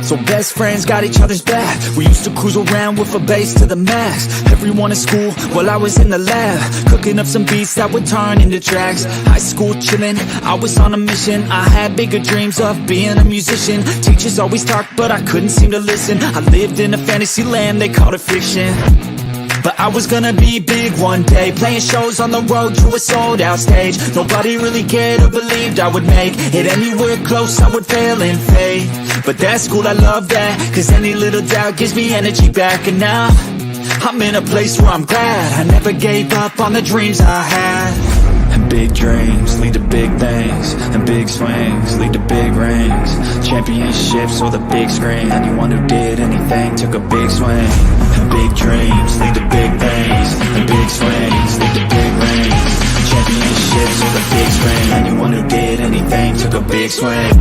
So best friends got each other's back. We used to cruise around with a bass to the max. Everyone in school while I was in the lab, cooking up some beats that would turn into tracks. High school chillin', I was on a mission. I had bigger dreams of being a musician. Teachers always talked but I couldn't seem to listen. I lived in a fantasy land, they called it fiction. But I was gonna be big one day, playing shows on the road to a sold out stage. Nobody really cared or believed I would make it anywhere close, I would fail and fade. But that's cool, I love that, cause any little doubt gives me energy back. And now, I'm in a place where I'm glad I never gave up on the dreams I had. And big dreams lead to big things, and big swings lead to big rings. Championships or the big screen, anyone who did anything took a big swing. And big dreams lead to big things, and big swings lead to big rings. Championships or the big screen, anyone who did anything took a big swing.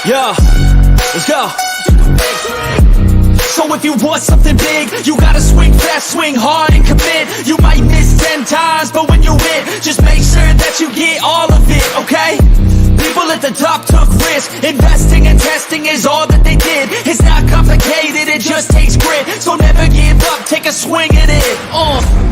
Yeah, let's go. So if you want something big, you gotta swing fast, swing hard and commit. You might miss 10 times, but when you hit, just make sure that you get all of it, okay? People at the top took risks. Investing and testing is all that they did. It's not complicated, it just takes grit. So never give up, take a swing at it.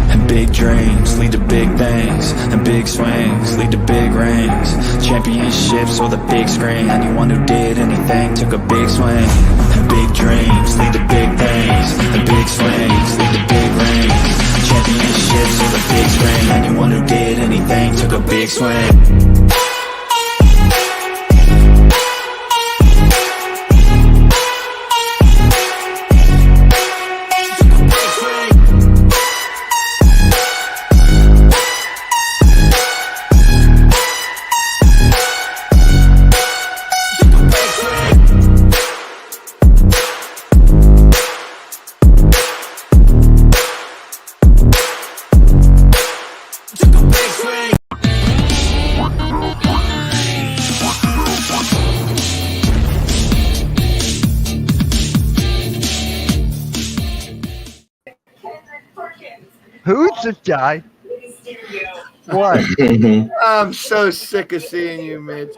And big dreams lead to big things, and big swings lead to big rings. Championships or the big screen, anyone who did anything took a big swing. And big dreams lead to big things, and big swings lead to big rings. Championships or the big screen, anyone who did anything took a big swing. Who's this guy? What? I'm so sick of seeing you, Mitch.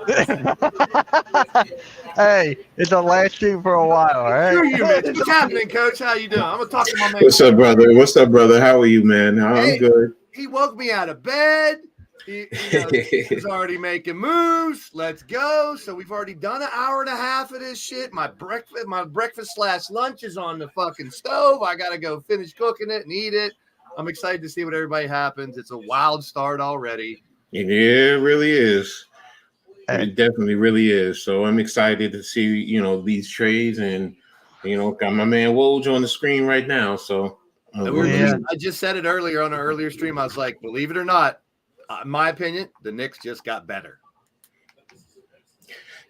Hey, it's the last stream for a while, all right? Screw you, Mitch. What's happening, Coach? How you doing? I'm gonna talk to my man. What's up, brother? What's up, brother? How are you, man? I'm good. He woke me out of bed. He was already making moves. Let's go. So we've already done an hour and a half of this shit. My breakfast / lunch is on the fucking stove. I gotta go finish cooking it and eat it. I'm excited to see what everybody happens. It's a wild start already. Yeah, it really is. It definitely really is. So I'm excited to see, these trades, and, got my man Woj on the screen right now. So I just said it earlier on an earlier stream. I was like, believe it or not, in my opinion, the Knicks just got better.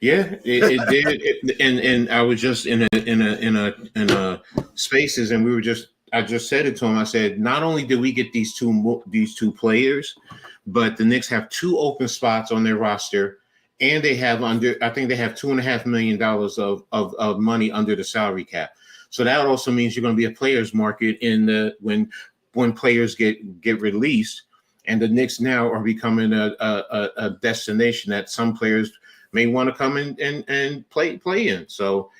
Yeah, it did. And I was just in a spaces, and I just said it to him. I said, not only did we get these two players, but the Knicks have 2 open spots on their roster, and they have I think they have $2.5 million of money under the salary cap. So that also means you're going to be a players market when players get released, and the Knicks now are becoming a destination that some players may want to come in and play in. So,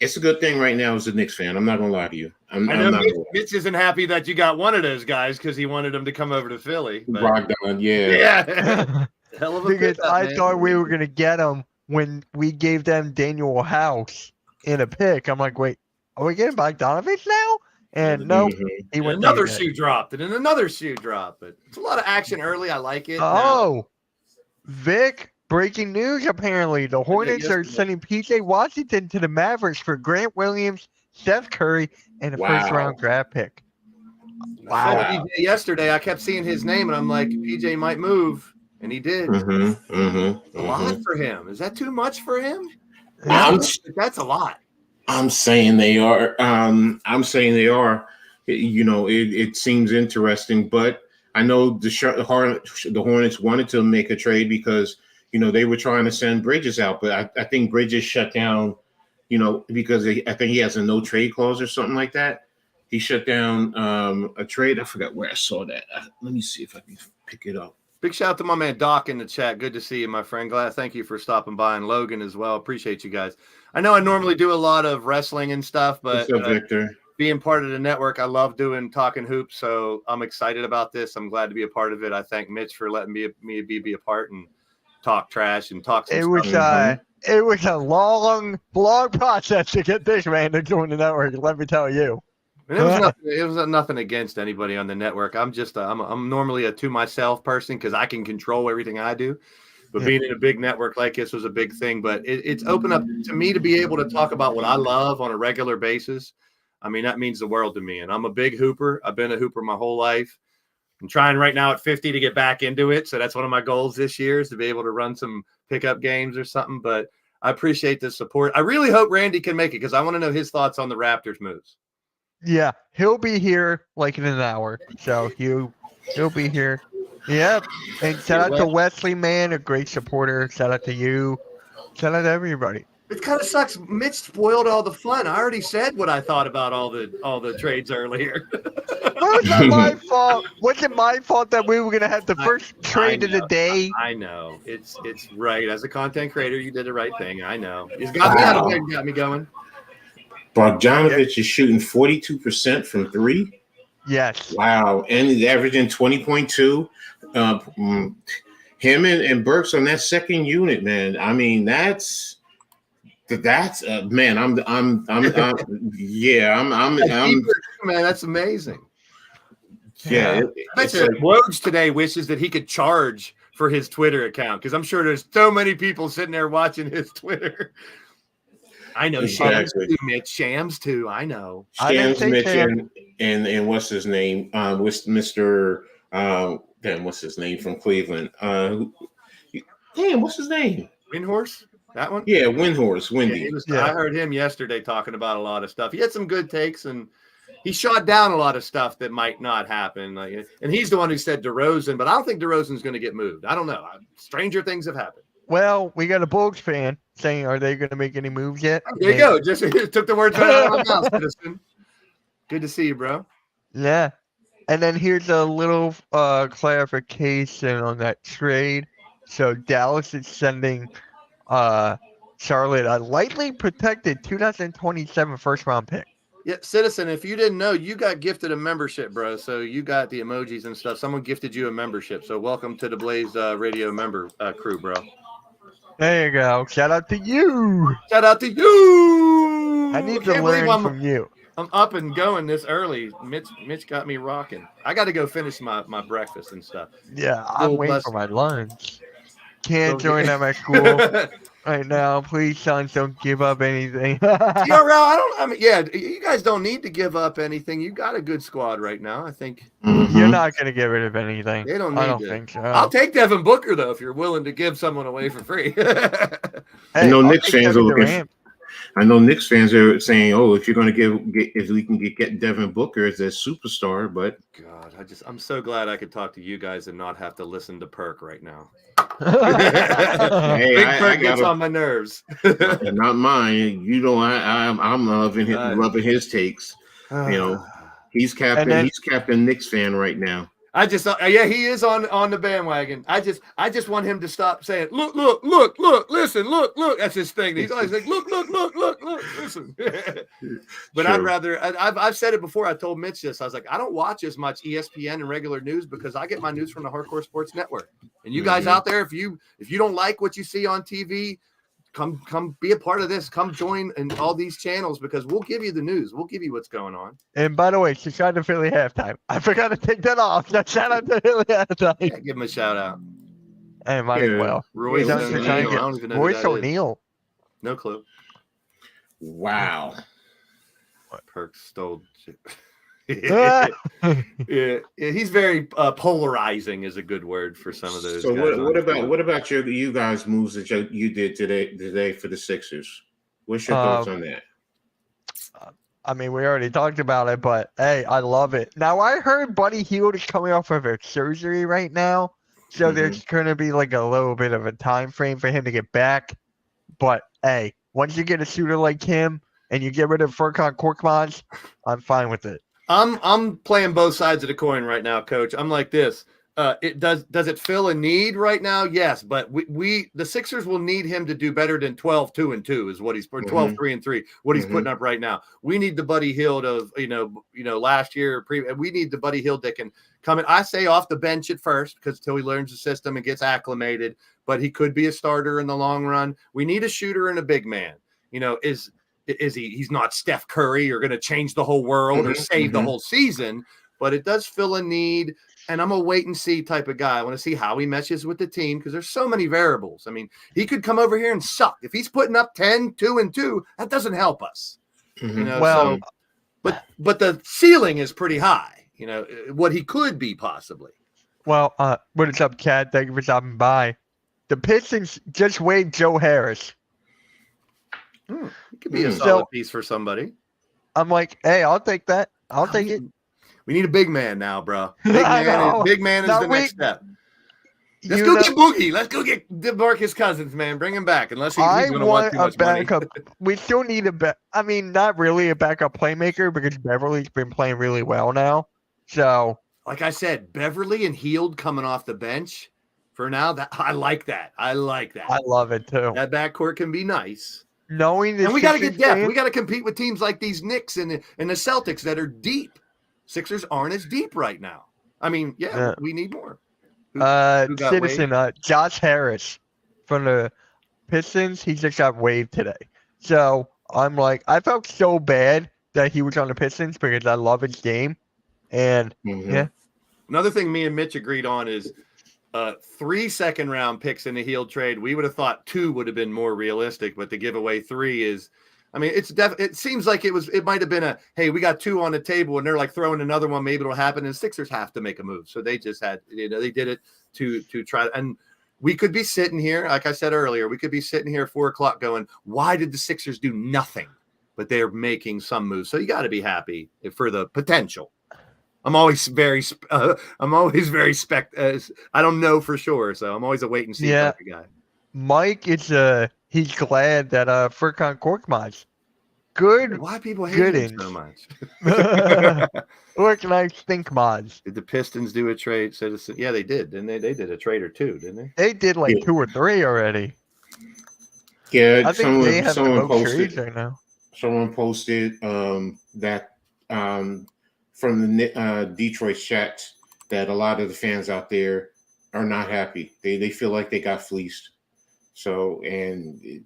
it's a good thing right now as a Knicks fan. I'm not going to lie to you. I know Mitch isn't happy that you got one of those guys because he wanted him to come over to Philly. Brogdon, yeah. Yeah. Hell of a Because pickup, I man. thought we were going to get him when we gave them Daniel House in a pick. I'm like, wait, are we getting Bogdanovich now? And no, he went another shoe dropped, and then another shoe dropped. But it's a lot of action early. I like it. Oh, Vic. Breaking news, apparently. The Hornets are sending P.J. Washington to the Mavericks for Grant Williams, Steph Curry, and a first-round draft pick. Wow. Yesterday, I kept seeing his name, and I'm like, P.J. might move, and he did. A lot for him. Is that too much for him? That's a lot. I'm saying they are. it seems interesting. But I know the Hornets wanted to make a trade because they were trying to send Bridges out, but I think Bridges shut down. Because I think he has a no trade clause or something like that. He shut down a trade. I forgot where I saw that. Let me see if I can pick it up. Big shout out to my man Doc in the chat. Good to see you, my friend. Glad. Thank you for stopping by, and Logan as well. Appreciate you guys. I know I normally do a lot of wrestling and stuff, but What's up, Victor? Being part of the network, I love talking hoops. So I'm excited about this. I'm glad to be a part of it. I thank Mitch for letting me be a part and talk trash and talk some stuff. It was a long process to get this man to join the network. Let me tell you. And it was nothing against anybody on the network. I'm just I'm normally a to myself person because I can control everything I do. But being in a big network like this was a big thing. But it's opened up to me to be able to talk about what I love on a regular basis. I mean, that means the world to me. And I'm a big hooper. I've been a hooper my whole life. I'm trying right now at 50 to get back into it. So that's one of my goals this year is to be able to run some pickup games or something. But I appreciate the support. I really hope Randy can make it because I want to know his thoughts on the Raptors moves. Yeah, he'll be here like in an hour. So he'll be here. Yep. And shout out to Wesley, man, a great supporter. Shout out to you. Shout out to everybody. It kind of sucks. Mitch spoiled all the fun. I already said what I thought about all the trades earlier. Was that my fault? Was it my fault that we were gonna have the first trade of the day? I know. It's right. As a content creator, you did the right thing. I know. It's got me out of bed and got me going. Bogdanovich is shooting 42% from three. Yes. Wow. And he's averaging 20.2. Him and Burks on that second unit, man. I mean, that's man. I'm man. That's amazing. Yeah. I bet you Woj today wishes that he could charge for his Twitter account because I'm sure there's so many people sitting there watching his Twitter. I know Shams too, Mitch. Shams too. I know. Shams, Mitch, and what's his name? With Mr. What's his name from Cleveland? What's his name? Windhorse? That one? Yeah, Windhorse, Windy. I heard him yesterday talking about a lot of stuff. He had some good takes, and he shot down a lot of stuff that might not happen. And he's the one who said DeRozan, but I don't think DeRozan's going to get moved. I don't know. Stranger things have happened. Well, we got a Bulls fan saying, "Are they going to make any moves yet?" There you go. Just took the words right out of my mouth, citizen. Good to see you, bro. Yeah. And then here's a little clarification on that trade. So Dallas is sending Charlotte a lightly protected 2027 first-round pick. Yeah, citizen, if you didn't know, you got gifted a membership, bro. So you got the emojis and stuff. Someone gifted you a membership. So welcome to the Blaze Radio member crew, bro. There you go. Shout out to you. Shout out to you. I need to learn from you. I'm up and going this early. Mitch got me rocking. I got to go finish my breakfast and stuff. Yeah, I'm waiting for my lunch. Can't join at my school right now. Please, son, don't give up anything. You guys don't need to give up anything. You got a good squad right now, I think. Mm-hmm. You're not going to get rid of anything. They don't need I don't think so. I'll take Devin Booker, though, if you're willing to give someone away for free. Hey, Knicks fans I know Knicks fans are saying, "Oh, if you're going to if we can get Devin Booker as a superstar," but God, I'm so glad I could talk to you guys and not have to listen to Perk right now. Hey, Big Perk gets on my nerves. Not mine. You know, I'm loving his takes. He's Captain Knicks fan right now. I just thought, he is on the bandwagon. I just want him to stop saying, look, listen, look. That's his thing. He's always like, look, listen. But I'd rather, I've said it before. I told Mitch this. I was like, I don't watch as much ESPN and regular news because I get my news from the Hardcore Sports Network. And you guys out there, if you don't like what you see on TV, come be a part of this. Come join in all these channels because we'll give you the news. We'll give you what's going on. And by the way, she tried to Philly halftime. I forgot to take that off. Shout out to Philly halftime. Yeah, give him a shout out. Hey, might as well. Royce O'Neal. No clue. Wow. Perk stole. Yeah, he's very polarizing is a good word for some of those. So what about you guys' moves that you did today for the Sixers? What's your thoughts on that? I mean, we already talked about it, but hey, I love it. Now, I heard Buddy Hield is coming off of a surgery right now, so there's going to be like a little bit of a time frame for him to get back. But hey, once you get a shooter like him and you get rid of Furkan Korkmaz, I'm fine with it. I'm playing both sides of the coin right now, Coach. I'm like this. It does it fill a need right now? Yes, but we the Sixers will need him to do better than 12-2-2 is what he's 12-3-3 what he's putting up right now. We need the Buddy Hield of last year. We need the Buddy Hield that can come in. I say off the bench at first because until he learns the system and gets acclimated, but he could be a starter in the long run. We need a shooter and a big man. Is he's not Steph Curry or going to change the whole world or save the whole season, but it does fill a need. And I'm a wait and see type of guy. I want to see how he meshes with the team because there's so many variables. I mean, he could come over here and suck. If he's putting up 10-2-2, that doesn't help us. But the ceiling is pretty high. What he could be possibly. Well, what is up, Chad? Thank you for stopping by. The Pistons just waived Joe Harris. It could be a solid piece for somebody. I'm like, hey, I'll take that. I'll take it. We need a big man now, bro. Big man is the next step. Let's go get Boogie. Let's go get DeMarcus Cousins, man. Bring him back. Unless he's going to want too much backup. money. We still need not really a backup playmaker because Beverly's been playing really well now. So, like I said, Beverly and Hield coming off the bench for now. I like that. I love it too. That backcourt can be nice. Knowing this, and we got to get depth. We got to compete with teams like these Knicks and the Celtics that are deep. Sixers aren't as deep right now. I mean, we need more. Josh Harris from the Pistons, he just got waived today. So I'm like, I felt so bad that he was on the Pistons because I love his game. And another thing me and Mitch agreed on is 3 second-round picks in the Hield trade. We would have thought 2 would have been more realistic, but to give away 3 is. I mean, it seems like it might have been hey, we got 2 on the table and they're like throwing another one. Maybe it'll happen. And Sixers have to make a move. So they just had, they did it to try. And we could be sitting here, like I said earlier, we could be sitting here at 4:00 going, why did the Sixers do nothing? But they're making some moves. So you got to be happy for the potential. I'm always very I don't know for sure. So I'm always a wait and see type of guy. Mike is he's glad that Furkan Korkmaz. Good. Why people hate him so much? What can I think, Maz? Did the Pistons do a trade? Yeah, they did. Didn't they? They did a trade or 2, didn't they? They did like 2 or 3 already. Yeah, I think they have someone posted right now. Someone posted that from the Detroit chat that a lot of the fans out there are not happy. They feel like they got fleeced. So, and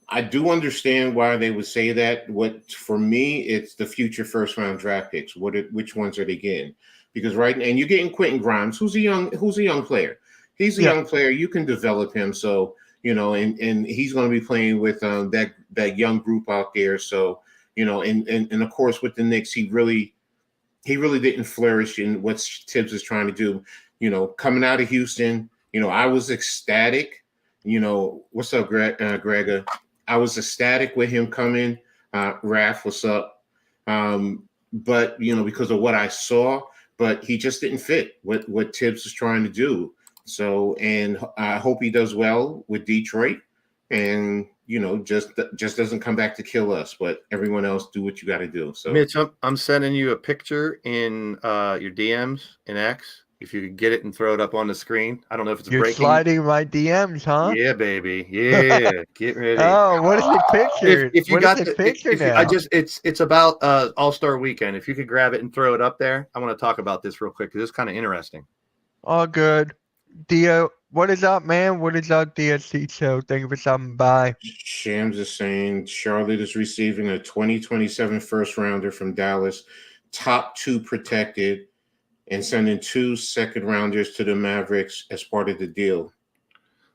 I do understand why they would say that. For me, it's the future first-round draft picks. Which ones are they getting? Because and you're getting Quentin Grimes, who's a young player. He's a young player. You can develop him. So, and he's going to be playing with that young group out there. So, and of course with the Knicks, he really didn't flourish in what Tibbs is trying to do. Coming out of Houston, I was ecstatic. What's up, Greg? I was ecstatic with him coming. Raph, what's up? But because of what I saw, but he just didn't fit what Tibbs is trying to do. So, and I hope he does well with Detroit, and just doesn't come back to kill us. But everyone else, do what you got to do. So, Mitch, I'm sending you a picture in your DMs in X. If you could get it and throw it up on the screen. I don't know if it's breaking. Sliding my DMs, huh? Yeah, baby. Yeah, get ready. Oh, what is the picture? If you what got is the picture now? It's about All-Star Weekend. If you could grab it and throw it up there, I want to talk about this real quick because it's kind of interesting. All good. Dio, what is up, man? What is up, DSC Show? Thank you for stopping by. Shams is saying Charlotte is receiving a 2027 first rounder from Dallas, top 2 protected, and sending 2 second rounders to the Mavericks as part of the deal.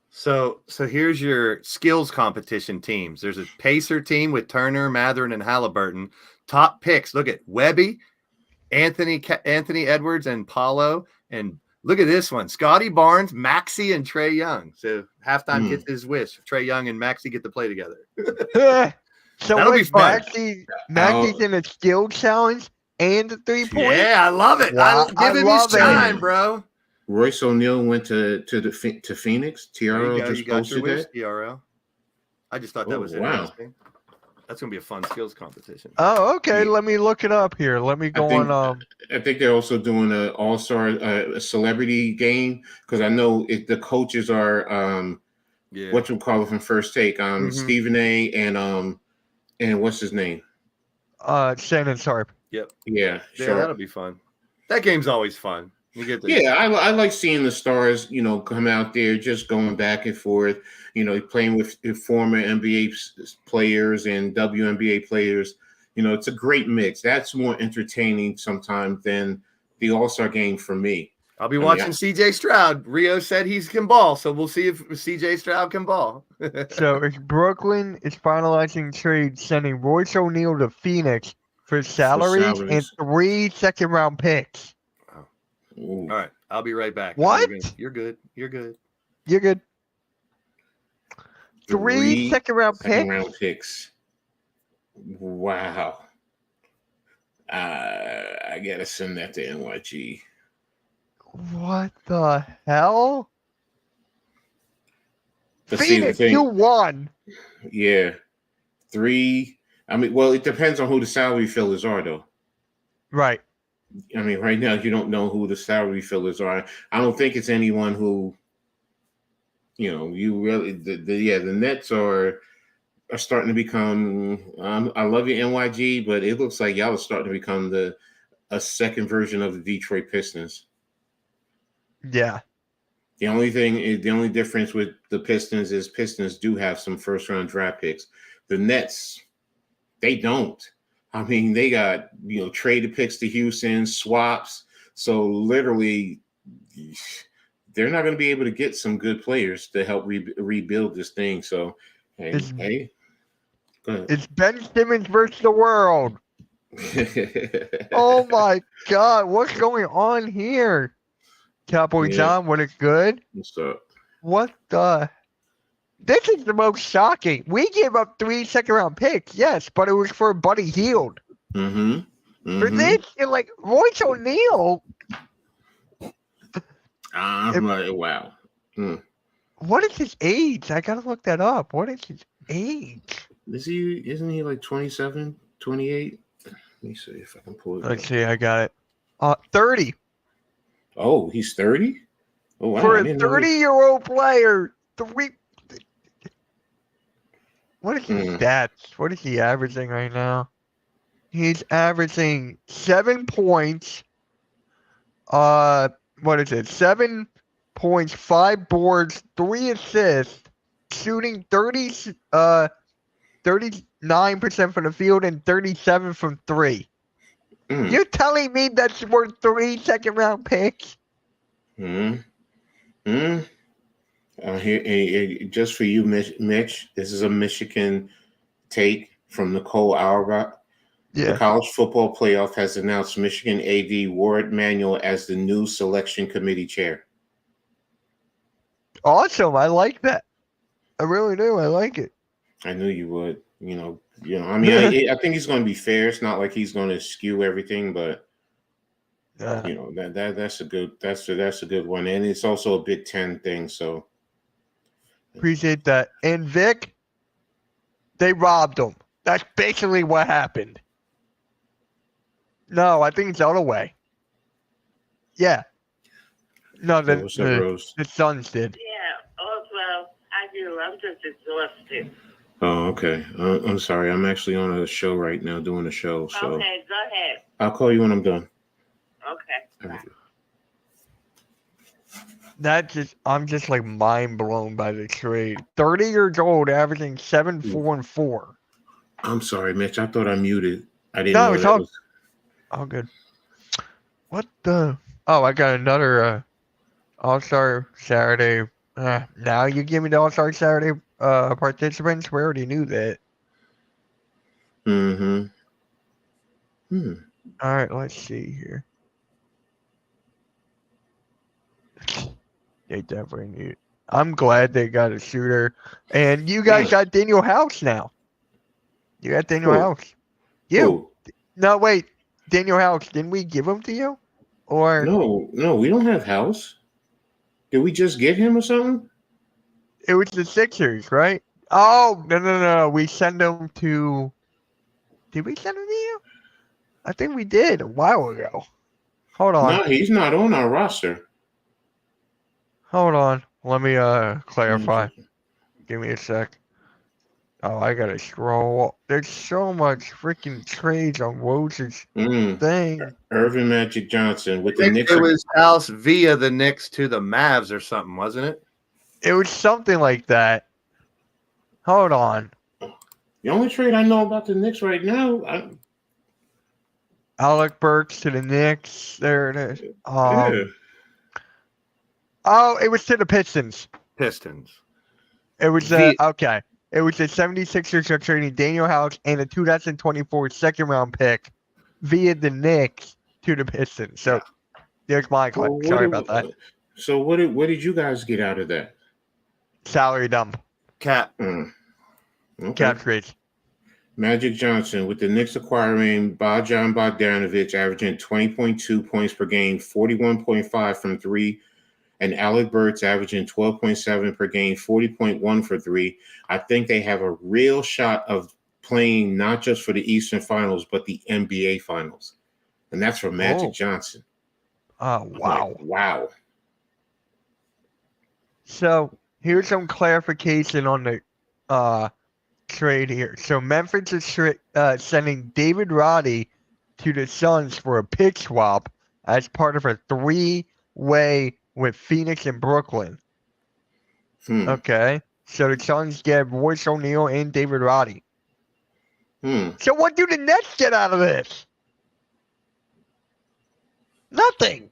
So here's your skills competition teams. There's a Pacer team with Turner, Matherin, and Halliburton. Top picks. Look at Webby, Anthony Edwards, and Paulo. And look at this one. Scotty Barnes, Maxey, and Trae Young. So halftime gets his wish. Trae Young and Maxey get to play together. So That'll be wait, fun. Mackey's in a skill challenge and a 3-point? Yeah, I love it. Wow, Give him his love it. time, bro. Royce O'Neal went to Phoenix. There you TRL go. just You got your posted wish, that. TRL. I just thought that Oh, was wow. interesting. That's gonna be a fun skills competition. Oh, okay. Yeah. Let me look it up here. Let me go think- on. I think they're also doing a all-star a celebrity game because I know the coaches are Yeah. what you call it from First Take, Mhm. Stephen A. and what's his name? Shannon Sharp. Yeah, Yeah, sure. that'll be fun. That game's always fun. You get the Yeah, I like seeing the stars, come out there, just going back and forth, playing with former NBA players and WNBA players. It's a great mix. That's more entertaining sometimes than the All-Star game for me. I'll be watching CJ Stroud. Rio said he can ball, so we'll see if CJ Stroud can ball. So it's Brooklyn is finalizing trade, sending Royce O'Neal to Phoenix for salaries and salaries. 3 second-round picks. Ooh. All right, I'll be right back. What? You're good. You're good. You're good. 3 second-round picks. Second-round picks. Wow. I gotta send that to NYG. What the hell? But see, the Phoenix, thing, you won. yeah, 3. I mean, well, it depends on who the salary fillers are, though. Right. I mean, right now you don't know who the salary fillers are. I don't think it's anyone who, you really. The Nets are starting to become. I love you, NYG, but it looks like y'all are starting to become a second version of the Detroit Pistons. Yeah. The only difference with the Pistons is Pistons do have some first round draft picks. The Nets, they don't. I mean, they got, traded picks to Houston, swaps. So literally, they're not going to be able to get some good players to help rebuild this thing. So, hey, go ahead. It's Ben Simmons versus the world. Oh my God. What's going on here? Cowboy Yeah. John, what is good? What's up? What the? This is the most shocking. We gave up 3 second-round picks, yes, but it was for Buddy Hield. Mm-hmm. For this, you're like, Royce O'Neal. I'm like, wow. What is his age? I gotta look that up. What is his age? Isn't he like 27, 28? Let me see if I can pull it. Let's see, I got it. 30. Oh, he's 30? Oh, wow. For I a didn't know 30-year-old player, what is his Mm. stats? What is he averaging right now? He's averaging 7 points. What is it? 7 points, 5 boards, 3 assists, shooting 39% from the field and 37 from 3. Mm. You're telling me that's worth 3 second-round picks? Here, just for you, Mitch, this is a Michigan take from Nicole Auerbach. The Yeah. college football playoff has announced Michigan AD Ward Manuel as the new selection committee chair. Awesome. I like that. I really do. I like it. I knew you would. I mean, I think he's going to be fair. It's not like he's going to skew everything, but that's a good one, and it's also a Big Ten thing. So Appreciate that. And Vic, they robbed him. That's basically what happened. No, I think it's the other way. Yeah. No, what's up, Rose? the Suns did. Yeah, well, I do. I'm just exhausted. Oh, okay. I'm sorry. I'm actually on a show right now, doing a show. So Okay, go ahead. I'll call you when I'm done. Okay. I'm just like mind blown by the trade. 30 years old, averaging 7, 4, and 4. I'm sorry, Mitch. I thought I muted. I didn't No, know it's that all- was. Oh, good. What the? Oh, I got another All-Star Saturday. Now you give me the All-Star Saturday participants. We already knew that. Mm-hmm. All right, let's see here. They definitely need. I'm glad they got a shooter, and you guys got Daniel House now. You got Daniel Who? House. You. Who? No, wait. Daniel House. Didn't we give him to you? Or No, we don't have House. Did we just get him or something? it was the Sixers, right? Oh, no. We send him to. Did we send him to you? I think we did a while ago. Hold on. No, he's not on our roster. Hold on. Let me clarify. Give me a sec. Oh, I gotta scroll. There's so much freaking trades on Rose's thing. Irvin Magic Johnson with I the think Knicks. it was House via the Knicks to the Mavs or something, wasn't it? It was something like that. Hold on. The only trade I know about the Knicks right now, Alec Burks to the Knicks. There it is. yeah. Oh, it was to the Pistons. Pistons. It was okay. It was the 76ers are trading Daniel House and a 2024 second round pick via the Knicks to the Pistons. So there's my clip. Well, Sorry about that. So what did you guys get out of that? Salary dump. Cap. Okay. Cap trades. Magic Johnson with the Knicks acquiring Bojan Bogdanovic, averaging 20.2 points per game, 41.5 from three, and Alec Burks averaging 12.7 per game, 40.1 for three. I think they have a real shot of playing not just for the Eastern Finals, but the NBA Finals. And that's for Magic Johnson. Oh, wow. Like, wow. So here's some clarification on the trade here. So Memphis is sending David Roddy to the Suns for a pick swap as part of a 3-way with Phoenix and Brooklyn. Okay. So the Suns get Royce O'Neal and David Roddy. So what do the Nets get out of this? Nothing.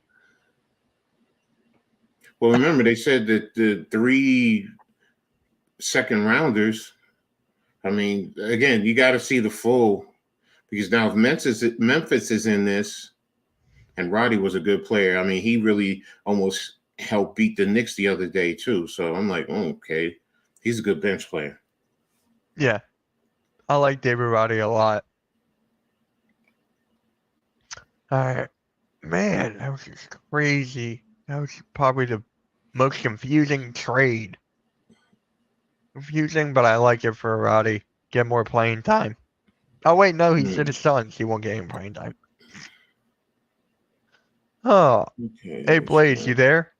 Well, remember, they said that the 3 second rounders, I mean, again, you got to see the full, because now if Memphis is in this, and Roddy was a good player. I mean, he really almost helped beat the Knicks the other day, too. So I'm like, oh, okay, he's a good bench player. Yeah. I like David Roddy a lot. All right. Man, that was just crazy. That was probably the most confusing trade. Confusing, but I like it for Roddy. Get more playing time. Oh, wait, no, he's to the Suns. He won't get any playing time. Oh. Okay, Hey, Blaze, you there?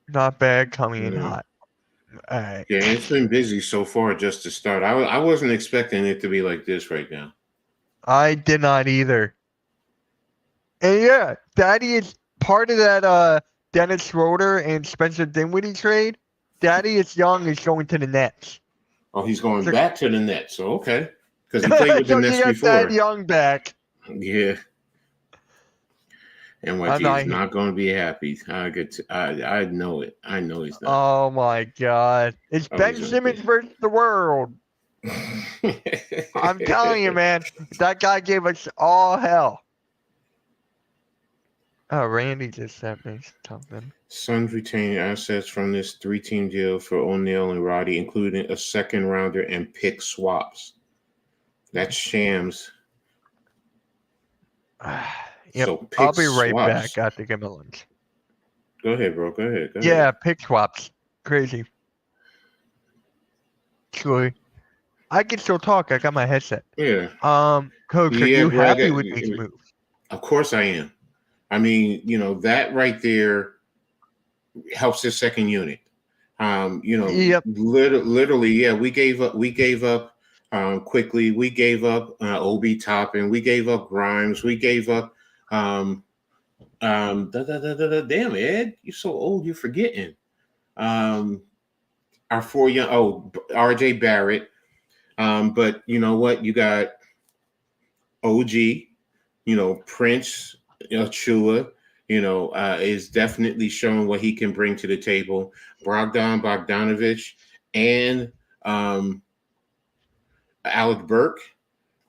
Not bad, coming in hot. All right. Yeah, it's been busy so far just to start. I wasn't expecting it to be like this right now. I did not either. And yeah, Daddy is part of that Dennis Schroeder and Spencer Dinwiddie trade. Daddy is Young is going to the Nets. Oh, he's going back to the Nets. So, okay. Because he played with the So Nets you got before. Thad Young back. Yeah. And I'm he's not going to be happy. I know it. I know he's not. Oh my God! It's Oh, Ben he's Simmons okay. versus the world. I'm telling you, man, that guy gave us all hell. Oh, Randy just sent me something. Suns retain assets from this 3-team deal for O'Neal and Roddy, including a second rounder and pick swaps. That's Shams. Yep. So pick I'll be right swaps. back after getting my lunch. Go ahead, bro. Go ahead. Yeah, pick swaps. Crazy. Truly. I can still talk. I got my headset. Yeah. Coach, are Yeah, you bro, happy with these moves? Of course I am. I mean, that right there helps the second unit. Yep. Literally, yeah, we gave up quickly. We gave up Obi Toppin. We gave up Grimes. We gave up damn Ed, you're so old, you're forgetting. Our 4 young RJ Barrett. But you know what? You got OG, Prince Achua, is definitely showing what he can bring to the table. Bogdanovic and Alec Burke.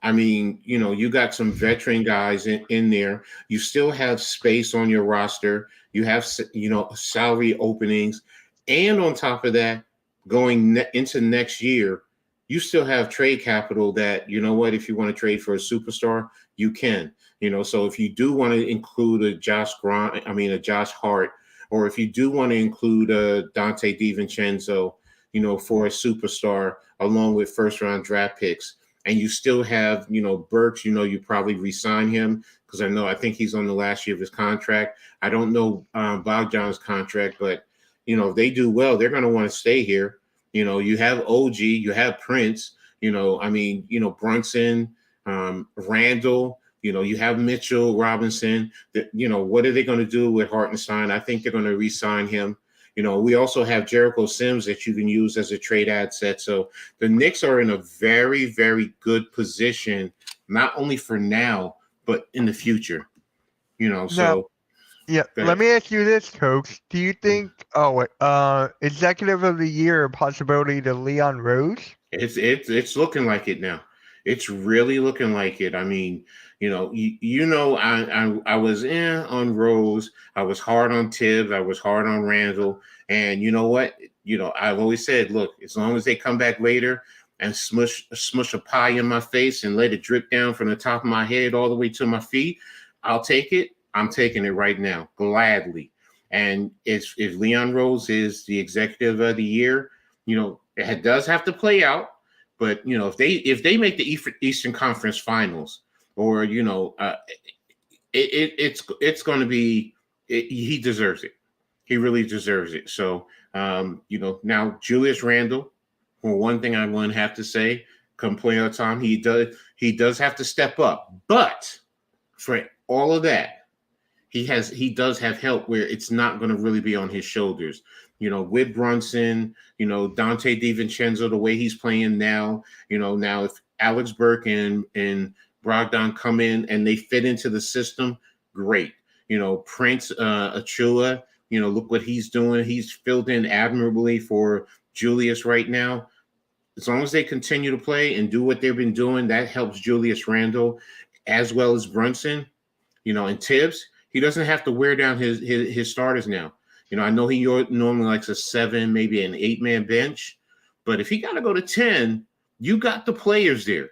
I mean, you got some veteran guys in there. You still have space on your roster. You have, salary openings. And on top of that, going into next year, you still have trade capital that, you know what, if you want to trade for a superstar, you can. So if you do want to include a Josh Hart, or if you do want to include a Dante DiVincenzo, for a superstar along with first round draft picks, and you still have, Burks, you probably re-sign him because I think he's on the last year of his contract. I don't know Bogdan's contract, but, if they do well, they're going to want to stay here. You have OG, you have Prince, Brunson, Randall, you have Mitchell Robinson. What are they going to do with Hartenstein? I think they're going to re-sign him. We also have Jericho Sims that you can use as a trade asset. So the Knicks are in a very, very good position, not only for now, but in the future. Yeah, let me ask you this, Coach. Do you think executive of the year a possibility to Leon Rose? It's looking like it now. It's really looking like it. I mean, I was in on Rose. I was hard on Tibbs. I was hard on Randall. And you know what? I've always said, look, as long as they come back later and smush a pie in my face and let it drip down from the top of my head all the way to my feet, I'll take it. I'm taking it right now, gladly. And if Leon Rose is the executive of the year, it does have to play out. But if they make the Eastern Conference Finals, or it's going to be, he deserves it. He really deserves it. So now Julius Randle, for one thing, I'm going to have to say, come playoff time, he does have to step up. But for all of that, he does have help where it's not going to really be on his shoulders. With Brunson, Dante DiVincenzo, the way he's playing now, now if Alex Burke and Brogdon come in and they fit into the system, great. Prince Achua, look what he's doing. He's filled in admirably for Julius right now. As long as they continue to play and do what they've been doing, that helps Julius Randle as well as Brunson, and Tibbs. He doesn't have to wear down his starters now. I know he normally likes a 7, maybe an 8-man bench, but if he got to go to 10, you got the players there.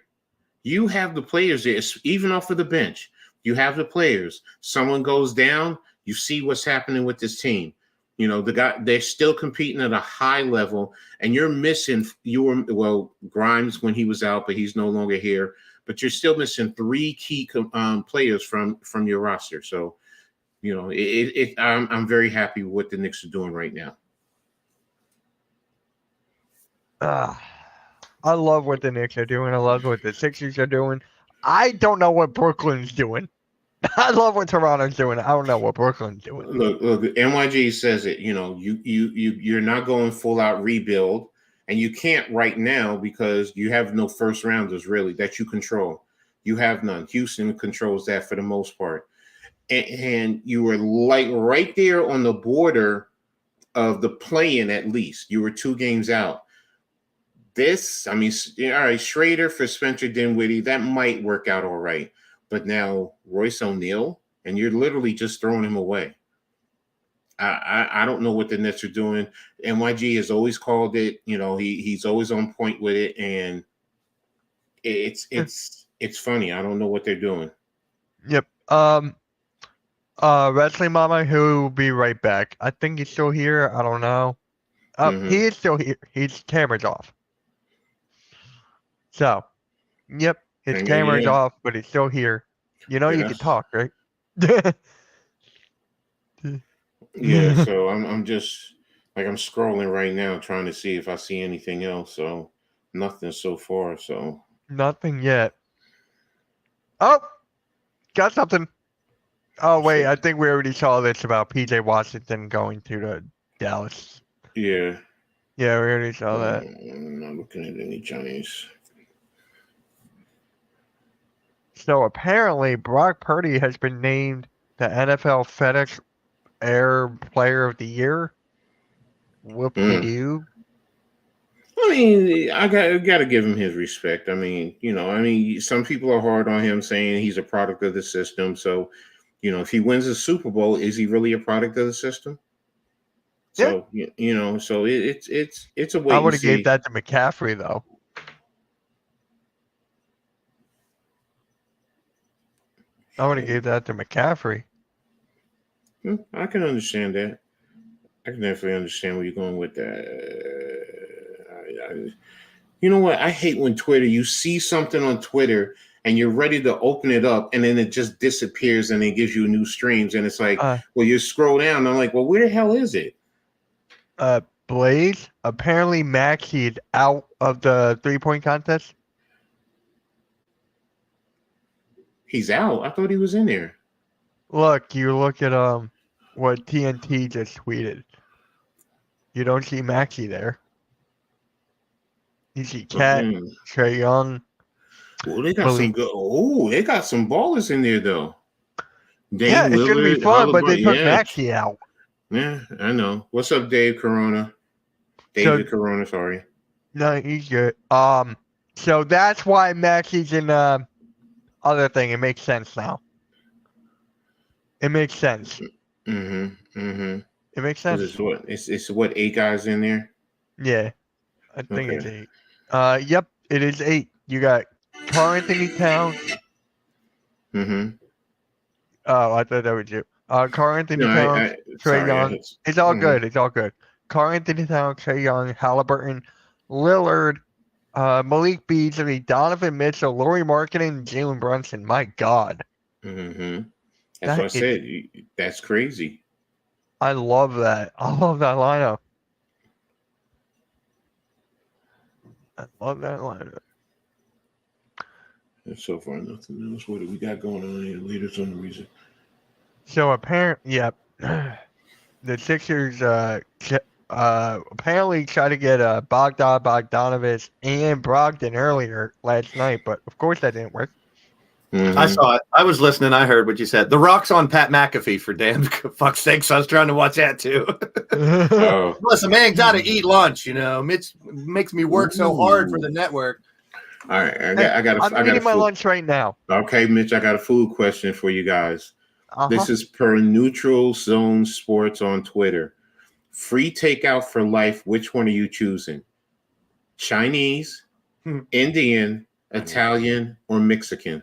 You have the players there, even off of the bench. You have the players. Someone goes down, you see what's happening with this team. They're still competing at a high level, and you're missing Grimes when he was out, but he's no longer here. But you're still missing 3 key players from your roster. So, I'm very happy with what the Knicks are doing right now. I love what the Knicks are doing. I love what the Sixers are doing. I don't know what Brooklyn's doing. I love what Toronto's doing. I don't know what Brooklyn's doing. Look, NYG says it. You're not going full out rebuild, and you can't right now because you have no first rounders really that you control. You have none. Houston controls that for the most part, and you were like right there on the border of the play-in. At least you were 2 games out. All right, Schrader for Spencer Dinwiddie, that might work out all right. But now Royce O'Neal, and you're literally just throwing him away. I don't know what the Nets are doing. NYG has always called it. He's always on point with it, and it's funny. I don't know what they're doing. Yep. Wrestling Mama, he'll be right back. I think he's still here. I don't know. He is still here. His camera's off. So, yep, his camera's off, but he's still here. You can talk, right? Yeah, so I'm just I'm scrolling right now trying to see if I see anything else. So nothing so far. So nothing yet. Oh, got something. Oh wait, I think we already saw this about PJ Washington going to the Dallas. Yeah. Yeah, we already saw that. I'm not looking at any Giants. So apparently, Brock Purdy has been named the NFL FedEx Air Player of the Year. Whoop-de-doo. I mean, I got to give him his respect. Some people are hard on him saying he's a product of the system. So, if he wins a Super Bowl, is he really a product of the system? So you know, so it's a wait I and would have see. gave that to McCaffrey though. I would have gave that to McCaffrey. I can understand that. I can definitely understand where you're going with that. You know what? I hate when Twitter, you see something on Twitter and you're ready to open it up and then it just disappears and it gives you new streams. And it's like, well, you scroll down. And I'm like, well, where the hell is it? Blaze, apparently Maxey is out of the 3-point contest. He's out. I thought he was in there. Look, you look at what TNT just tweeted. You don't see Maxey there. You see Cat, Trae Young. Oh, they got some good. Oh, they got some ballers in there though. Dame it's gonna be fun, but they took Maxey out. Yeah, I know. What's up, Dave Corona? David Corona, sorry. No, he's good. So that's why Maxey's in other thing. It makes sense now. It makes sense. It makes sense. It's what 8 guys in there? Yeah. I think it's 8. Yep, it is 8. You got Karl-Anthony Towns. Oh, I thought that was you. Karl-Anthony Towns, Trae Young. It's all good. It's all good. Karl-Anthony Towns, Trae Young, Halliburton, Lillard, Malik Beasley, Donovan Mitchell, Lauri Markkanen, Jalen Brunson. My God. That's what I said. That's crazy. I love that. I love that lineup. And so far, nothing else. What do we got going on here? Leaders on the reason. So apparently, the Sixers apparently tried to get Bogdanovich and Brogdon earlier last night, but of course that didn't work. I saw it. I was listening. I heard what you said. The Rock's on Pat McAfee for damn fuck's sake. So I was trying to watch that too. Listen, man, gotta eat lunch. You know, Mitch makes me work so hard for the network. All right, I'm eating my lunch right now. Okay, Mitch, I got a food question for you guys. This is per Neutral Zone Sports on Twitter. Free takeout for life. Which one are you choosing? Chinese, Indian, Italian, or Mexican?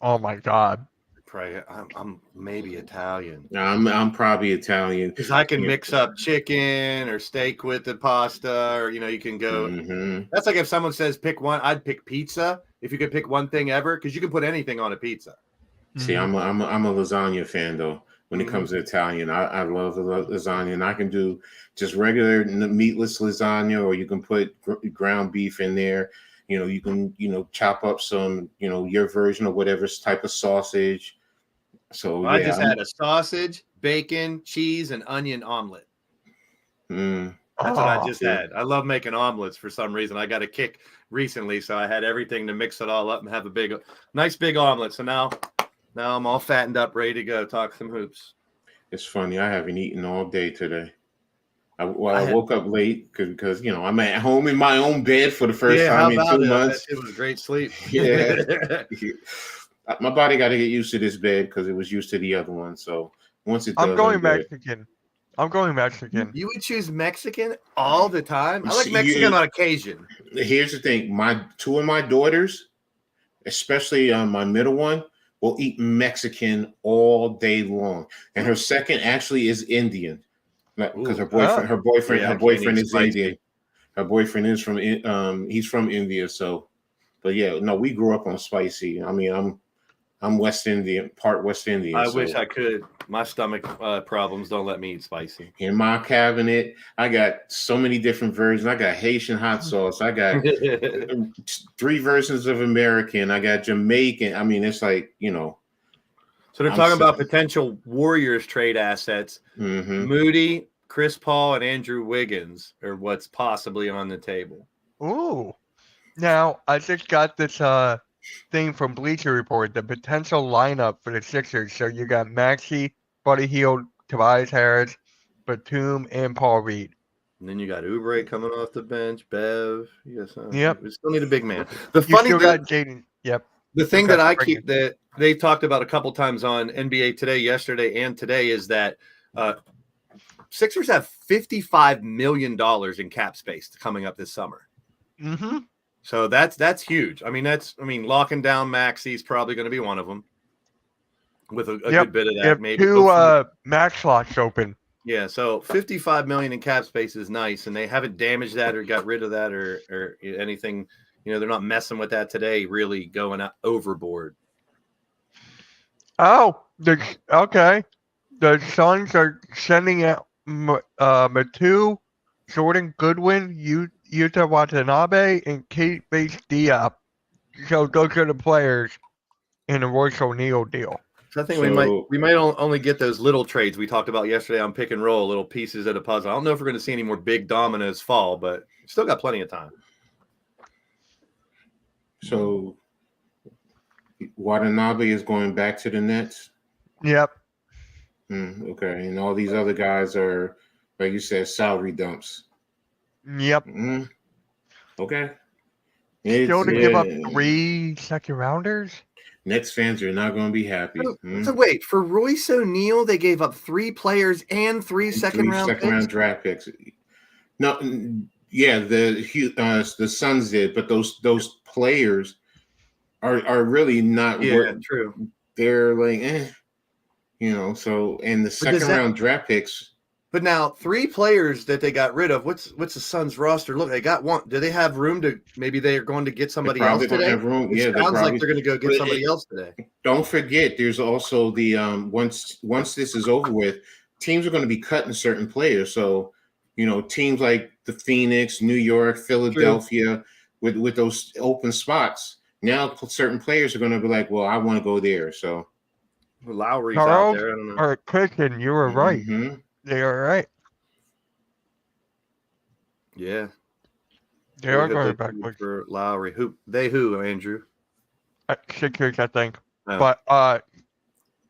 Oh my God! I'm maybe Italian. I'm probably Italian because I can mix up chicken or steak with the pasta, or you can go. That's like if someone says pick one, I'd pick pizza. If you could pick one thing ever, because you can put anything on a pizza. See, I'm a lasagna fan though. When it comes to Italian, I love the lasagna, and I can do just regular meatless lasagna, or you can put ground beef in there. You can chop up some your version of whatever type of sausage. So I just had a sausage, bacon, cheese, and onion omelet. That's what I just had. I love making omelets for some reason. I got a kick recently, so I had everything to mix it all up and have a nice big omelet. So now I'm all fattened up, ready to go talk some hoops. It's funny. I haven't eaten all day today. I woke up late because I'm at home in my own bed for the first time in 2 months. It was great sleep. Yeah. My body got to get used to this bed because it was used to the other one. So once it does, I'm going Mexican. You would choose Mexican all the time? I like Mexican on occasion. Here's the thing. Two of my daughters, especially my middle one, will eat Mexican all day long. And her second actually is Indian. Because her boyfriend is Indian. Her boyfriend is from he's from India. So, but yeah, no, we grew up on spicy. I mean, I'm West Indian, part West Indian. I wish I could. My stomach problems don't let me eat spicy. In my cabinet, I got so many different versions. I got Haitian hot sauce. I got 3 versions of American. I got Jamaican. I mean, it's like So they're talking about potential Warriors trade assets. Moody, Chris Paul, and Andrew Wiggins are what's possibly on the table. Ooh. Now, I just got this thing from Bleacher Report, the potential lineup for the Sixers. So you got Maxey, Buddy Hield, Tobias Harris, Batum, and Paul Reed. And then you got Oubre coming off the bench, Bev. Yep. We still need a big man. You still got Jaden. Yep. The thing that I keep that they've talked about a couple times on NBA Today, yesterday and today, is that Sixers have $55 million in cap space coming up this summer. Mm-hmm. So that's huge. I mean, locking down Maxi's probably going to be one of them with a good bit of that. If Maybe two max slots open. yeah. So $55 million in cap space is nice, and they haven't damaged that or got rid of that or anything. You know, they're not messing with that today. Really going overboard. Oh, okay. The Suns are sending out Matu, Jordan Goodwin, Yuta Watanabe, and Kate Bates Diop. So those are the players in the Royce O'Neal deal. So I think we might only get those little trades we talked about yesterday on pick and roll, little pieces of the puzzle. I don't know if we're going to see any more big dominoes fall, but still got plenty of time. So Watanabe is going back to the Nets. Yep. Okay, and all these other guys are, like you said, salary dumps. Yep. Okay. Still to give up 3 second rounders? Nets fans are not going to be happy. So wait, for Royce O'Neal, they gave up 3 players and 3 second round draft picks. No, yeah, the Suns did, but those players are really not. Yeah, true. They're like, So and the second round draft picks. But now 3 players that they got rid of. What's the Suns roster? Look, they got one. Do they have room to? Maybe they are going to get somebody else today. Have room. It sounds like they're going to go get somebody else today. Don't forget, there's also the once this is over with, teams are going to be cutting certain players. So teams like the Phoenix, New York, Philadelphia, with those open spots. Now certain players are going to be like, well, I want to go there. So Lowry's Charles out there. I don't know. or Christian, you were right. They are right. Yeah. They are going backwards. For Lowry. Who, Andrew? Sixers, I think. Oh. But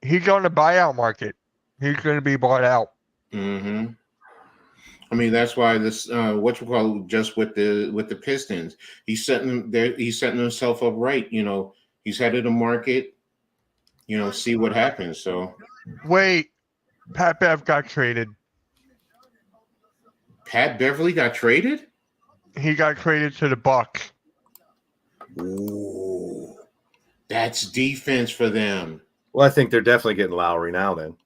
he's on the buyout market. He's going to be bought out. Mm-hmm. I mean, that's why this just with the Pistons, he's setting himself up right. He's headed the market. See what happens. So wait, Pat Bev got traded. Pat Beverly got traded? He got traded to the Bucks. Ooh, that's defense for them. Well, I think they're definitely getting Lowry now. Then.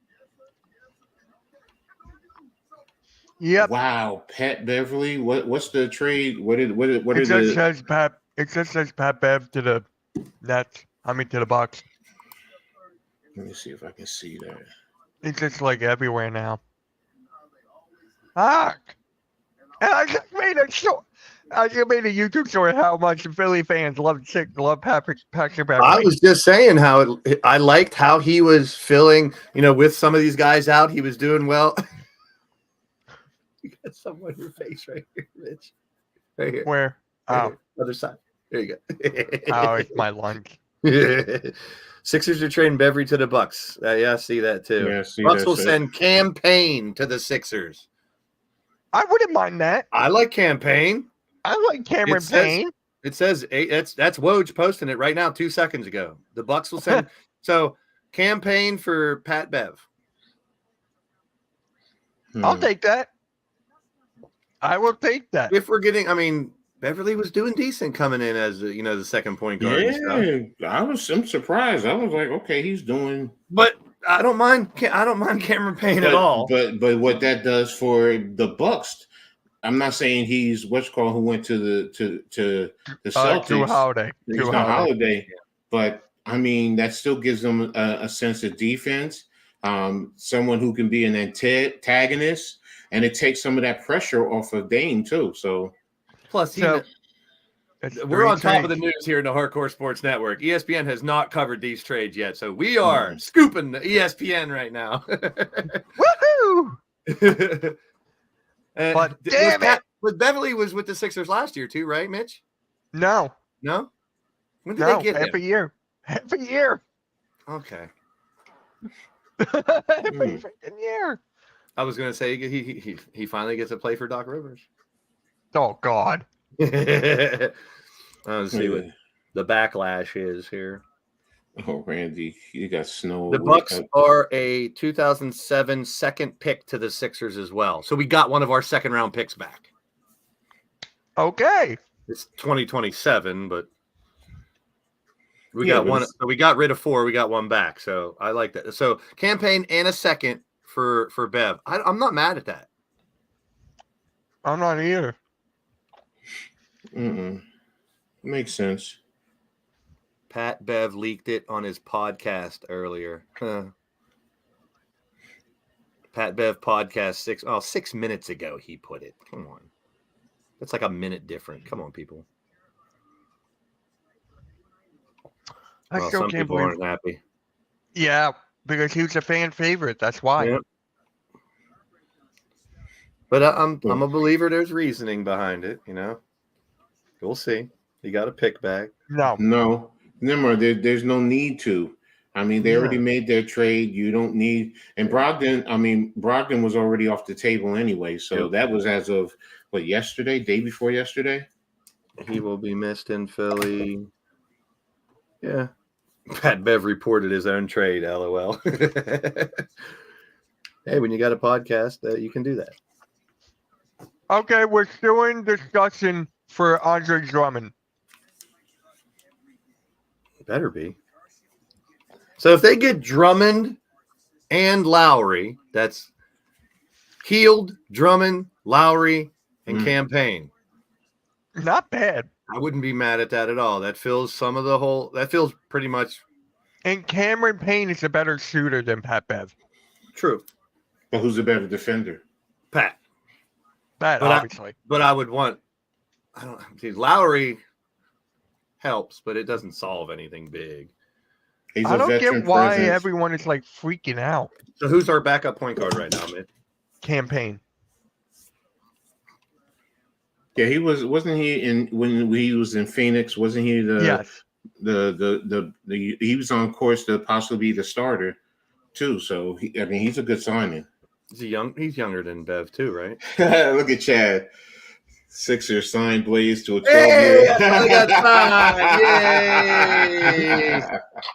Yep. Wow, Pat Beverly. What's the trade? It just says Pat Bev to the Nets. To the Bucks. Let me see if I can see that. It's just like everywhere now. Fuck. And I just made a YouTube story how much the Philly fans love Patrick Beverly. I was just saying I liked how he was filling, with some of these guys out. He was doing well. You got someone in your face right here, Rich. Right here. Where? Right here. Other side. There you go. Oh, it's my lunch. Sixers are trading Beverly to the Bucks. Yeah, I see that too. Yeah, Bucks will send Campaign to the Sixers. I wouldn't mind that. I like Campaign. I like Cameron Payne. It says that's Woj posting it right now 2 seconds ago. The Bucks will send so Campaign for Pat Bev. I'll take that. I will take that. If we're getting, Beverly was doing decent coming in as the second point guard. Yeah, I'm surprised. I was like, okay, he's doing. But I don't mind Cameron Payne at all. But what that does for the Bucks, I'm not saying he's who went to the Celtics. Drew Holiday. Drew Holiday. But that still gives them a sense of defense. Someone who can be an antagonist, and it takes some of that pressure off of Dame too. So. Plus, we're on top of the news here in the Hardcore Sports Network. ESPN has not covered these trades yet, so we are scooping the ESPN right now. Woohoo! But damn it! But Beverly was with the Sixers last year too, right, Mitch? No. When did they get him? Every year. Okay. Every freaking year. I was going to say he finally gets to play for Doc Rivers. Oh God. Let's see what the backlash is here. Oh, Randy, you got snow. The Bucks are a 2007 second pick to the Sixers as well. So we got one of our second round picks back. Okay. It's 2027, but we Yeah, got but one. it's- So we got rid of 4. We got one back. So I like that. So campaign and a second for Bev. I'm not mad at that. I'm not either. Makes sense. Pat Bev leaked it on his podcast earlier. Pat Bev podcast 6 minutes ago he put it. Come on. That's like a minute different. Come on, people. I Well, still some can't people believe. aren't happy. Yeah, because he was a fan favorite. That's why. Yeah. But I'm a believer there's reasoning behind it, you know. We'll see. You got a pick back. No, never. There's no need to. I mean, they already made their trade. You don't need. And Brogdon, I mean, Brogdon was already off the table anyway. So that was as of what, yesterday, day before yesterday. He will be missed in Philly. Yeah. Pat Bev reported his own trade. LOL. Hey, when you got a podcast, you can do that. Okay, we're still in discussion for Andre Drummond. Better be. So if they get Drummond and Lowry, that's Healed, Drummond, Lowry, and Campaign. Not bad. I wouldn't be mad at that at all. That fills some of the whole. That feels pretty much And Cameron Payne is a better shooter than Pat Bev. true. But who's a better defender? Pat. That But obviously. But I would want. I don't. See, Lowry helps, but it doesn't solve anything big. He's I a don't veteran get why presence. everyone is like freaking out. So who's our backup point guard right now, man? Campaign. Yeah, he wasn't he in when he was in Phoenix? Wasn't he the Yes. the he was on course to possibly be the starter too? So I mean, he's a good signing. He's younger than Bev too, right? Look at Chad. Sixers signed Blaze to a 12 Hey, year. I finally got signed. Yay!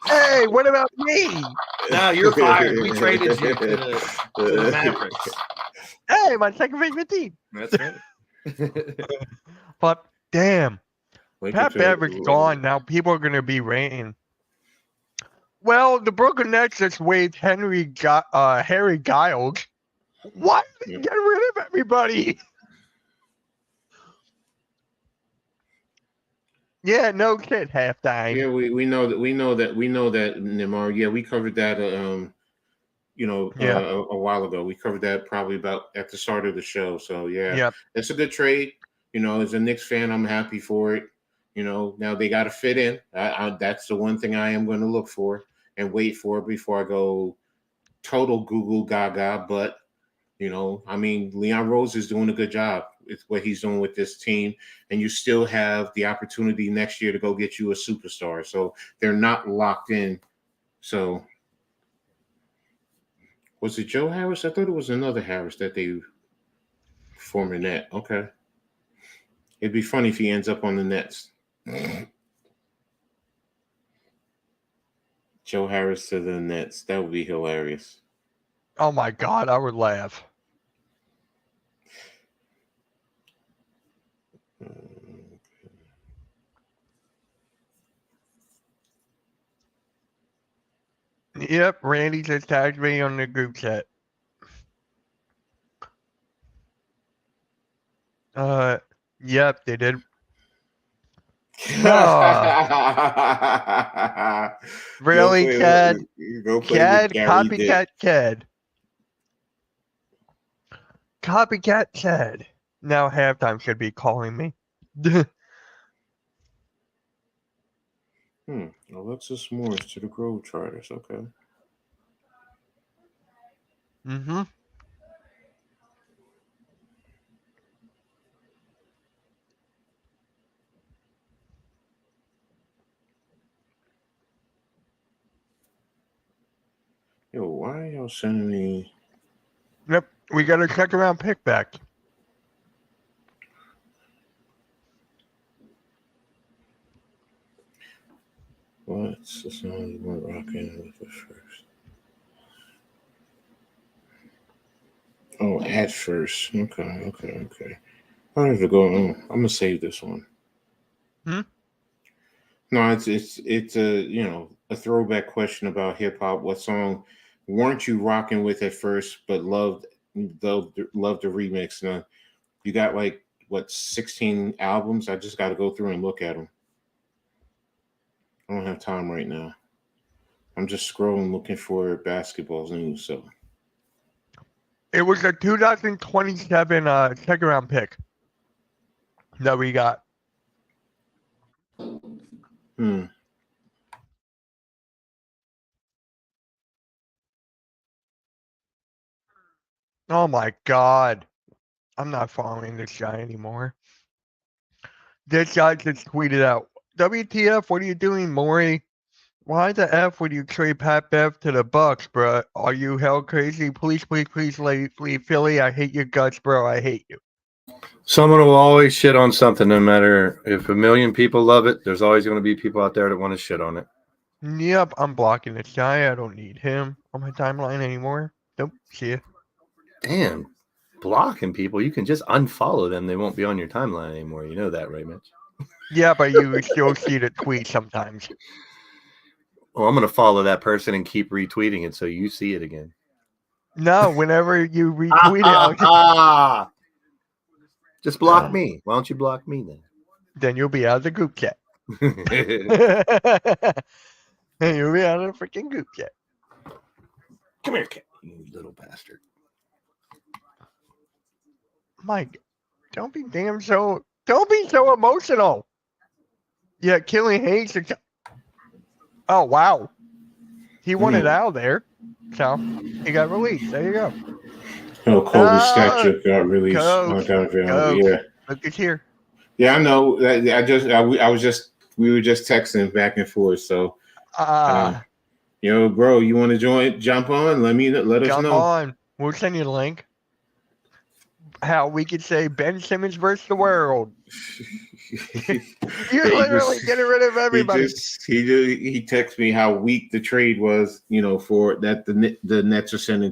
Hey, what about me? No, you're fired. We traded you to the Mavericks. Hey, my second favorite team. That's right. But damn, Like Pat the- Bev is gone. Now people are gonna be ranting. Well, the Brooklyn Nets just waived Harry Giles. What? Yeah. Get rid of everybody. Yeah, no shit, halftime. Yeah, we know that Neymar. Yeah, we covered that. A while ago. We covered that probably about at the start of the show. So yeah, Yep. it's a good trade. You know, as a Knicks fan, I'm happy for it. You know, now they got to fit in. That's the one thing I am going to look for and wait for before I go total Google Gaga. But you know, I mean, Leon Rose is doing a good job. It's what he's doing with this team, and you still have the opportunity next year to go get you a superstar. So they're not locked in. So was it Joe Harris? I thought it was another Harris that they former net. Okay, it'd be funny if he ends up on the Nets. Joe Harris to the Nets. That would be hilarious. Oh my god, I would laugh. Yep, Randy just tagged me on the group chat. Yep, they did. Really, Chad? Cad, copycat Cad. Copycat Cad. Now halftime should be calling me. Alexis Morris to the Grove Charters. Okay. Mm-hmm. Yo, why are y'all sending me? Yep, we got a second round pick back. What's the song you want rocking with it first? Oh, at first. Okay. I have to go. I'm gonna save this one. Hmm? No, it's a throwback question about hip hop. What song weren't you rocking with at first, but loved the remix? Now you got like what 16 albums? I just got to go through and look at them. I don't have time right now. I'm just scrolling looking for basketball news. So It was a 2027 second round pick that we got. Oh my God. I'm not following this guy anymore. This guy just tweeted out, WTF, what are you doing, Maury? Why the F would you trade Pat Bev to the Bucks, bro? Are you hell crazy? Please leave Philly. I hate your guts, bro. I hate you. Someone will always shit on something, no matter if a million people love it. There's always going to be people out there that want to shit on it. Yep, I'm blocking this guy. I don't need him on my timeline anymore. Nope, see ya. Damn, blocking people. You can just unfollow them. They won't be on your timeline anymore. You know that, right, Mitch? Yeah, but you still see the tweet sometimes. Well, I'm going to follow that person and keep retweeting it so you see it again. No, whenever you retweet it, I'll just block me. Why don't you block me then? Then you'll be out of the group chat. And you'll be out of the freaking group chat. Come here, cat. You little bastard. Mike, don't be so emotional. Yeah, Killing hates it. Oh wow. He wanted out of there. So he got released. There you go. Oh, Kobe statue got released. Coach. Yeah. Look at here. Yeah, I know. We were just texting back and forth. So, bro, you want to jump on? Let us Jump know. on. We'll send you the link. How we could say Ben Simmons versus the world. You're literally getting rid of everybody. He texted me how weak the trade was, for that the Nets are sending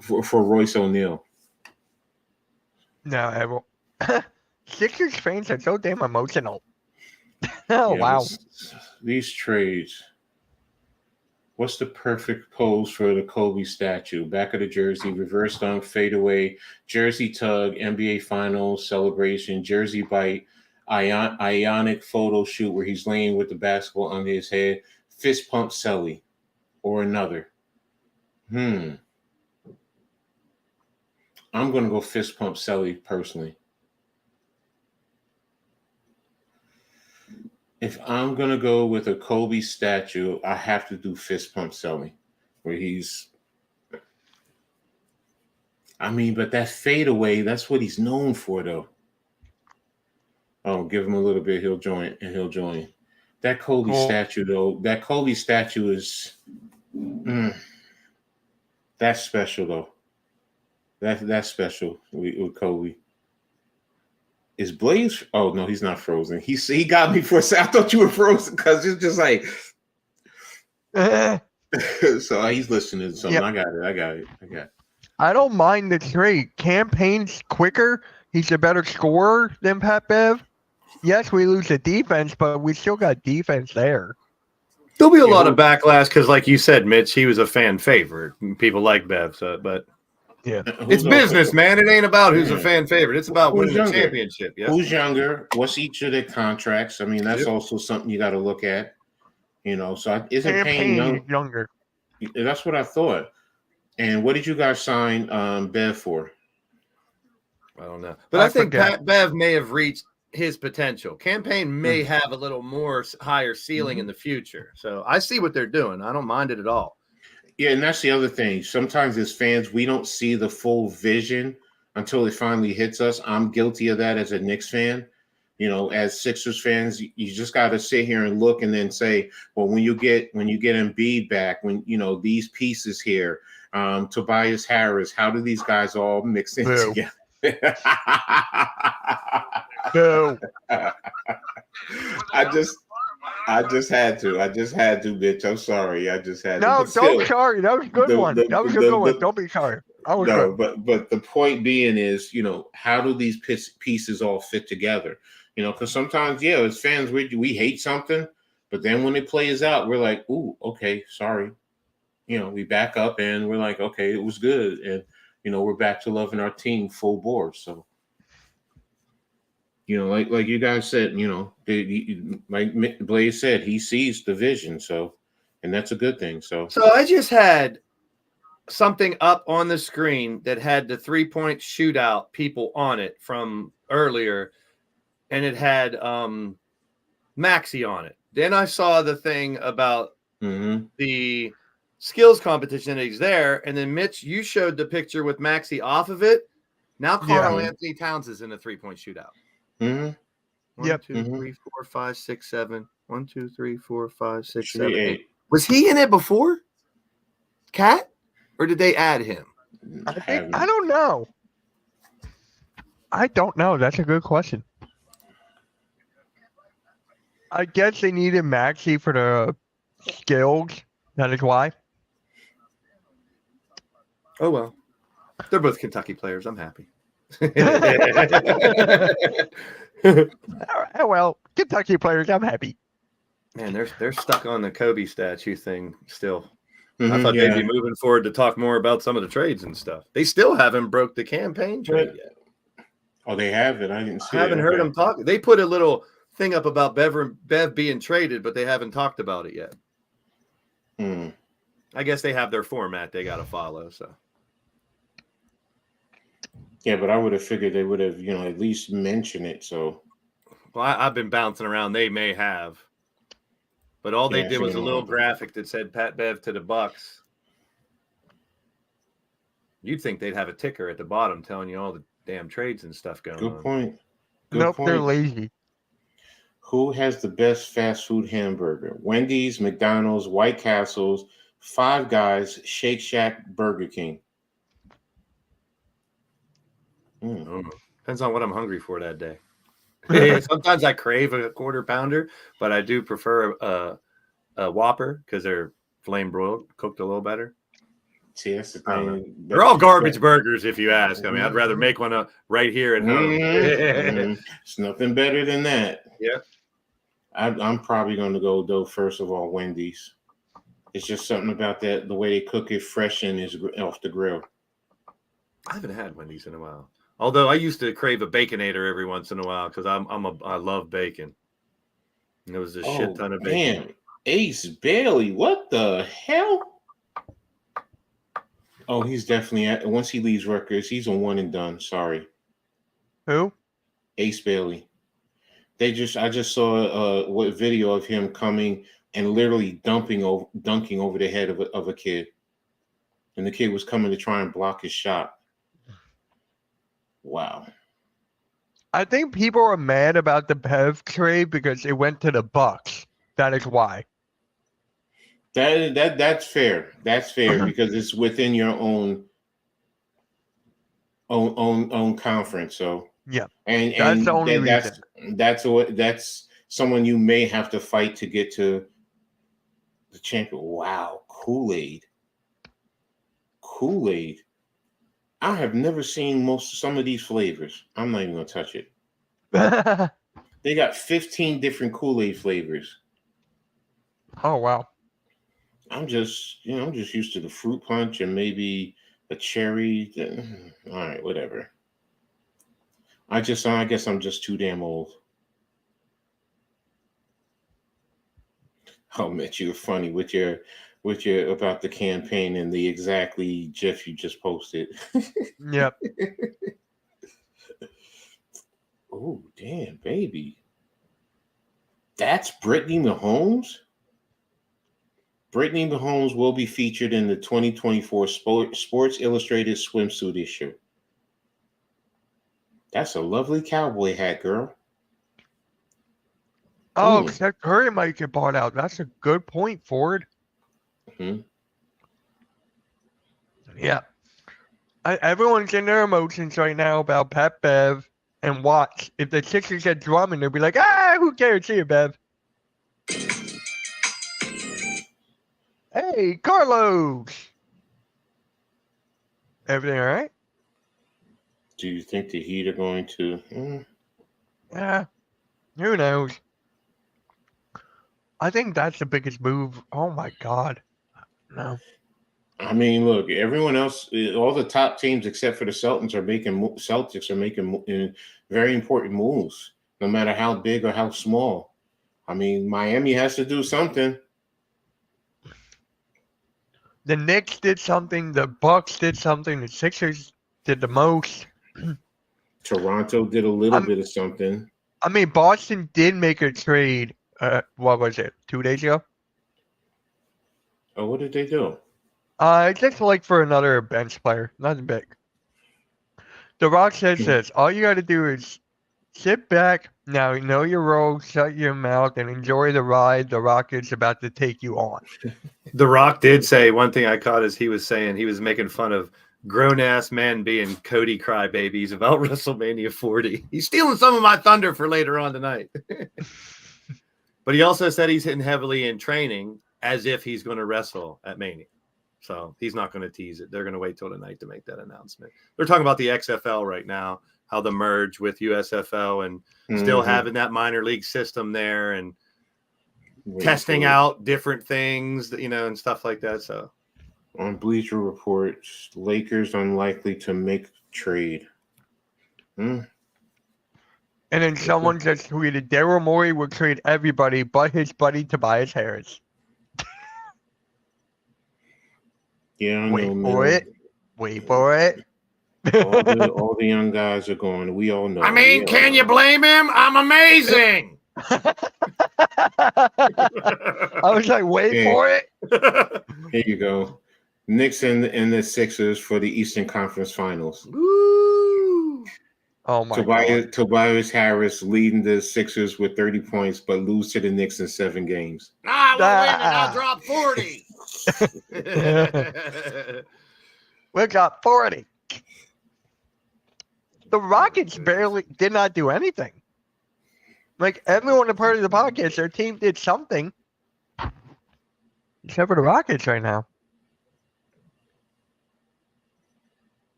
for Royce O'Neal. No, Sixers fans are so damn emotional. Wow. These trades. What's the perfect pose for the Kobe statue? Back of the jersey, reverse dunk, fadeaway, jersey tug, NBA Finals celebration, jersey bite, ionic photo shoot where he's laying with the basketball under his head, fist pump Selly, or another. I'm going to go fist pump Selly personally. If I'm going to go with a Kobe statue, I have to do fist pump Selly, where he's, but that fadeaway, that's what he's known for, though. Oh, give him a little bit, he'll join. That Kobe statue, though, is, that's special, though. That's special with Kobe. Is Blaze? Oh no, he's not frozen. He got me for a second. I thought you were frozen because it's just like. So he's listening to something. Yep. I got it. I don't mind the trade. Campaign's quicker. He's a better scorer than Pat Bev. Yes, we lose the defense, but we still got defense there. There'll be a lot of backlash because, like you said, Mitch, he was a fan favorite. People like Bev, but. Yeah, it's business, man. It ain't about who's a fan favorite. It's about winning the championship. Yeah. Who's younger? What's each of their contracts? That's also something you got to look at. So isn't Payne younger? That's what I thought. And what did you guys sign Bev for? I don't know, but I think Bev may have reached his potential. Campaign may have a little more higher ceiling in the future. So I see what they're doing. I don't mind it at all. Yeah, and that's the other thing. Sometimes as fans, we don't see the full vision until it finally hits us. I'm guilty of that as a Knicks fan. As Sixers fans, you just got to sit here and look and then say, well, when you get Embiid back, when these pieces here, Tobias Harris, how do these guys all mix in together? I just had to, bitch. I'm sorry. I just had to. No, But still, don't sorry. That was a good one. That was a good one. Don't be sorry. That was no, good. but the point being is, how do these pieces all fit together? Because sometimes, as fans, we hate something, but then when it plays out, we're like, ooh, okay, sorry. We back up and we're like, okay, it was good, and we're back to loving our team full board. So. Like you guys said, like Blaze said, he sees the vision, and that's a good thing. So I just had something up on the screen that had the 3-point shootout people on it from earlier, and it had Maxey on it. Then I saw the thing about the skills competition that he's there, and then Mitch, you showed the picture with Maxey off of it. Now Carl Anthony Towns is in a 3-point shootout. Mm-hmm. 1, 2, 3, 4, 5, 6, 7. 1, 2, 3, 4, 5, 6, 7, 8. 8. Was he in it before? Cat? Or did they add him? I don't know. I don't know. That's a good question. I guess they needed Maxey for the skills. That is why. Oh, well. They're both Kentucky players. I'm happy. Oh, well, Kentucky players, I'm happy. Man, they're stuck on the Kobe statue thing still. I thought they'd be moving forward to talk more about some of the trades and stuff. They still haven't broke the campaign trade yet. Oh, they haven't. I didn't see. I haven't heard them talk. They put a little thing up about Bev being traded, but they haven't talked about it yet. I guess they have their format they got to follow. So. Yeah, but I would have figured they would have, at least mentioned it. So, well, I've been bouncing around. They may have, but all they did was a little graphic that said Pat Bev to the Bucks. You'd think they'd have a ticker at the bottom telling you all the damn trades and stuff going on. Good point. Nope, they're lazy. Who has the best fast food hamburger? Wendy's, McDonald's, White Castles, Five Guys, Shake Shack, Burger King. Depends on what I'm hungry for that day. Sometimes I crave a quarter pounder, but I do prefer a Whopper because they're flame broiled, cooked a little better. See, that's the thing. They're all garbage burgers, if you ask. I mean, I'd rather make one right here at home. It's nothing better than that. Yeah. I'm probably going to go, though, first of all, Wendy's. It's just something about that, the way they cook it fresh and is off the grill. I haven't had Wendy's in a while. Although I used to crave a Baconator every once in a while because I love bacon. And there was a shit ton of bacon. Man, Ace Bailey, what the hell? Oh, he's definitely once he leaves Rutgers, he's a one and done. Sorry. Who? Ace Bailey. I just saw a video of him coming and literally dunking over the head of a kid, and the kid was coming to try and block his shot. Wow. I think people are mad about the Bev trade because it went to the Bucks. That is why. That's fair. That's fair because it's within your own conference. So yeah, and that's the only reason. That's someone you may have to fight to get to the champion. Wow, Kool-Aid. I have never seen some of these flavors. I'm not even gonna touch it. They got 15 different Kool-Aid flavors. Oh wow. I'm just used to the fruit punch and maybe a cherry. All right, whatever. I guess I'm just too damn old. Oh, Mitch, you're funny with your about the campaign and the exactly GIF you just posted. Yep. Oh, damn, baby. That's Brittany Mahomes? Brittany Mahomes will be featured in the 2024 Sports Illustrated swimsuit issue. That's a lovely cowboy hat, girl. Oh, Steph Curry might get bought out. That's a good point, Ford. Mm-hmm. Yeah. Everyone's in their emotions right now about Pat Bev and watch. If the Sixers get Drummond, they'll be like, who cares? See you, Bev. Hey, Carlos. Everything all right? Do you think the Heat are going to? Yeah. Who knows? I think that's the biggest move. Oh my God. No. I mean, look, everyone else, all the top teams except for the Celtics are making very important moves, no matter how big or how small. I mean, Miami has to do something. The Knicks did something. The Bucks did something. The Sixers did the most. Toronto did a little bit of something. I mean, Boston did make a trade. What was it? 2 days ago? Oh, what did they do? Just like for another bench player. Nothing big. The Rock says this. All you got to do is sit back. Now, know your role, shut your mouth, and enjoy the ride the Rocket's about to take you on. The Rock did say one thing I caught is he was saying he was making fun of grown-ass men being Cody crybabies about WrestleMania 40. He's stealing some of my thunder for later on tonight. But he also said he's hitting heavily in training as if he's going to wrestle at Mania. So he's not going to tease it. They're going to wait till tonight to make that announcement. They're talking about the XFL right now, how the merge with USFL and still having that minor league system there and testing out different things, and stuff like that. So on Bleacher Report, Lakers unlikely to make trade. And then someone just tweeted, Daryl Morey would trade everybody but his buddy Tobias Harris. Yeah, I Wait know, for man. it. Wait for it. All the young guys are going. We all know. I mean, can you blame him? I'm amazing. I was like, wait for it. Here you go. Knicks and the Sixers for the Eastern Conference Finals. Woo. Oh my God. Tobias Harris leading the Sixers with 30 points, but lose to the Knicks in 7 games. I will win and I'll drop 40. We got 40. The Rockets did not do anything. Like everyone a part of the podcast, their team did something. Except for the Rockets right now.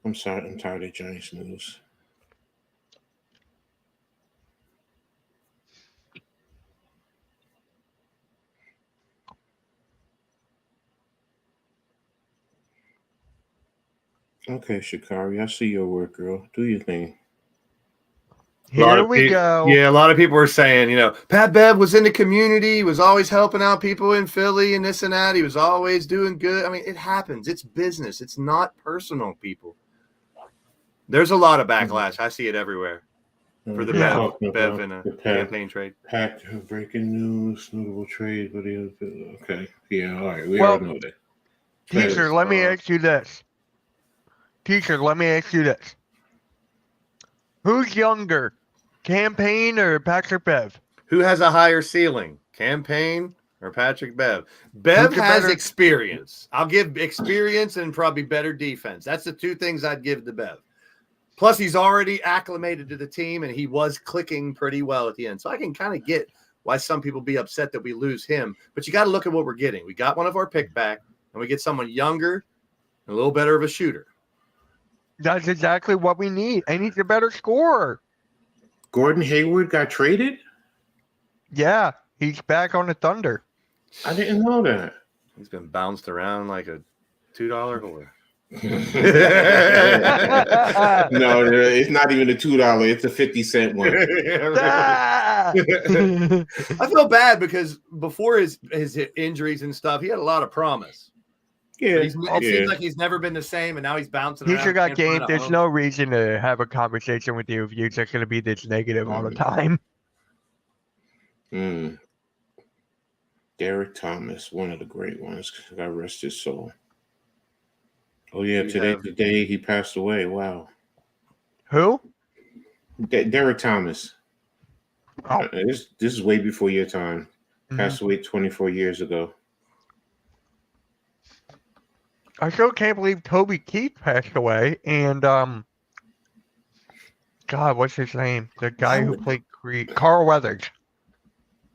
I'm sorry. I'm tired of Giants news. Okay, Shikari, I see your work, girl. Do your thing. Here we go. Yeah, a lot of people were saying, Pat Bev was in the community, was always helping out people in Philly and this and that. He was always doing good. I mean, it happens. It's business. It's not personal, people. There's a lot of backlash. I see it everywhere for the Bev in a campaign trade. Pat, breaking news, notable trade. Okay. Yeah, all right. We all know that. Teacher, let me ask you this. Who's younger, Campaign or Patrick Bev? Who has a higher ceiling, Campaign or Patrick Bev? Bev has experience. I'll give experience and probably better defense. That's the two things I'd give to Bev. Plus, he's already acclimated to the team, and he was clicking pretty well at the end. So I can kind of get why some people be upset that we lose him. But you got to look at what we're getting. We got one of our pick back, and we get someone younger and a little better of a shooter. That's exactly what we need. And he's a better scorer. Gordon Hayward got traded? Yeah, he's back on the Thunder. I didn't know that. He's been bounced around like a $2 whore. No, it's not even a $2. It's a 50-cent one. I feel bad because before his injuries and stuff, he had a lot of promise. Yeah, it seems like he's never been the same, and now he's bouncing around. He's got game. There's no reason to have a conversation with you if you're just going to be this negative all the time. Derek Thomas, one of the great ones. God rest his soul. Oh, yeah, today's the day he passed away. Wow. Who? Derek Thomas. Oh. This is way before your time. Passed away 24 years ago. I still can't believe Toby Keith passed away. And God, what's his name? The guy who played Creed, Carl Weathers.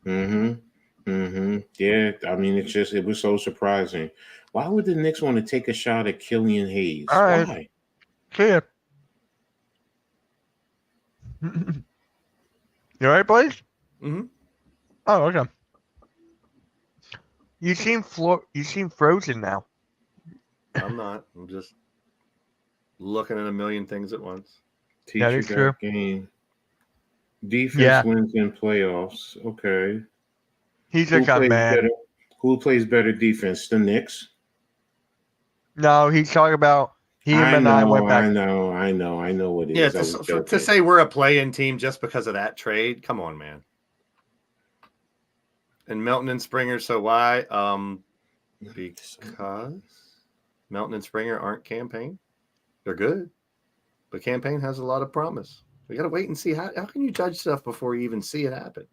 Yeah, I mean, it was so surprising. Why would the Knicks want to take a shot at Killian Hayes? All right. Why? See ya. You all right, boys? Mm-hmm. Oh, okay. You seem frozen now. I'm not. I'm just looking at a million things at once. Teach That you is that true. game. Defense Yeah. wins in playoffs. Okay. He just got mad. better? Who plays better defense? The Knicks. No, he's talking about him and I went back. I know what it Yeah, is. I was to joking. say we're a play-in team just because of that trade, come on, man. And Melton and Springer, so why? Because Melton and Springer aren't Campaign. They're good, but Campaign has a lot of promise. We got to wait and see. How can you judge stuff before you even see it happen?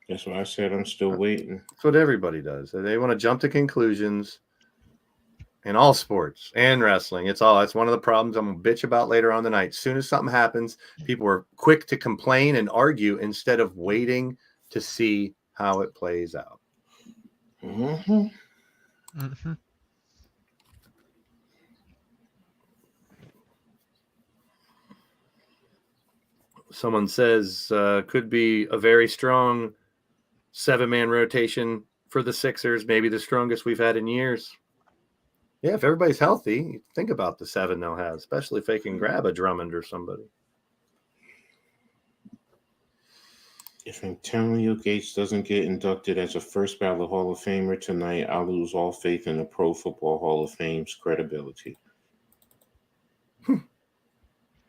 That's what I said. I'm still waiting. That's what everybody does. They want to jump to conclusions in all sports and wrestling. It's one of the problems I'm going to bitch about later on tonight. As soon as something happens, people are quick to complain and argue instead of waiting to see how it plays out. Mm-hmm. Mm-hmm. Someone says could be a very strong 7-man rotation for the Sixers, maybe the strongest we've had in years. Yeah, if everybody's healthy, think about the 7 they'll have, especially if they can grab a Drummond or somebody. If Antonio Gates doesn't get inducted as a first ballot Hall of Famer tonight, I'll lose all faith in the Pro Football Hall of Fame's credibility.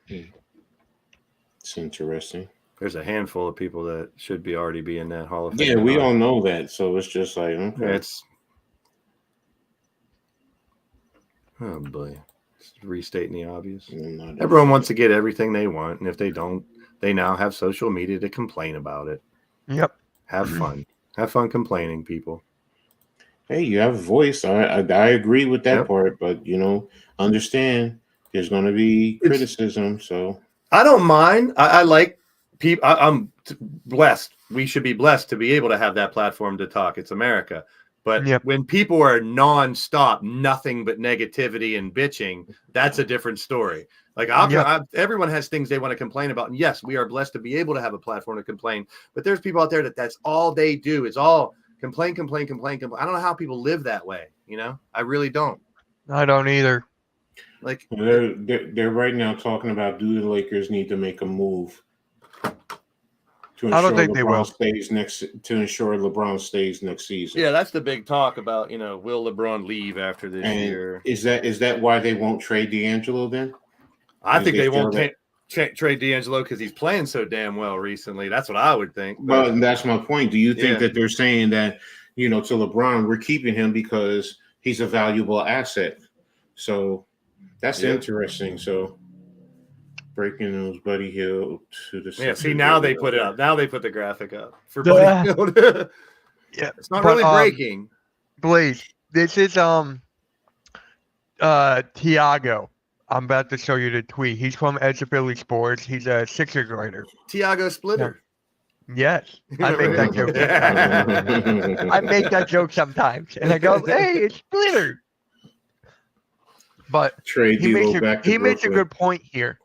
It's interesting. There's a handful of people that should be already be in that Hall of Yeah, Fame. we all know that. So it's just like, okay. It's oh boy, just restating the obvious. Everyone wants to get everything they want, and if they don't, they now have social media to complain about it. Yep. Have fun. Have fun complaining, people. Hey, you have a voice. I agree with that Yep. part, but understand there's going to be criticism. So I don't mind. I like people. I'm blessed. We should be blessed to be able to have that platform to talk. It's America. But Yep. when people are nonstop, nothing but negativity and bitching, that's a different story. Like everyone has things they want to complain about. And yes, we are blessed to be able to have a platform to complain. But there's people out there that's all they do. It's all complain. I don't know how people live that way. I really don't. I don't either. Like they're right now talking about, do the Lakers need to make a move to I don't ensure think they will. ensure LeBron stays next season? yeah, that's the big talk about, will LeBron leave after this And year? is that why they won't trade D'Angelo then? I think they they won't feel trade D'Angelo because he's playing so damn well recently. That's what I would think. Well, that's my point. Do you think Yeah. that they're saying that, to LeBron, we're keeping him because he's a valuable asset? So that's Yeah. interesting. So breaking news, Buddy Hield to the Yeah, see, now they put it up. Now they put the graphic up for Duh. Buddy Hield. Yeah, It's not but, really breaking. Blaze, this is Tiago. I'm about to show you the tweet. He's from Edge of Philly Sports. He's a Sixers writer. Tiago Splitter. Yes, I make that joke. Sometimes. I make that joke sometimes, and I go, "Hey, it's Splitter." But Trade he makes D'Lo back to a Brooklyn. good point here.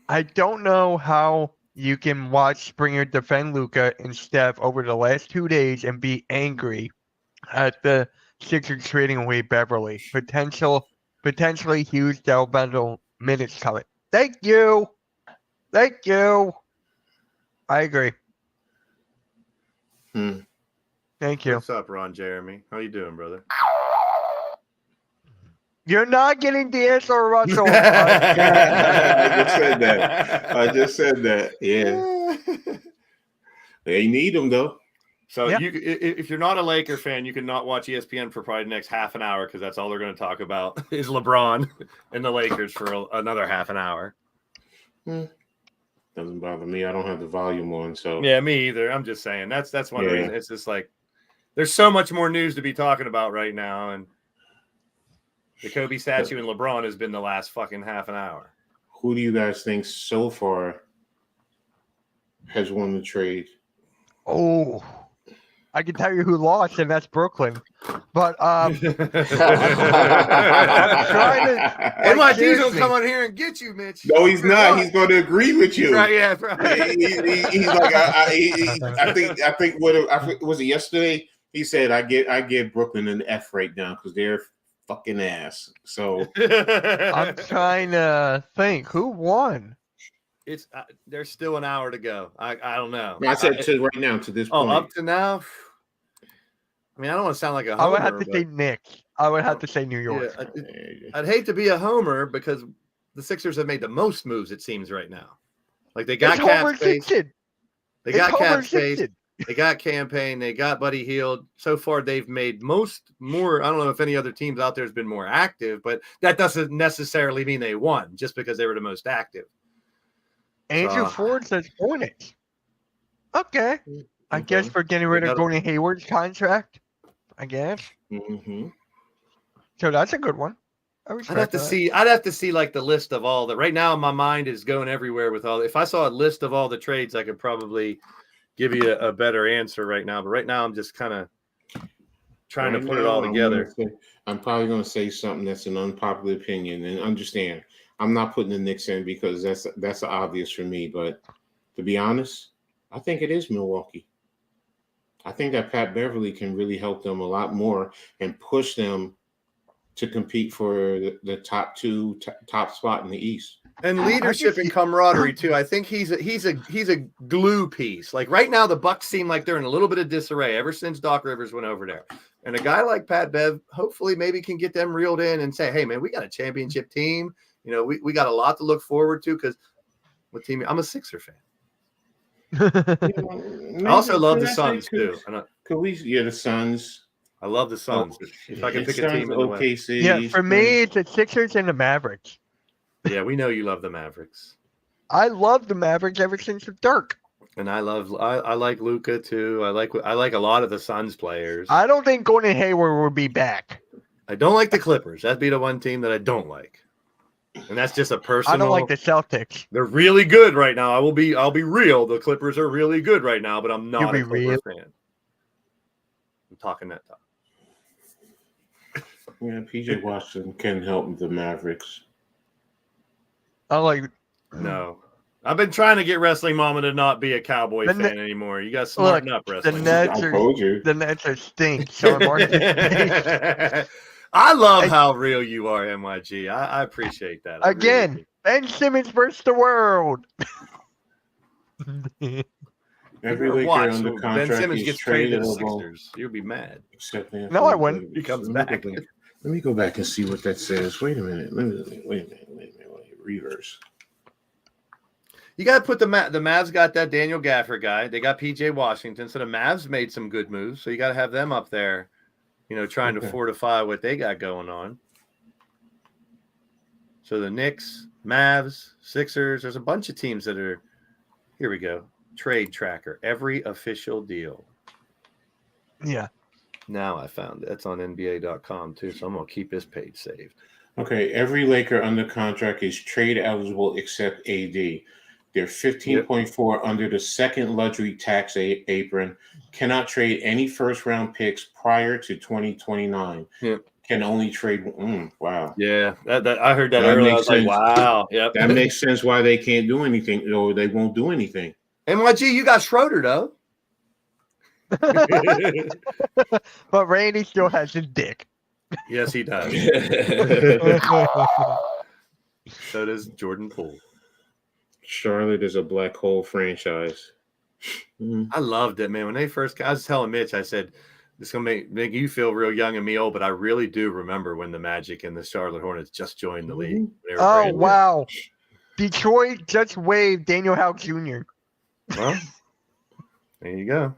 I don't know how you can watch Springer defend Luka and Steph over the last 2 days and be angry at the Sixers trading away Beverly. Potentially huge developmental minutes coming. Thank you. I agree. Thank you. What's up, Ron Jeremy? How you doing, brother? You're not getting D'Angelo Russell. I just said that. Yeah. They need him though. So Yeah. if you're not a Laker fan, you can not watch ESPN for probably the next half an hour because that's all they're going to talk about is LeBron and the Lakers for another half an hour. Doesn't bother me. I don't have the volume on, so Yeah, me either. I'm just saying that's one Yeah. reason. It's just like there's so much more news to be talking about right now, and The Kobe statue and LeBron has been the last fucking half an hour. Who do you guys think so far has won the trade? Oh, I can tell you who lost, and that's Brooklyn. But I'm trying to. MIT's gonna seriously. come on here and get you, Mitch. No, he's not. He's going to agree with you. Right, yeah, that's right. He's like, I think was it yesterday? He said, I give Brooklyn an F right now because they're fucking ass. So I'm trying to think who won. It's there's still an hour to go. I don't know. I said to right now to this Oh, point. up to now. I mean, I don't want to sound like a homer. I would have to but- say Knicks. I would have to say New York. Yeah, I'd hate to be a homer because the Sixers have made the most moves, it seems, right now. Like they got It's Homer cap space. Simpson. They It's got Homer cap space. Simpson. They got campaign. They got Buddy Hield. So far, they've made more. I don't know if any other teams out there has been more active, but that doesn't necessarily mean they won just because they were the most active. Andrew Ford says Hornets. Okay. I guess for getting rid of gotta- Gordon Hayward's contract. I guess. Mm-hmm. So that's a good one. I I'd respect have to that. see. I'd have to see like the list of all that. Right now, my mind is going everywhere with all. If I saw a list of all the trades, I could probably give you a better answer right now. But right now, I'm just kind of trying to put it all together. I'm probably going to say something that's an unpopular opinion, and understand I'm not putting the Knicks in because that's obvious for me. But to be honest, I think it is Milwaukee. I think that Pat Beverly can really help them a lot more and push them to compete for the top spot in the East. And leadership and camaraderie too. I think he's a glue piece. Like right now, the Bucks seem like they're in a little bit of disarray ever since Doc Rivers went over there. And a guy like Pat Bev, hopefully, maybe can get them reeled in and say, "Hey, man, we got a championship team. You know, we got a lot to look forward to." Because what team? I'm a Sixer fan. I also love the Suns too. Could we? Yeah, the Suns. I love the Suns. If I can pick a Suns, team in the West. OKC. Yeah, for me, it's the Sixers and the Mavericks. Yeah, we know you love the Mavericks. I love the Mavericks ever since Dirk. And I like Luka too. I like a lot of the Suns players. I don't think Gordon Hayward will be back. I don't like the Clippers. That'd be the one team that I don't like. And that's just a personal. I don't like the Celtics. They're really good right now. I'll be real. The Clippers are really good right now, but I'm not a Clippers fan. I'm talking that talk. Yeah, PJ Washington can help the Mavericks. I like. No. I've been trying to get Wrestling Mama to not be a Cowboy The fan anymore. You got to smarten up, The Wrestling Nets I are told you. the Nets are stink. Sean Martin. Mama. I love how real you are, MYG. I appreciate that. I really Again, do. Ben Simmons versus the world. Every Laker Watch, under when contract Ben Simmons is gets traded to the tradable. Sixers. You'll be mad. Except No, I wouldn't. He comes Let me back. go Let me go back and see what that says. Wait a minute. Wait a minute. Reverse. You got to put the Mavs got that Daniel Gafford guy. They got PJ Washington. So the Mavs made some good moves. So you got to have them up there, you know, trying to fortify what they got going on. So the Knicks, Mavs, Sixers, there's a bunch of teams that are, here we go. Trade tracker, every official deal. Yeah. Now I found it. That's on NBA.com too. So I'm going to keep this page saved. Okay, every Laker under contract is trade eligible except AD. They're 15.4 under the second luxury tax apron. Cannot trade any first round picks prior to 2029. Yep. Can only trade. Wow. Yeah, that I heard that That earlier. I makes was like, sense. wow. Yep. That makes sense why they can't do anything or they won't do anything. MYG, you got Schroeder though. But Randy still has his dick. Yes, he does. So does Jordan Poole. Charlotte is a black hole franchise. Mhm. I loved it, man. When they first, I was telling Mitch, I said, "This gonna make you feel real young and me old." But I really do remember when the Magic and the Charlotte Hornets just joined the league. They were Oh brand new. wow. Detroit just waived Daniel House Jr. Well, there you go.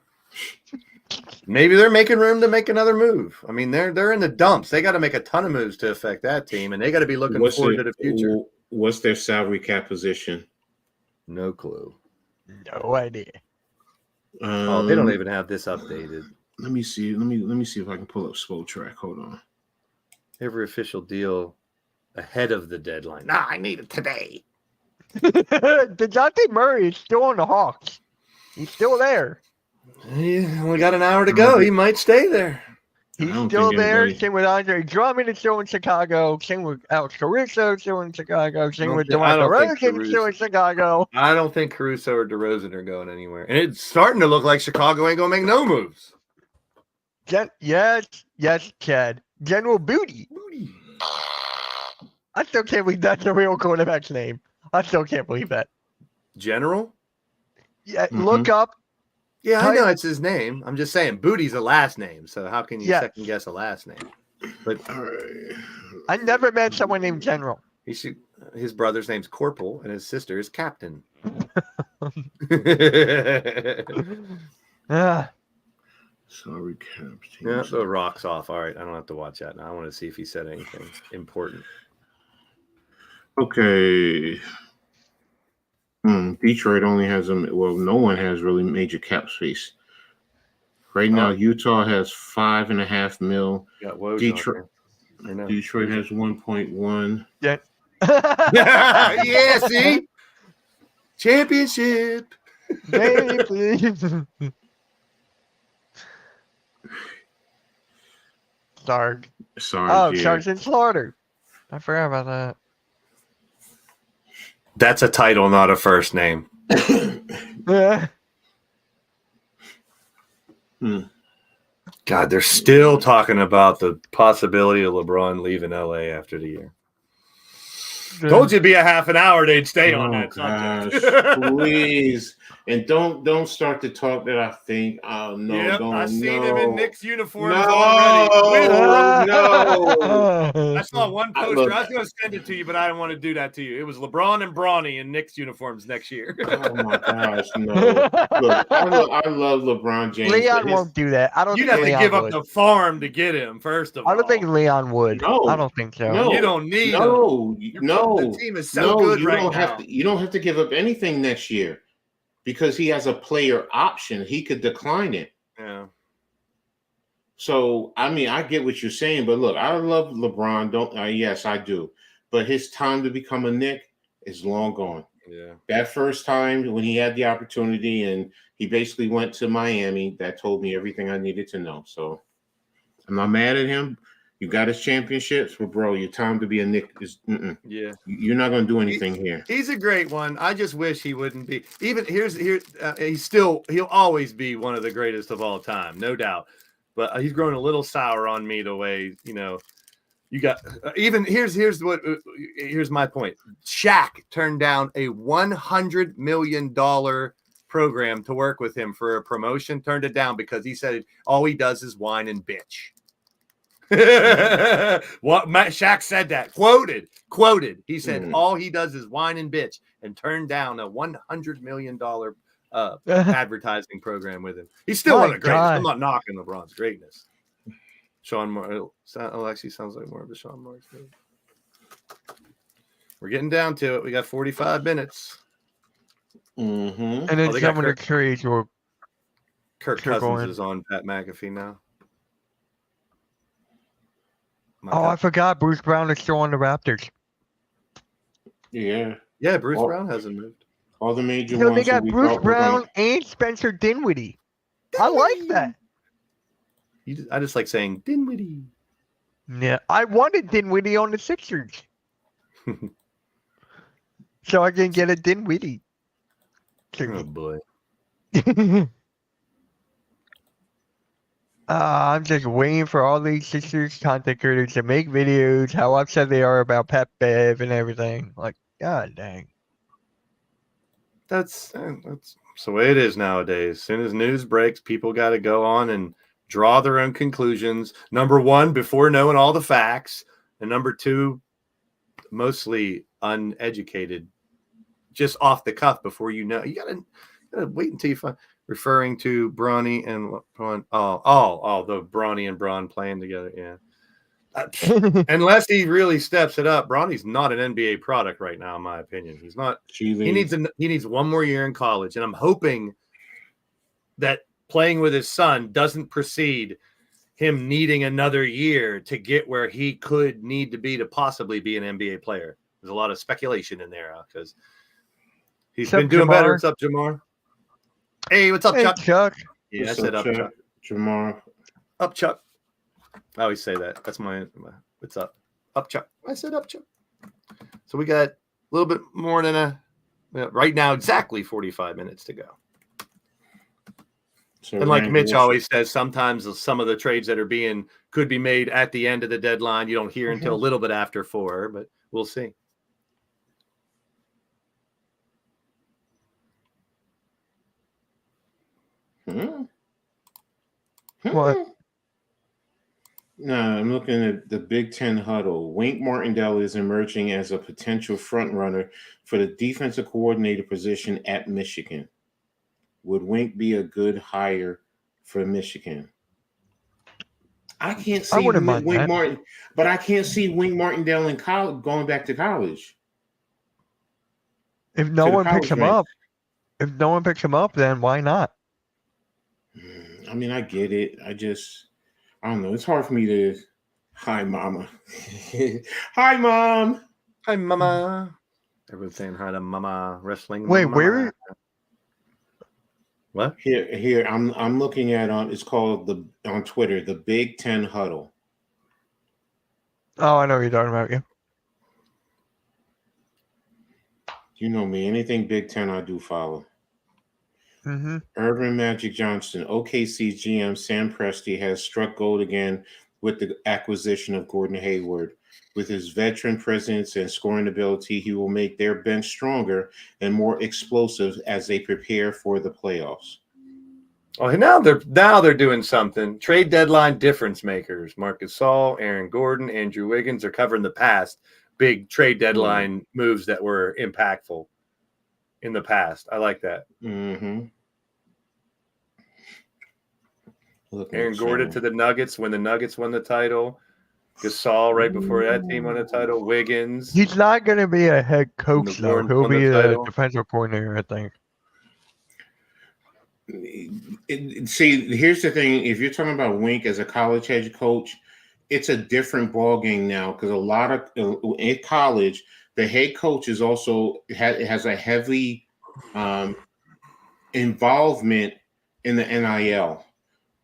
Maybe they're making room to make another move. I mean, they're in the dumps. They got to make a ton of moves to affect that team, and they got to be looking forward to the future. What's their salary cap position? No clue. No idea. Oh, they don't even have this updated. Let me see. Let me see if I can pull up Spotrac. Hold on. Every official deal ahead of the deadline. Nah, I need it today. DeJounte Murray is still on the Hawks. He's still there. He only got an hour to go. He might stay there. I He's don't still think there. anybody- Same with Andre Drummond is still in Chicago. Same with Alex Caruso still in Chicago. Same with I DeMar don't think DeRozan is still in Chicago. I don't think Caruso or DeRozan are going anywhere. And it's starting to look like Chicago ain't going to make no moves. Yes, Chad. General Booty. I still can't believe that's the real quarterback's name. I still can't believe that. General? Yeah, Mhm. look up. Yeah, I Type- know it's his name. I'm just saying Booty's a last name. So how can you Yeah. second guess a last name? But All right. I never met someone named General. he should, his brother's name's Corporal and his sister is Captain. Ah, Sorry, Caps. Yeah, so rocks off. All right, I don't have to watch that now. I want to see if he said anything important. Okay. Detroit only has no one has really major cap space. Right now, Utah has $5.5 million. Got Woj Detroit- on there. I know. Detroit has 1.1. Yeah, see? Championship. baby. Sarge. Oh, Sorry, Sergeant Slaughter. I forgot about that. That's a title, not a first name. Yeah. God, they're still talking about the possibility of LeBron leaving LA after the year. Told you it'd be a half an hour, they'd stay on that subject. Gosh, please. And don't start to talk that I think. Oh no, Yep, don't. I seen no. him in Knicks uniforms No, already. no. I saw one I poster. love- I was going to send it to you, but I didn't want to do that to you. It was LeBron and Bronny in Knicks uniforms next year. Oh my gosh, no. Look, I love LeBron James. but Leon his- won't do that. I don't You'd think have to Leon give up would. the farm to get him, first of all. I don't think Leon would. No. I don't think so. No. You don't need him. No, The no, team is so no. good You right don't now. have to. You don't have to give up anything next year because he has a player option. He could decline it. Yeah. So I mean, I get what you're saying, but look, I love LeBron. Don't yes, I do. But his time to become a Knick is long gone. Yeah. That first time when he had the opportunity and he basically went to Miami, that told me everything I needed to know. So I'm not mad at him. You got his championships, but bro, your time to be a Knick is Yeah. you're not going to do anything here. He's a great one. I just wish he wouldn't be. Even he'll always be one of the greatest of all time, no doubt. But he's grown a little sour on me the way, you got here's my point. Shaq turned down a $100 million program to work with him for a promotion, turned it down because he said all he does is whine and bitch. What Shaq said that quoted. He said all he does is whine and bitch, and turned down a $100 million advertising program with him. He's still one of the greatest. God. I'm not knocking LeBron's greatness. Sean Marks actually sounds like more of a Sean Marks thing. We're getting down to it. We got 45 minutes. Mm-hmm. And then they got some of the trades were Kirk Sure, go Cousins in. is on Pat McAfee now. My Oh, God. I forgot Bruce Brown is still on the Raptors. Yeah, Yeah, Bruce Oh. Brown hasn't moved. all the major So ones. they who got we Bruce thought were gonna- Brown and Spencer Dinwiddie. I like that. I just like saying Dinwiddie. Yeah, I wanted Dinwiddie on the Sixers. So I can get a Dinwiddie. Oh boy. I'm just waiting for all these Sixers content creators to make videos how upset they are about Pat Bev and everything. Like, god dang. That's the way it is nowadays. As soon as news breaks, people got to go on and draw their own conclusions. Number one, before knowing all the facts, and number two, mostly uneducated, just off the cuff before you know. You gotta wait until you find. Referring to Bronny and LeBron. The Bronny and Braun playing together. Yeah. Unless he really steps it up, Bronny's not an NBA product right now, in my opinion. He's not. He needs one more year in college, and I'm hoping that playing with his son doesn't precede him needing another year to get where he could need to be to possibly be an NBA player. There's a lot of speculation in there because he's been doing better. What's up, Jamar? Hey, what's up, Chuck? Chuck. Yeah, I said up, Chuck. Jamar. Up, Chuck. I always say that. That's my what's up? Up, Chuck. I said up, Chuck. So we got a little bit more than right now, exactly 45 minutes to go. So and like Mitch always says, sometimes some of the trades that could be made at the end of the deadline, you don't hear until a little bit after 4, but we'll see. What? No, I'm looking at the Big Ten huddle. Wink Martindale is emerging as a potential front runner for the defensive coordinator position at Michigan. Would Wink be a good hire for Michigan? I can't see wouldn't mind Wink that. Martin, but I can't see Wink Martindale in college going back to college. If no To the one picks college him up, then why not? I mean, I get it. I don't know. It's hard for me to. Hi, Mama. Hi, Mom. Hi, Mama. Everyone's saying hi to Mama Wrestling. Wait, Mama. where? What? Here. I'm looking at it's called on Twitter the Big Ten huddle. Oh, I know what you're talking about. Yeah. You know me. Anything Big Ten, I do follow. Mm-hmm. Urban Magic Johnson, OKC GM Sam Presti has struck gold again with the acquisition of Gordon Hayward. With his veteran presence and scoring ability, he will make their bench stronger and more explosive as they prepare for the playoffs. Oh, now they're doing something. Trade deadline difference makers. Marcus Gasol, Aaron Gordon, Andrew Wiggins are covering the past big trade deadline moves that were impactful in the past. I like that. Mm-hmm. Aaron Gordon to the Nuggets when the Nuggets won the title. Gasol right before that team won the title. Wiggins. He's not going to be a head coach, though. Warren He'll won the be a title. defensive coordinator, I think. See, here's the thing. If you're talking about Wink as a college head coach, it's a different ballgame now because a lot of in college, the head coach is also has a heavy involvement in the NIL.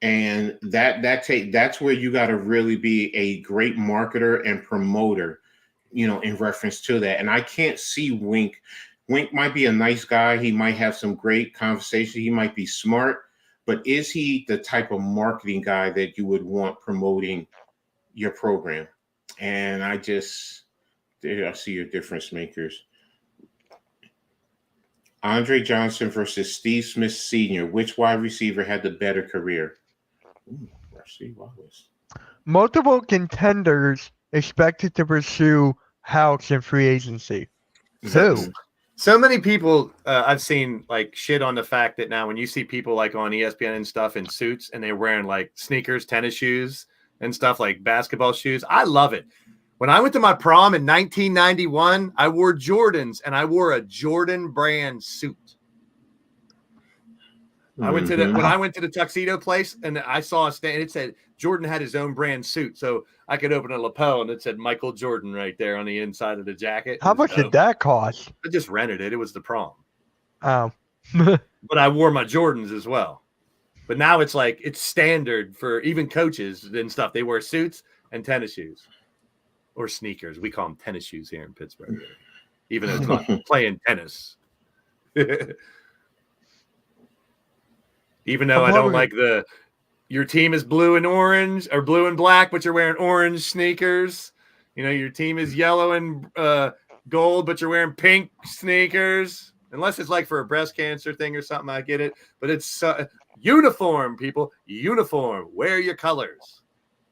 And that's where you got to really be a great marketer and promoter, in reference to that. And I can't see Wink. Wink might be a nice guy. He might have some great conversation. He might be smart, but is he the type of marketing guy that you would want promoting your program? And I see your difference makers. Andre Johnson versus Steve Smith Sr. Which wide receiver had the better career? Multiple contenders expected to pursue Houts in free agency. Who? So many people I've seen like shit on the fact that now when you see people like on ESPN and stuff in suits and they're wearing like sneakers, tennis shoes and stuff like basketball shoes. I love it. When I went to my prom in 1991, I wore Jordans and I wore a Jordan brand suit. When I went to the tuxedo place and I saw a stand, it said Jordan had his own brand suit. So I could open a lapel and it said Michael Jordan right there on the inside of the jacket. How much did that cost? I just rented it. It was the prom. Oh. But I wore my Jordans as well. But now it's like it's standard for even coaches and stuff. They wear suits and tennis shoes or sneakers. We call them tennis shoes here in Pittsburgh, even though it's not playing tennis. Even though I don't like your team is blue and orange or blue and black, but you're wearing orange sneakers. Your team is yellow and gold, but you're wearing pink sneakers. Unless it's like for a breast cancer thing or something, I get it. But it's uniform, people. Uniform. Wear your colors.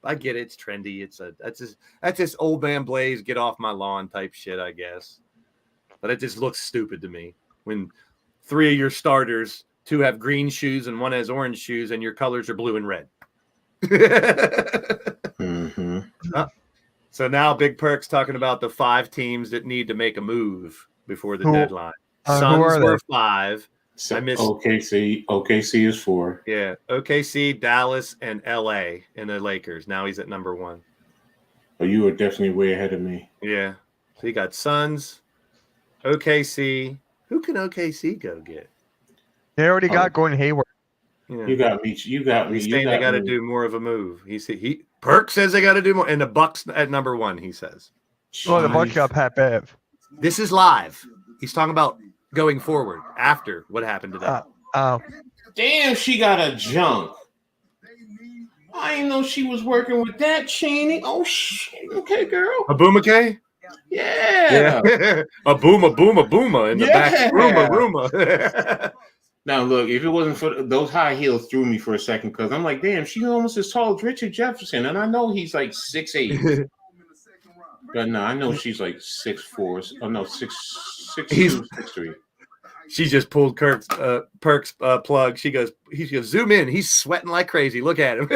I get it. It's trendy. That's just old man Blaze, get off my lawn type shit, I guess. But it just looks stupid to me when 3 of your starters, 2 have green shoes and 1 has orange shoes, and your colors are blue and red. Mm-hmm. So now Big Perk's talking about the 5 teams that need to make a move before the deadline. Suns were 5. So I miss- OKC is 4. Yeah, OKC, Dallas, and LA in the Lakers. Now he's at number 1. Oh, you are definitely way ahead of me. Yeah. So you got Suns, OKC. Who can OKC go get? They already Oh. got Gordon Hayward. Yeah. You got me. You got me. He's You saying they got to me. do more of a move. He Perk says they got to do more, and the Bucks at number 1. He says Well, the Bucks got Pat Bev. this is live. He's talking about going forward after what happened today. Oh, Damn, she got a junk. I didn't know she was working with that, Cheney. Oh, shit. Okay, girl. A Boomake? Yeah. a booma in the back. Yeah. Rooma. Now, look, if it wasn't for those high heels, threw me for a second because I'm like, damn, she's almost as tall as Richard Jefferson, and I know he's like 6'8". But no, I know she's like 6'4". Oh no, 6'2", 6'3". She just pulled Perk's plug. He goes, zoom in. He's sweating like crazy. Look at him.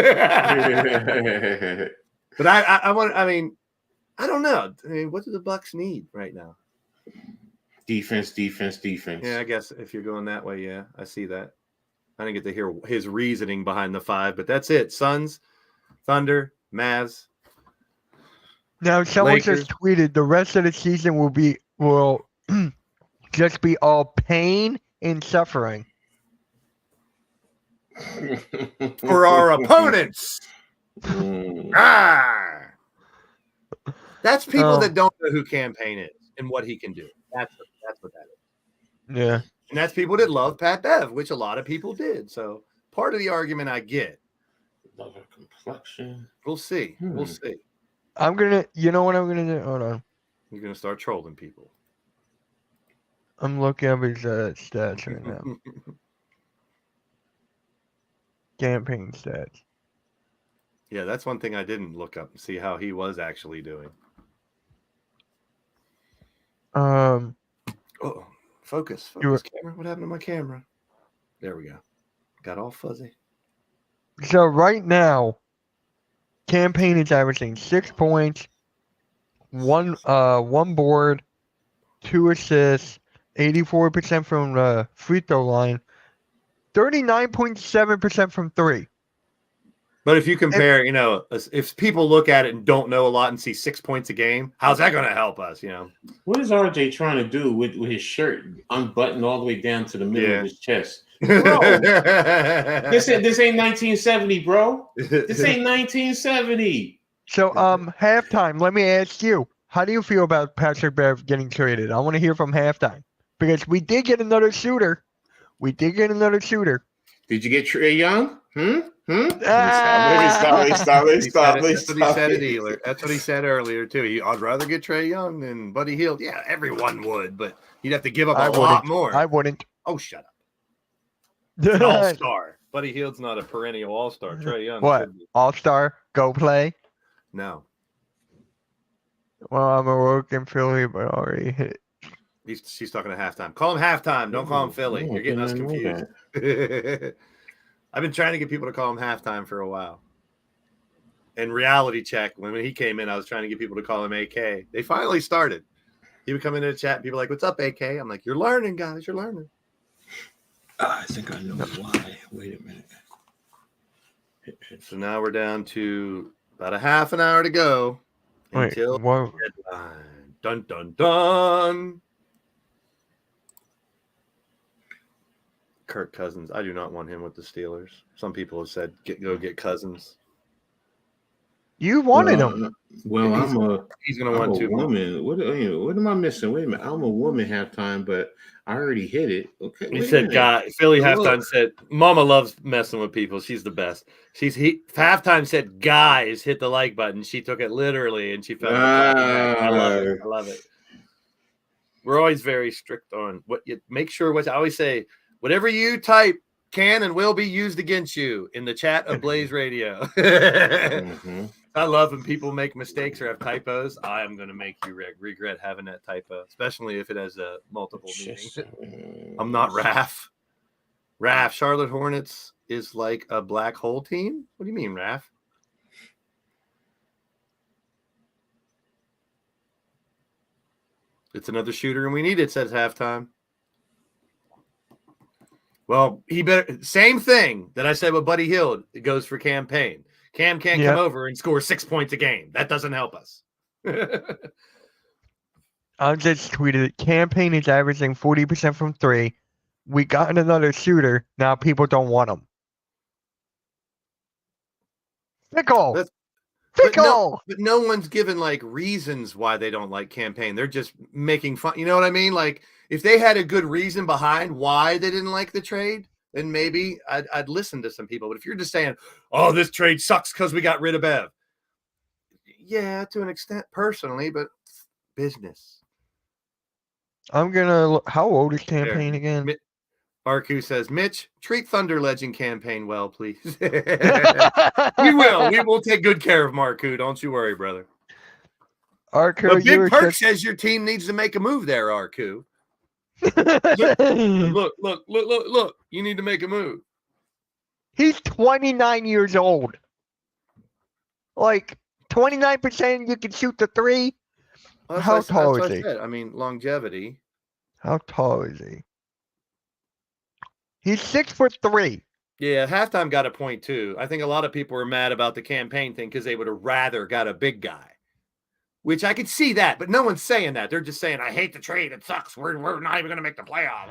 But I mean, I don't know. I mean, what do the Bucks need right now? Defense. Yeah, I guess if you're going that way, yeah, I see that. I didn't get to hear his reasoning behind the 5, but that's it. Suns, Thunder, Mavs. now someone Lakers. just tweeted the rest of the season will just be all pain and suffering. For our opponents. Mm. Ah! That's people Oh. that don't know who Campaign is and what he can do. That's what that is. Yeah. And that's people that love Pat Bev, which a lot of people did. So part of the argument I get. Love her complexion. We'll see. We'll Hmm. see. You know what I'm gonna do? Hold on. You're going to start trolling people. I'm looking up his stats right now. Campaign stats. Yeah, that's one thing I didn't look up and see how he was actually doing. Um, Oh, focus. You were- Camera. What happened to my camera? There we go. Got all fuzzy. so right now, Campaign is averaging 6 points, one board, 2 assists, 84% from the free throw line, 39.7% from 3. But if you compare, if people look at it and don't know a lot and see 6 points a game, how's that going to help us? What is RJ trying to do with his shirt unbuttoned all the way down to the middle Yeah. of his chest? Bro, this ain't 1970, bro. This ain't 1970. So halftime. Let me ask you, how do you feel about Patrick Bev getting traded? I want to hear from halftime because we did get another shooter. Did you get Trae Young? That's what he said earlier too. I'd rather get Trae Young than Buddy Hield. Yeah, everyone would, but you'd have to give up a lot more. I wouldn't. Oh, shut up. He's an all-star. Buddy Hield's not a perennial all-star. Trae Young. What? should be. All-star, go play. No, Well, I'm a work in Philly, but already hit. she's talking to halftime. Call him halftime. Don't call him Philly. Oh, You're getting us didn't know confused. I've been trying to get people to call him halftime for a while. And Reality Check, when he came in, I was trying to get people to call him AK. They finally started. He would come into the chat and people were like, "What's up, AK?" I'm like, "You're learning, guys. You're learning." I think I know why. Wait a minute. So now we're down to about a half an hour to go Wait, until what? deadline. Dun dun dun. Kirk Cousins. I do not want him with the Steelers. Some people have said go get Cousins. You wanted him. Well, He's going to I'm want a two more. woman. What am I missing? Wait a minute. I'm a woman halftime, but I already hit it. Okay. He wait a said, minute. "Guy." Philly Look. halftime said, "Mama loves messing with people. She's the best." Halftime said, "Guys, hit the like button." She took it literally, and she felt. I love it. I love it. We're always very strict on what you make sure. What I always say, whatever you type can and will be used against you in the chat of Blaze Radio. Mhm. I love when people make mistakes or have typos. I am going to make you regret having that typo, especially if it has multiple meanings. I'm not Raph. Raph, Charlotte Hornets is like a black hole team? What do you mean, Raph? It's another shooter and we need it, says halftime. Well, he better same thing that I said with Buddy Hield. It goes for campaign. Cam can't Yep. come over and score 6 points a game. That doesn't help us. I just tweeted it. Campaign is averaging 40% from 3. We got another shooter. Now people don't want him. Fickle. That's- Fickle. But no one's given like reasons why they don't like campaign. They're just making fun. You know what I mean? Like if they had a good reason behind why they didn't like the trade, then maybe I'd listen to some people. But if you're just saying, "Oh, this trade sucks because we got rid of Bev," yeah, to an extent, personally, but business. I'm gonna look. How old is campaign again? Arku says, "Mitch, treat Thunder Legend campaign well, please." We will. We will take good care of Marku. Don't you worry, brother. Arku, But you Big Perk were says your team needs to make a move there, Arku. such- Look. You need to make a move. He's 29 years old. Like 29%, you can shoot the 3. How tall is he? Said. I mean, longevity. How tall is he? He's 6'3". Yeah, halftime got a point too. I think a lot of people were mad about the campaign thing because they would have rather got a big guy, which I could see that, but no one's saying that. They're just saying, "I hate the trade. It sucks. We're not even going to make the playoffs."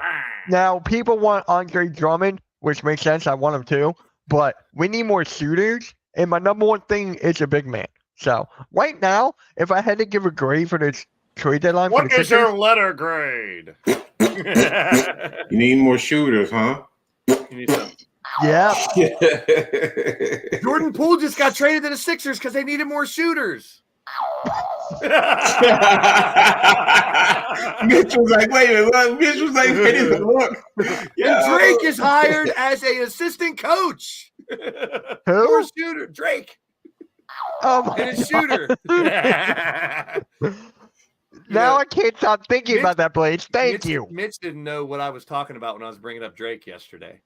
Now people want Andre Drummond, which makes sense. I want him too, but we need more shooters. And my number one thing is a big man. So right now, if I had to give a grade for this trade deadline, for What the is your Sixers, letter grade? You need more shooters, huh? You need some. yeah, Jordan Poole just got traded to the Sixers because they needed more shooters. Mitch was like, wait a minute. What? Mitch was like, wait a minute, look. And Drake is hired as an assistant coach. who? More shooter. Drake Oh my and a shooter. Now I can't stop thinking Mitch- about that, Blades. Thank Mitch, you. Mitch didn't know what I was talking about when I was bringing up Drake yesterday.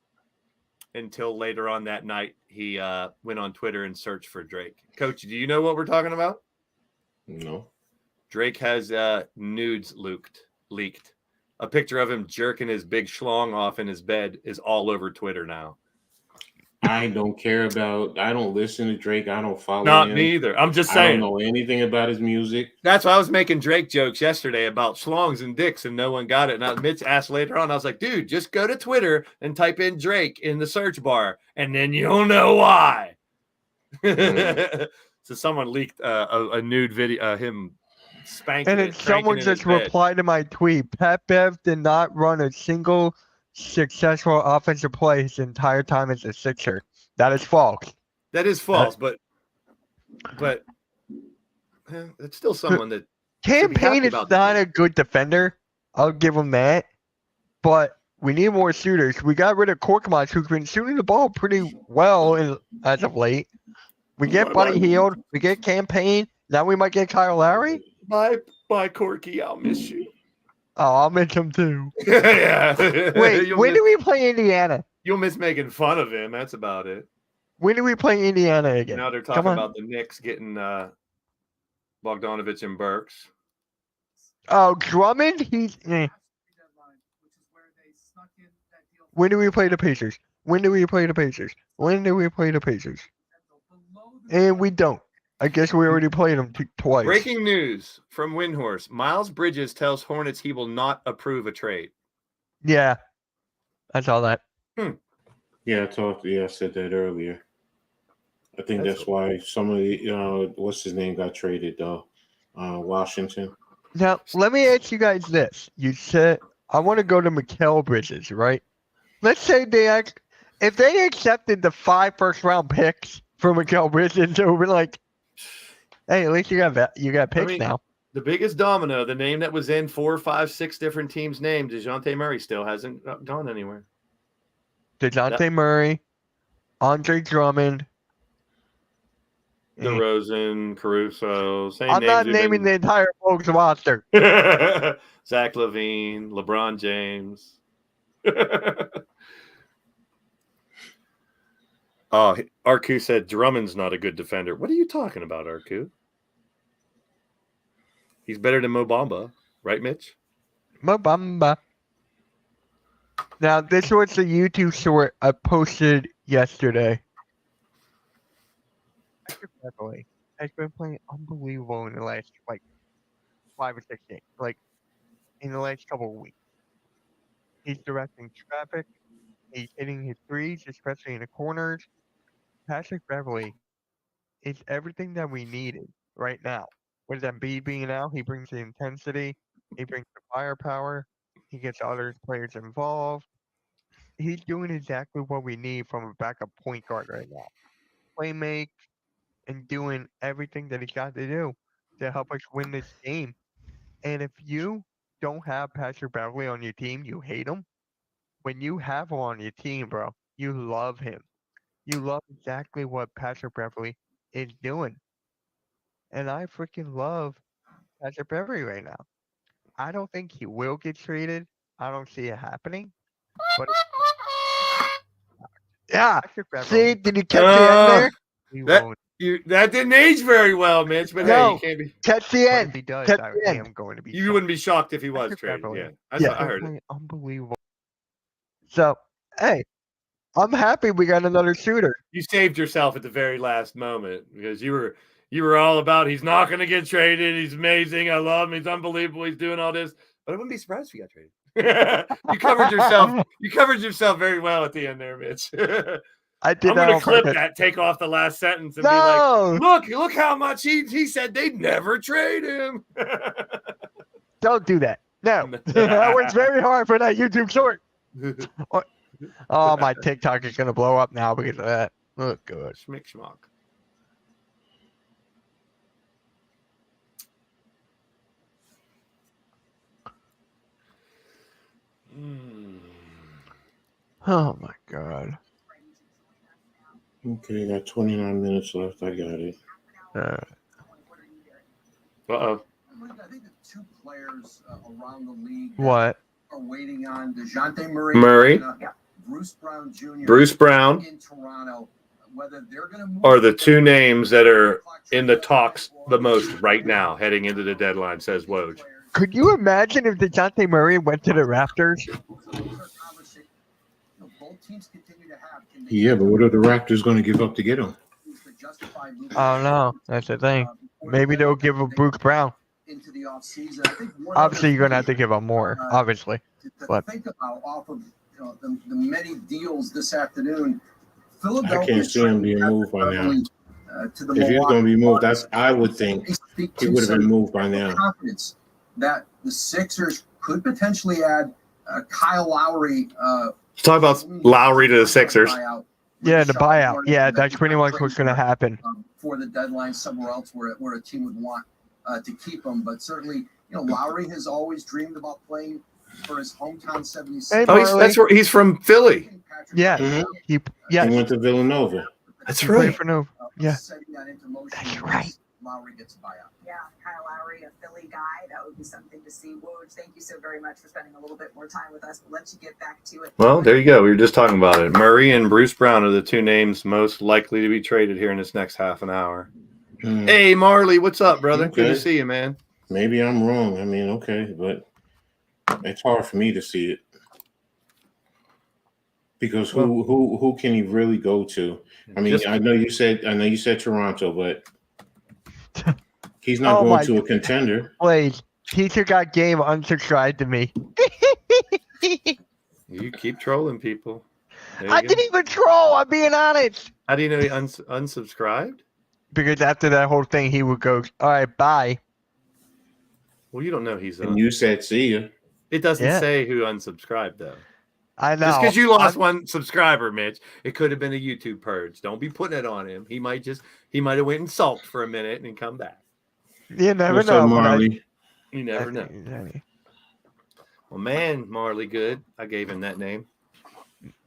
Until later on that night, he went on Twitter and searched for Drake. Coach, do you know what we're talking about? No. Drake has nudes leaked. A picture of him jerking his big schlong off in his bed is all over Twitter now. I don't care about. I don't listen to Drake. I don't follow Not him. me either. I'm just I saying. don't know anything about his music. That's why I was making Drake jokes yesterday about schlongs and dicks, and no one got it. And Mitch asked later on, I was like, dude, just go to Twitter and type in Drake in the search bar, and then you'll know why. So someone leaked a nude video, him spanking And it. then someone cranking in just his bed. replied to my tweet. Pat Bev did not run a single successful offensive play his entire time as a Sixer. That is false. That is false, but it's still someone that should be Campaign happy is about not that. a good defender. I'll give him that. But we need more shooters. We got rid of Korkmaz, who's been shooting the ball pretty well as of late. We get Buddy Hield. We get Campaign. Now we might get Kyle Lowry. Bye, Corky. I'll miss you. Oh, I'll miss him too. Yeah. Wait, You'll when miss- do we play Indiana? You'll miss making fun of him. That's about it. When do we play Indiana again? Now they're Come talking on. about the Knicks getting Bogdanovich and Burks. Oh, Drummond? He's. When do we play the Pacers? When do we play the Pacers? When do we play the Pacers? And we don't. I guess we already played them twice. Breaking news from Windhorse. Miles Bridges tells Hornets he will not approve a trade. Yeah. I saw that. Yeah, I said that earlier. I think that's why some of the what's his name got traded though. Washington. Now, let me ask you guys this. You said, I want to go to Mikal Bridges, right? Let's say if they accepted the 5 first-round picks for Mikal Bridges, they would be like, hey, at least you got picks now. The biggest domino, the name that was in 4, 5, 6 different teams' names, DeJounte Murray still hasn't gone anywhere. DeJounte Murray, Andre Drummond. DeRozan, Caruso. Same I'm names not we've naming the entire folks roster. Zach LaVine, LeBron James. Oh, Arku said Drummond's not a good defender. What are you talking about, Arku? He's better than Mo Bamba, right, Mitch? Mo Bamba. Now, this was the YouTube short I posted yesterday. Patrick Beverley has been playing unbelievable in the last, 5 or 6 games. In the last couple of weeks. He's directing traffic. He's hitting his threes, especially in the corners. Patrick Beverley is everything that we needed right now. With Embiid being out, he brings the intensity. He brings the firepower. He gets other players involved. He's doing exactly what we need from a backup point guard right now. Play make and doing everything that he's got to do to help us win this game. And if you don't have Patrick Beverley on your team, you hate him. When you have him on your team, bro, you love him. You love exactly what Patrick Beverley is doing. And I freaking love Patrick Beverley right now. I don't think he will get traded. I don't see it happening. But yeah, Patrick Beverley, See, did you catch the end there? He that- won't. That didn't age very well, Mitch. But hey, No. you can't be. Catch the But end. if he does, Catch I the end. am going to be. You wouldn't be shocked if he was Patrick traded. Beverley. Yeah, that's Yeah. what I heard it. Unbelievable. So, hey, I'm happy we got another shooter. You saved yourself at the very last moment because you were all about he's not going to get traded. He's amazing. I love him. He's unbelievable. He's doing all this. But I wouldn't be surprised if he got traded. You covered yourself. You covered yourself very well at the end there, Mitch. I did. I'm that going on to clip purpose. that, take off the last sentence, and No! be like, look how much he said they'd never trade him. Don't do that. No. I worked very hard for that YouTube short. Oh, my TikTok is going to blow up now because of that. Oh, good. Schmick schmock. Oh, my God. Okay, got 29 minutes left. I got it. Uh-oh. I think the two players around the league What? are waiting on DeJounte Murray, Murray. and, Bruce Brown Jr. Bruce Brown in Toronto. Whether they're going to are the two names that are in the talks the most right now, heading into the deadline, says Woj. Could you imagine if DeJounte Murray went to the Raptors? Yeah, but what are the Raptors going to give up to get him? I don't know. That's the thing. Maybe they'll give a Bruce Brown. into the offseason. I think one Obviously, other you're going to have to thing, give up more, obviously. to But think about off of the many deals this afternoon. Philadelphia I can't see him being moved by now. To the If he's going to be moved, I would think They speak he to would have been some moved by now. confidence that the Sixers could potentially add Kyle Lowry. Talk about Lowry to the Sixers. yeah, the buyout. Yeah, that's pretty much what's going to happen. For the deadline somewhere else where a team would want to keep him. But certainly, Lowry has always dreamed about playing for his hometown 76ers. Hey, Oh, that's where he's from Philly. Yeah. Mhm. He, yeah. He went to Villanova. That's He played right. for no. Yeah. Setting that into motion. That's right. Lowry gets a buyout. Yeah, Kyle Lowry, a Philly guy. That would be something to see. Woj, thank you so very much for spending a little bit more time with us. We'll let you get back to it. Well, there you go. We were just talking about it. Murray and Bruce Brown are the two names most likely to be traded here in this next half an hour. Hmm. Hey, Marley, what's up, brother? Good Okay. to see you, man. Maybe I'm wrong. I mean, okay, but it's hard for me to see it because who can he really go to? I mean, Just- I know you said Toronto, but he's not Oh going my to a contender. Wait. Teacher got game unsubscribed to me. You keep trolling people. There you I go. didn't even troll. I'm being honest. How do you know he unsubscribed? Because after that whole thing, he would go, all right, bye. Well, you don't know he's And you said, "See ya." It doesn't Yeah. say who unsubscribed, though. I know. Just because you lost I'm- one subscriber, Mitch, it could have been a YouTube purge. Don't be putting it on him. He might have went and sulked for a minute and come back. You never What's know. up, but I- Marley? You never know. Well, man, Marley Good. I gave him that name.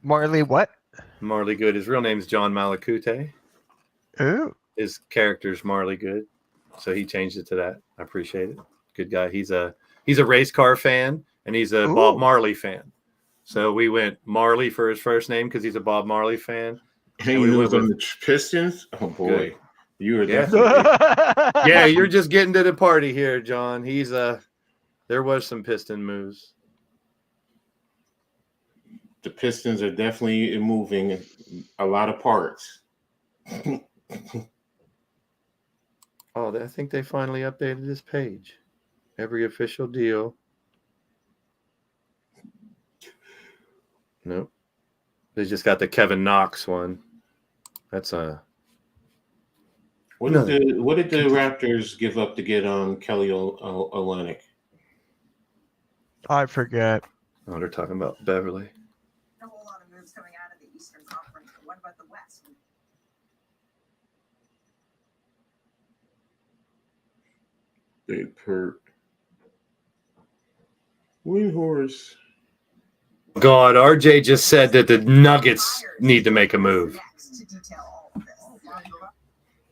Marley, what? Marley Good. His real name is John Malakute. Ooh. His character's Marley Good, so he changed it to that. I appreciate it. Good guy. He's a race car fan and he's a Bob Ooh. Marley fan. So we went Marley for his first name because he's a Bob Marley fan. Hey, we you went was on with- the Pistons? Oh boy, Good. you were Yeah. definitely. Yeah, you're just getting to the party here, John. There was some Piston moves. the Pistons are definitely moving a lot of parts. Oh, I think they finally updated this page. Every official deal. Nope. They just got the Kevin Knox one. That's a. What did the Raptors give up to get Kelly Olynyk? I forget. Oh, they're talking about Beverly. A whole lot of moves coming out of the Eastern Conference. But what about the West? Big Pert. Windhorse. God, RJ just said that the Nuggets need to make a move.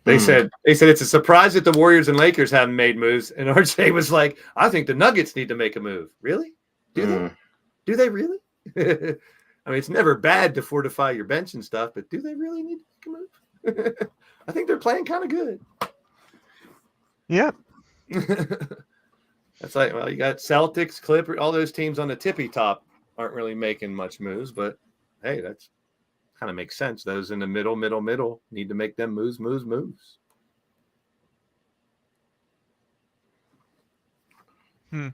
They said it's a surprise that the Warriors and Lakers haven't made moves, and RJ was like, "I think the Nuggets need to make a move." Really? Do they? Do they really? I mean, it's never bad to fortify your bench and stuff, but do they really need to make a move? I think they're playing kind of good. Yep. That's like, well, you got Celtics, Clippers, all those teams on the tippy top aren't really making much moves, but hey, that's kind of makes sense. Those in the middle need to make them moves. Hmm.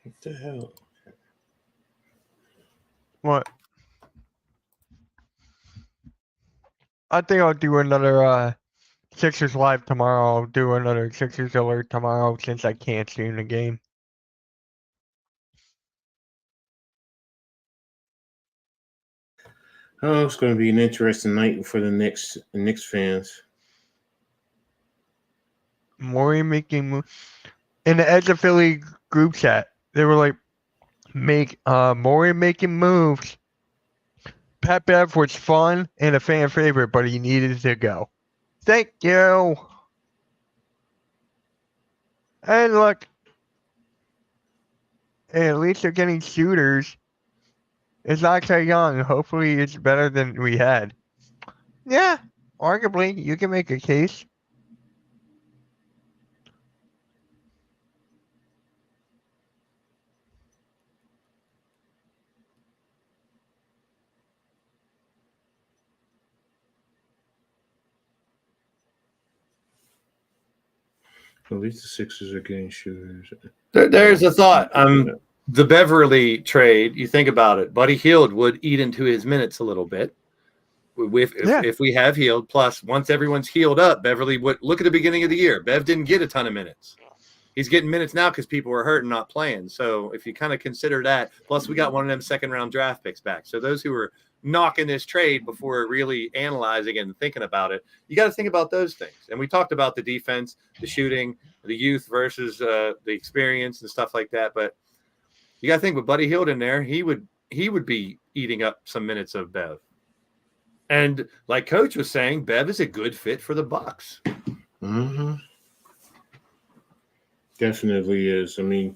What the hell? What? I think I'll do another Sixers live tomorrow. I'll do another Sixers alert tomorrow since I can't see in the game. Oh, it's going to be an interesting night for the Knicks fans. Morey making moves. In the Edge of Philly group chat, they were like, Morey making moves. Pat Bev was fun and a fan favorite, but he needed to go. Thank you. And look, at least they're getting shooters. It's not Trae Young. Hopefully it's better than we had. Yeah, arguably, you can make a case. At least the Sixers are getting shooters. There's a thought. The Beverly trade, you think about it, Buddy Hield would eat into his minutes a little bit. If we have Hield, plus once everyone's healed up, Beverly would look at the beginning of the year. Bev didn't get a ton of minutes. He's getting minutes now because people were hurt and not playing. So if you kind of consider that, plus we got one of them second-round draft picks back. So those who were knocking this trade before really analyzing it and thinking about it, you got to think about those things. And we talked about the defense, the shooting, the youth versus the experience and stuff like that. But you got to think with Buddy Hield in there, he would be eating up some minutes of Bev. And like Coach was saying, Bev is a good fit for the Bucks. Mm-hmm. Definitely is. I mean,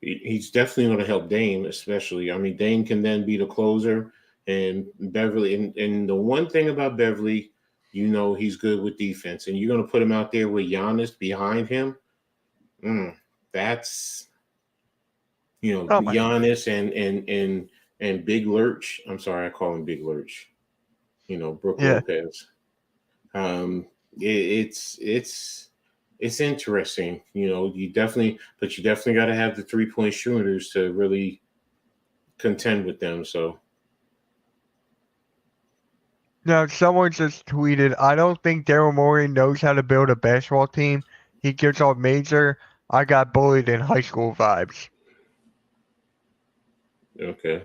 he's definitely going to help Dame, especially. I mean, Dame can then be the closer, and Beverly. And the one thing about Beverly, he's good with defense, and you're going to put him out there with Giannis behind him. That's Giannis and Big Lurch. I'm sorry, I call him Big Lurch. Brook Lopez. It's interesting, you definitely got to have the 3-point shooters to really contend with them. So now someone just tweeted, I don't think Daryl Morey knows how to build a basketball team. He gives off major I got bullied in high school vibes. Okay.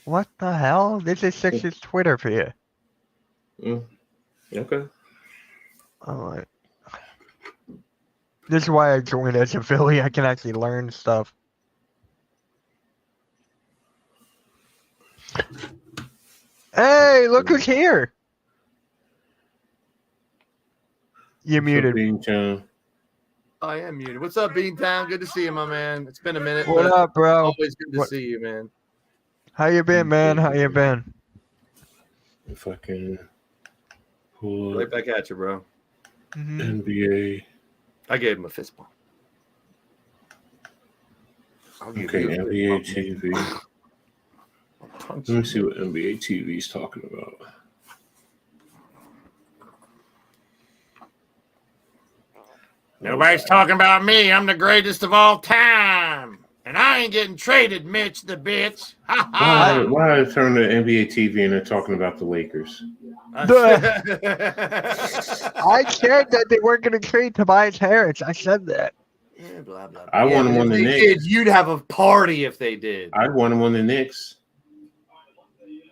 What the hell? This is Sixers Twitter for you. Okay. All right. This is why I joined as a Philly. I can actually learn stuff. Hey, look who's here. You're muted. Beantown. I am muted. What's up, Beantown? Good to see you, my man. It's been a minute. What up, bro? Always good to see you, man. How you been, man? How you been? If I can pull Right up back at you, bro. NBA. I gave him a fist bump. I'll give Okay, you a fist NBA bump. TV. Let me see what NBA TV is talking about. Nobody's talking about me. I'm the greatest of all time. And I ain't getting traded, Mitch the bitch. Why turn to NBA TV and they're talking about the Lakers? I said that they weren't going to trade Tobias Harris. I said that. Blah, blah, blah. I want him on the If they Knicks. did, you'd have a party if they did. I want him on the Knicks.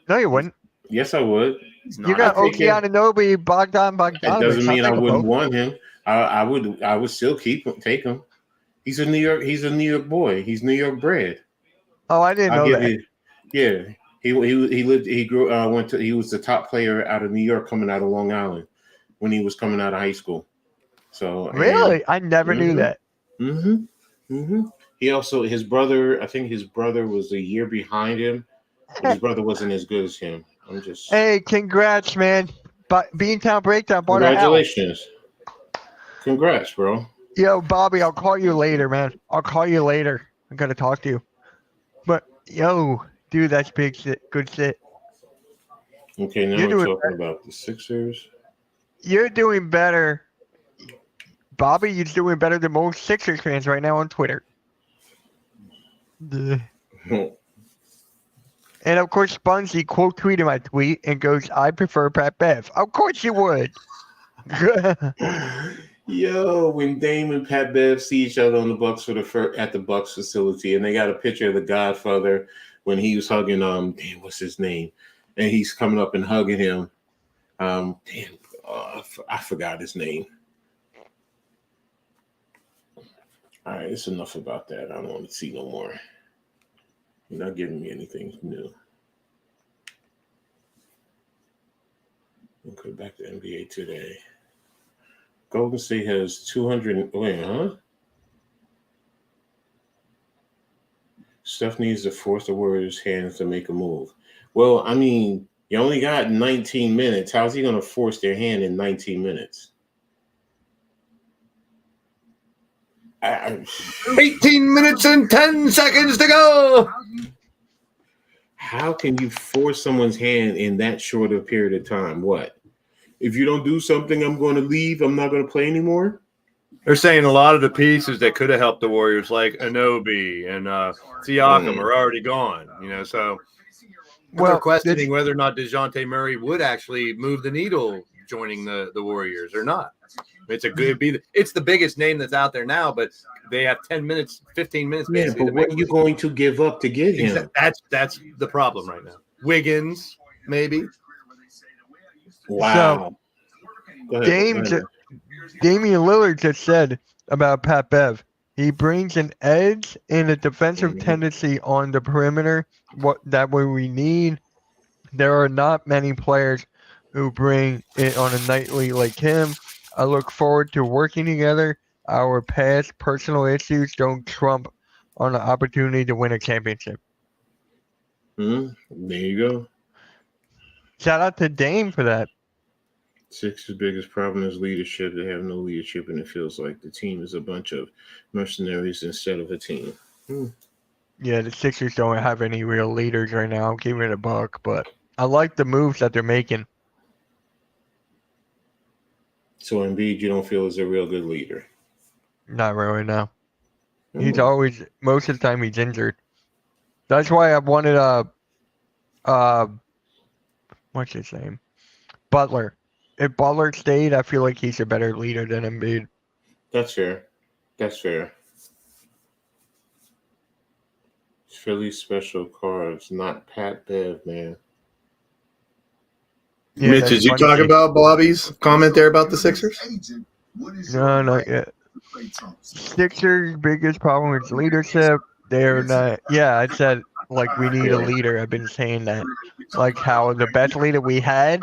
No, you wouldn't. Yes, I would. You got I'd take Oki him. Anunoby, Bogdan Bogdanovic. It doesn't mean I I'll take wouldn't them both. want him. I would still take him. He's a New York boy. He's New York bred. Oh, I didn't know that. Yeah. He was the top player out of New York coming out of Long Island when he was coming out of high school. So Really? I never knew that. He also his brother was a year behind him. But his brother wasn't as good as him. I'm just Hey, congrats, man. But Beantown Breakdown bought a house. congratulations. Congrats, bro. Yo, Bobby, I'll call you later, man. I'll call you later. I gotta talk to you. But yo, dude, that's big shit. Good shit. Okay, now You're we're doing talking better. about the Sixers. You're doing better. Bobby, you're doing better than most Sixers fans right now on Twitter. Duh. And of course, Spunsy quote tweeted my tweet and goes, I prefer Pat Bev. Of course you would. Yo, when Dame and Pat Bev see each other on the Bucks at the Bucks facility, and they got a picture of the Godfather when he was hugging what's his name, and he's coming up and hugging him. I forgot his name. All right, it's enough about that. I don't want to see no more. You're not giving me anything new. Okay, back to NBA today. Golden State has 200. Wait, huh? Steph needs to force the Warriors' hands to make a move. Well, I mean, you only got 19 minutes. How's he going to force their hand in 19 minutes? 18 minutes and 10 seconds to go. How can you force someone's hand in that short a period of time? What? If you don't do something, I'm going to leave. I'm not going to play anymore. They're saying a lot of the pieces that could have helped the Warriors, like Anunoby and Siakam, are already gone. So they're questioning whether or not DeJounte Murray would actually move the needle joining the Warriors or not. It's the biggest name that's out there now, but they have 10 minutes, 15 minutes. Yeah, but what are you going to give up to get him? That's the problem right now. Wiggins, maybe. Wow. So, Damian Lillard just said about Pat Bev, he brings an edge and a defensive tendency on the perimeter. That way we need. There are not many players who bring it on a nightly like him. I look forward to working together. Our past personal issues don't trump on the opportunity to win a championship. There you go. Shout out to Dame for that. Sixers' biggest problem is leadership. They have no leadership, and it feels like the team is a bunch of mercenaries instead of a team. Yeah, the Sixers don't have any real leaders right now. I'm giving it a buck, but I like the moves that they're making. So Embiid, you don't feel is a real good leader? Not really, no. He's always, most of the time, he's injured. That's why I wanted what's his name? Butler. If Butler stayed, I feel like he's a better leader than Embiid. That's fair. That's fair. Philly special cards, not Pat Bev, man. Yeah, Mitch, that's did you funny. talk about Bobby's comment there about the Sixers? No, not yet. Sixers' biggest problem is leadership. They're not. Yeah, I said like we need a leader. I've been saying that. Like how the best leader we had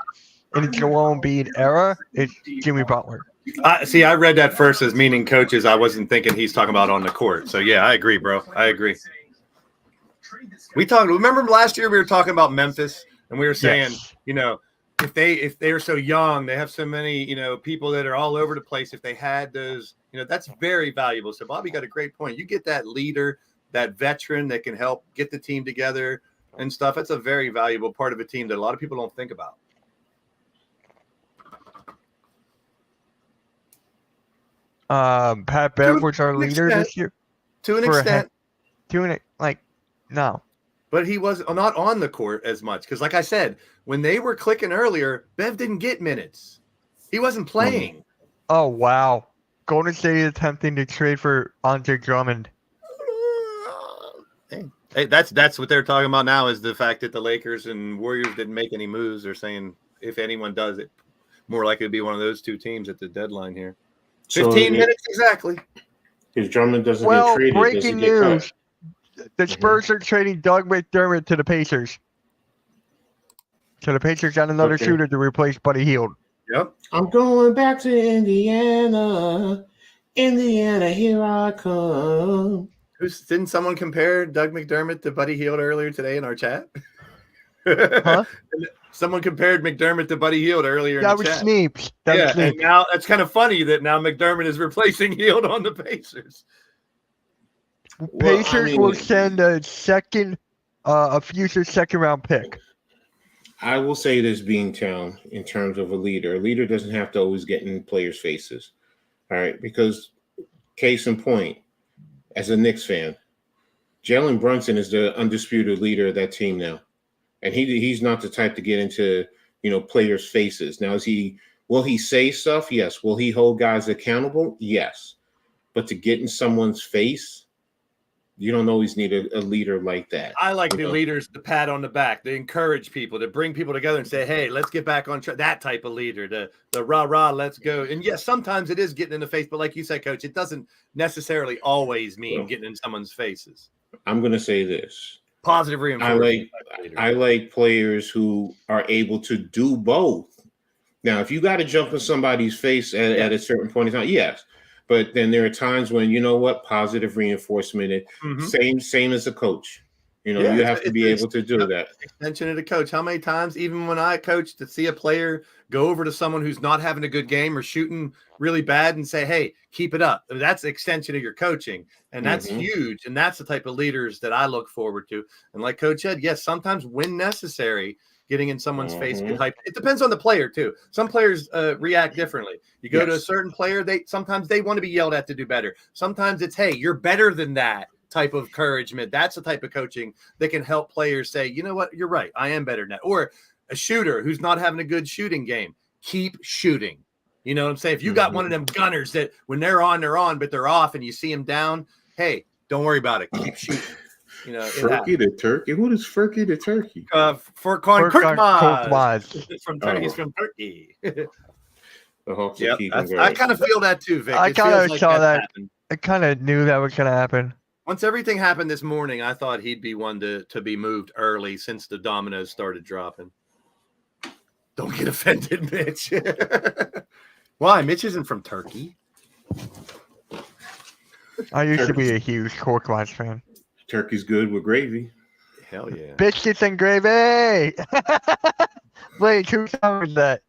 in the Joel Embiid era is Jimmy Butler. I read that first as meaning coaches. I wasn't thinking he's talking about on the court. So yeah, I agree, bro. I agree. Remember last year we were talking about Memphis and we were saying, if they're so young, they have so many, people that are all over the place. If they had those, that's very valuable. So Bobby got a great point. You get that leader, that veteran that can help get the team together and stuff. That's a very valuable part of a team that a lot of people don't think about. Pat Bev was our leader this year. To an extent. No. But he was not on the court as much because, like I said, when they were clicking earlier, Bev didn't get minutes. He wasn't playing. Oh, wow. Golden State is attempting to trade for Andre Drummond. Hey, that's what they're talking about now is the fact that the Lakers and Warriors didn't make any moves. They're saying if anyone does it, more likely to be one of those two teams at the deadline here. 15 minutes exactly. If Drummond doesn't get traded, breaking news. The Spurs are trading Doug McDermott to the Pacers. So the Pacers got another shooter to replace Buddy Hield. Yep. I'm going back to Indiana. Indiana, here I come. Didn't someone compare Doug McDermott to Buddy Hield earlier today in our chat? Huh? Someone compared McDermott to Buddy Hield earlier in the chat. Sneeps. And now it's kind of funny that now McDermott is replacing Hield on the Pacers. Pacers will send a future second-round pick. I will say this, Beantown, in terms of a leader. A leader doesn't have to always get in players' faces. All right? Because, case in point, as a Knicks fan, Jalen Brunson is the undisputed leader of that team now. And he's not the type to get into, players' faces. Now, will he say stuff? Yes. Will he hold guys accountable? Yes. But to get in someone's face, you don't always need a leader like that. I like the leaders to pat on the back, to encourage people, to bring people together and say, hey, let's get back on track. That type of leader, the rah-rah, let's go. And yes, sometimes it is getting in the face, but like you said, Coach, it doesn't necessarily always mean getting in someone's faces. I'm going to say this. Positive reinforcement. I like players who are able to do both. Now, if you got to jump in somebody's face at a certain point in time, yes. But then there are times when, positive reinforcement, same as a coach. You have to be able to do that. Extension of the coach. How many times, even when I coach, to see a player go over to someone who's not having a good game or shooting really bad and say, hey, keep it up. That's extension of your coaching. And that's huge. And that's the type of leaders that I look forward to. And like Coach said, yes, sometimes when necessary, getting in someone's face can hype. It depends on the player too. Some players react differently. You go to a certain player, sometimes they want to be yelled at to do better. Sometimes it's, hey, you're better than that type of encouragement. That's the type of coaching that can help players say, you know what, you're right, I am better than that. Or a shooter who's not having a good shooting game, keep shooting. You know what I'm saying? If you got one of them gunners that when they're on, but they're off and you see them down, hey, don't worry about it. Keep shooting. Ferky the Turkey. What is Ferky the Turkey? Furkan Korkmaz. He's from Turkey. I kind of feel that too, Vic. I kind of saw that. I kind of knew that was going to happen. Once everything happened this morning, I thought he'd be one to be moved early since the dominoes started dropping. Don't get offended, Mitch. Why? Mitch isn't from Turkey. I used to be a huge Korkmaz fan. Turkey's good with gravy. Hell yeah. Biscuits and gravy. Wait, who was that?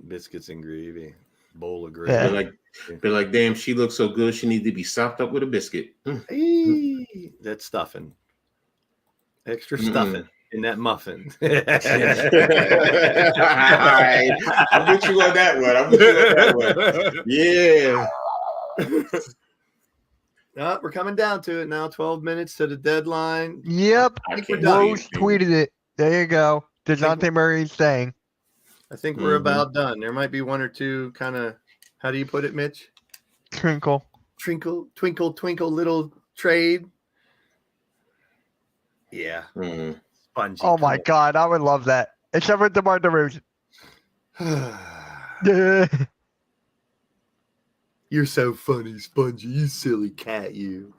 Biscuits and gravy. Bowl of gravy. They're like, damn, she looks so good. She needs to be sopped up with a biscuit. That's stuffing. Extra stuffing in that muffin. All right. I'll get you on that one. Yeah. No, we're coming down to it now. 12 minutes to the deadline. Yep. Rose tweeted it. There you go. DeJounte Murray's saying. I think we're about done. There might be one or two kind of, how do you put it, Mitch? Twinkle, twinkle, little trade. Yeah. Spongy. Oh, my God. I would love that. Except for DeMar DeRozan. You're so funny, Spongy. You silly cat, you.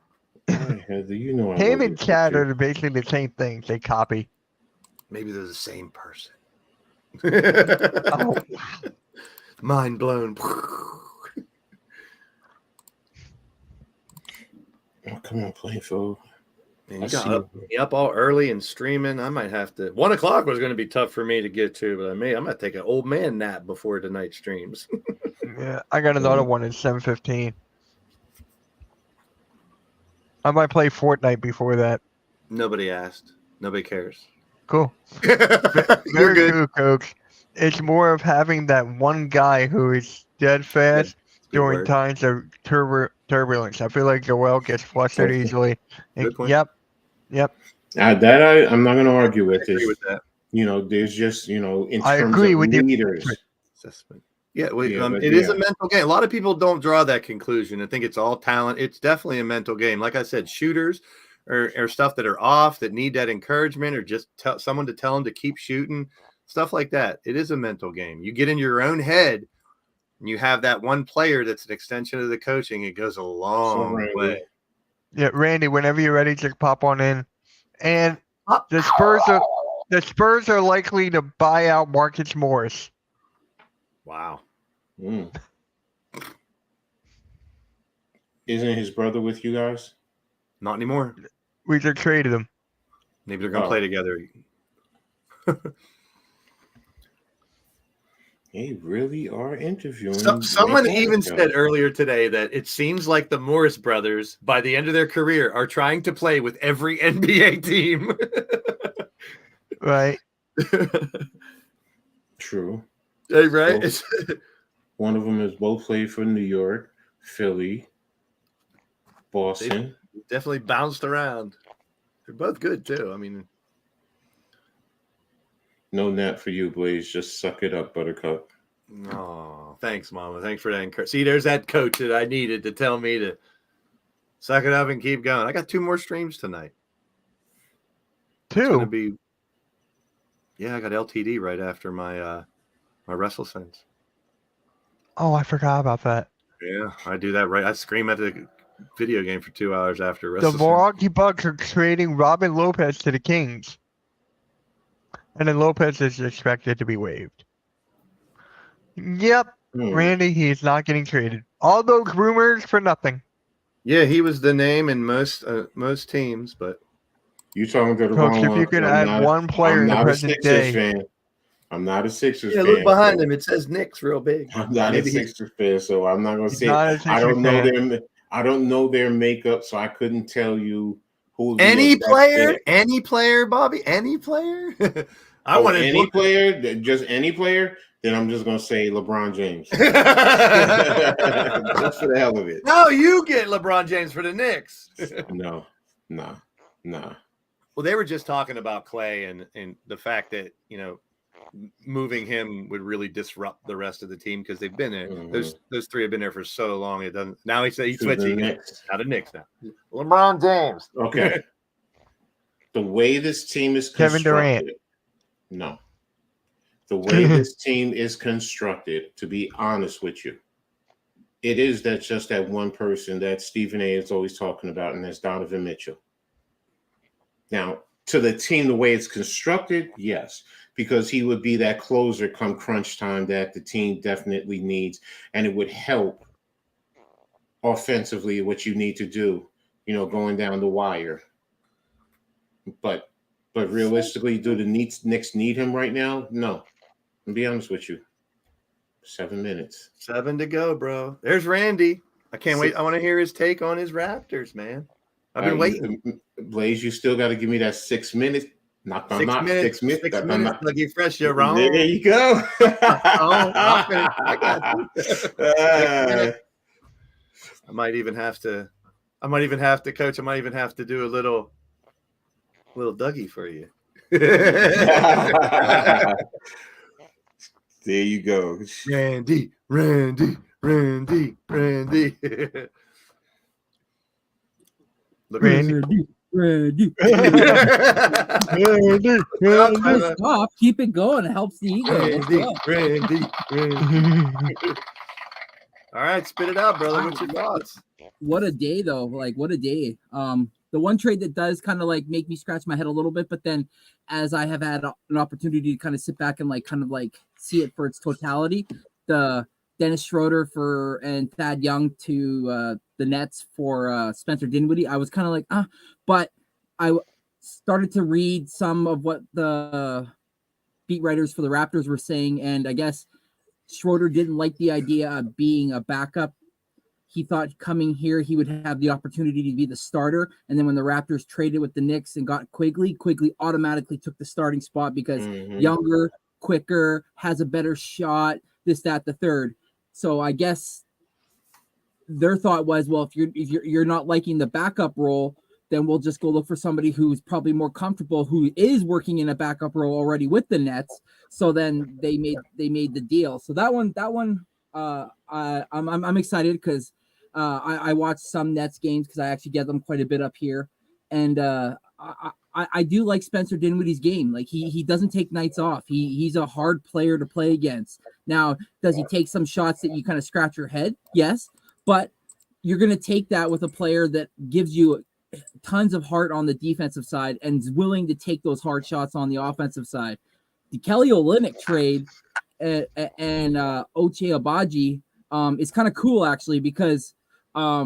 Heather, you know Him and Cat are basically the same things. They copy. Maybe they're the same person. Oh, mind blown. Oh, come on, play fool. Man, I you got see. up all early and streaming. I might have to. 1 o'clock was going to be tough for me to get to, but I'm going to take an old man nap before tonight streams. Yeah, I got another one at 7:15. I might play Fortnite before that. Nobody asked. Nobody cares. Cool. You're Very good. cool, Coach. It's more of having that one guy who is dead fast Good during word. times of turbulence. I feel like Joel gets flustered easily. Good point. Yep. I'm not going to argue with I agree this. with that There's just, in I terms agree of with you. leaders. assessment. Yeah, but it is a mental game. A lot of people don't draw that conclusion and think it's all talent. It's definitely a mental game. Like I said, shooters or stuff that are off that need that encouragement or just someone to tell them to keep shooting, stuff like that. It is a mental game. You get in your own head and you have that one player that's an extension of the coaching. It goes a long way. Yeah, Randy, whenever you're ready, just pop on in. And the Spurs are likely to buy out Marcus Morris. Wow. Mm. Isn't his brother with you guys? Not anymore. We just traded him. Maybe they're going to play together. They really are interviewing. Someone Nick even Bosa. said earlier today that it seems like the Morris brothers, by the end of their career, are trying to play with every NBA team. Right. True. Hey, right? Both- one of them has both played for New York, Philly, Boston. Definitely bounced around. They're both good, too. I mean, No nap for you, Blaze. Just suck it up, Buttercup. oh, thanks, Mama. Thanks for that encouragement. See, there's that coach that I needed to tell me to suck it up and keep going. I got 2 more streams tonight. It's gonna 2. be, yeah, I got LTD right after my my WrestleSense. Oh, I forgot about that. Yeah, I do that right. I scream at the video game for 2 hours after The WrestleSense. Milwaukee Bucks are trading Robin Lopez to the Kings. And then Lopez is expected to be waived. Yep, Randy, he's not getting traded. All those rumors for nothing. Yeah, he was the name in most teams, but You talking to the Coach, wrong if one. you could I'm add one player I'm in the not a present Sixers day. fan. I'm not a Sixers yeah, fan. look behind him. It says Knicks real big. I'm not Maybe a he's- Sixers fan, so I'm not gonna He's say. not a I Sixers don't know fan. their. I don't know their makeup, so I couldn't tell you who. the Any exact player, fit. any player, Bobby, any player. I Oh, wanted any player, just any player. Then I'm just gonna say LeBron James. Just for the hell of it. No, you get LeBron James for the Knicks. No. Well, they were just talking about Clay and the fact that, moving him would really disrupt the rest of the team because they've been there. Mhm. Those 3 have been there for so long. It doesn't. Now he's To the switching Knicks. out of Knicks now. LeBron James. Okay. The way this team is Kevin constructed. Durant. No. The way this team is constructed, to be honest with you, it is just that one person that Stephen A is always talking about, and that's Donovan Mitchell. Now, to the team, the way it's constructed, yes, because he would be that closer come crunch time that the team definitely needs, and it would help offensively what you need to do, going down the wire. But realistically, do the Knicks need him right now? No. I'll be honest with you. 7 minutes. 7 to go, bro. There's Randy. I can't wait. I want to hear his take on his Raptors, man. I've been waiting. Blaze, you still got to give me that 6 minutes. Not 6 minutes. 6 Not- minutes. Looking fresh. You're wrong. There you go. I got you. 6 minutes. I might even have to, coach. I might even have to do a little Dougie for you. There you go. Randy. Look, Randy. Don't stop. Keep it going. It helps the ego. Let's go. Randy. All right, spit it out, brother. What's your thoughts? What a day, though. Like, what a day. The one trade that does kind of like make me scratch my head a little bit, but then as I have had an opportunity to kind of sit back and see it for its totality, the Dennis Schroeder and Thad Young to the Nets for Spencer Dinwiddie, I was kind of like, but started to read some of what the beat writers for the Raptors were saying, and I guess Schroeder didn't like the idea of being a backup. He thought coming here he would have the opportunity to be the starter, and then when the Raptors traded with the Knicks and got Quigley automatically took the starting spot because younger, quicker, has a better shot, this, that, the third. So I guess their thought was, well, if you're not liking the backup role, then we'll just go look for somebody who's probably more comfortable, who is working in a backup role already with the Nets. So then they made the deal. So that one, I'm excited because I watch some Nets games because I actually get them quite a bit up here, and I do like Spencer Dinwiddie's game. Like he doesn't take nights off. He's a hard player to play against. Now, does he take some shots that you kind of scratch your head? Yes, but you're going to take that with a player that gives you tons of heart on the defensive side and is willing to take those hard shots on the offensive side. The Kelly Olynyk trade and Ochai Agbaji is kind of cool actually because I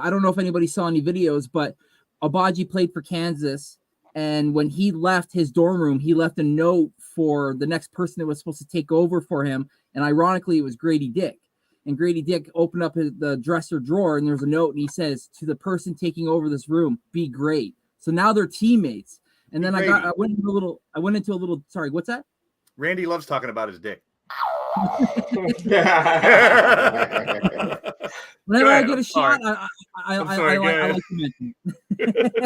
don't know if anybody saw any videos, but Agbaji played for Kansas, and when he left his dorm room, he left a note for the next person that was supposed to take over for him, and ironically, it was Grady Dick. And Grady Dick opened up the dresser drawer, and there's a note, and he says, "To the person taking over this room, be great." So now they're teammates. And then I went into a little. Sorry, what's that? Randy loves talking about his dick. Whenever I get a shot, I like to mention.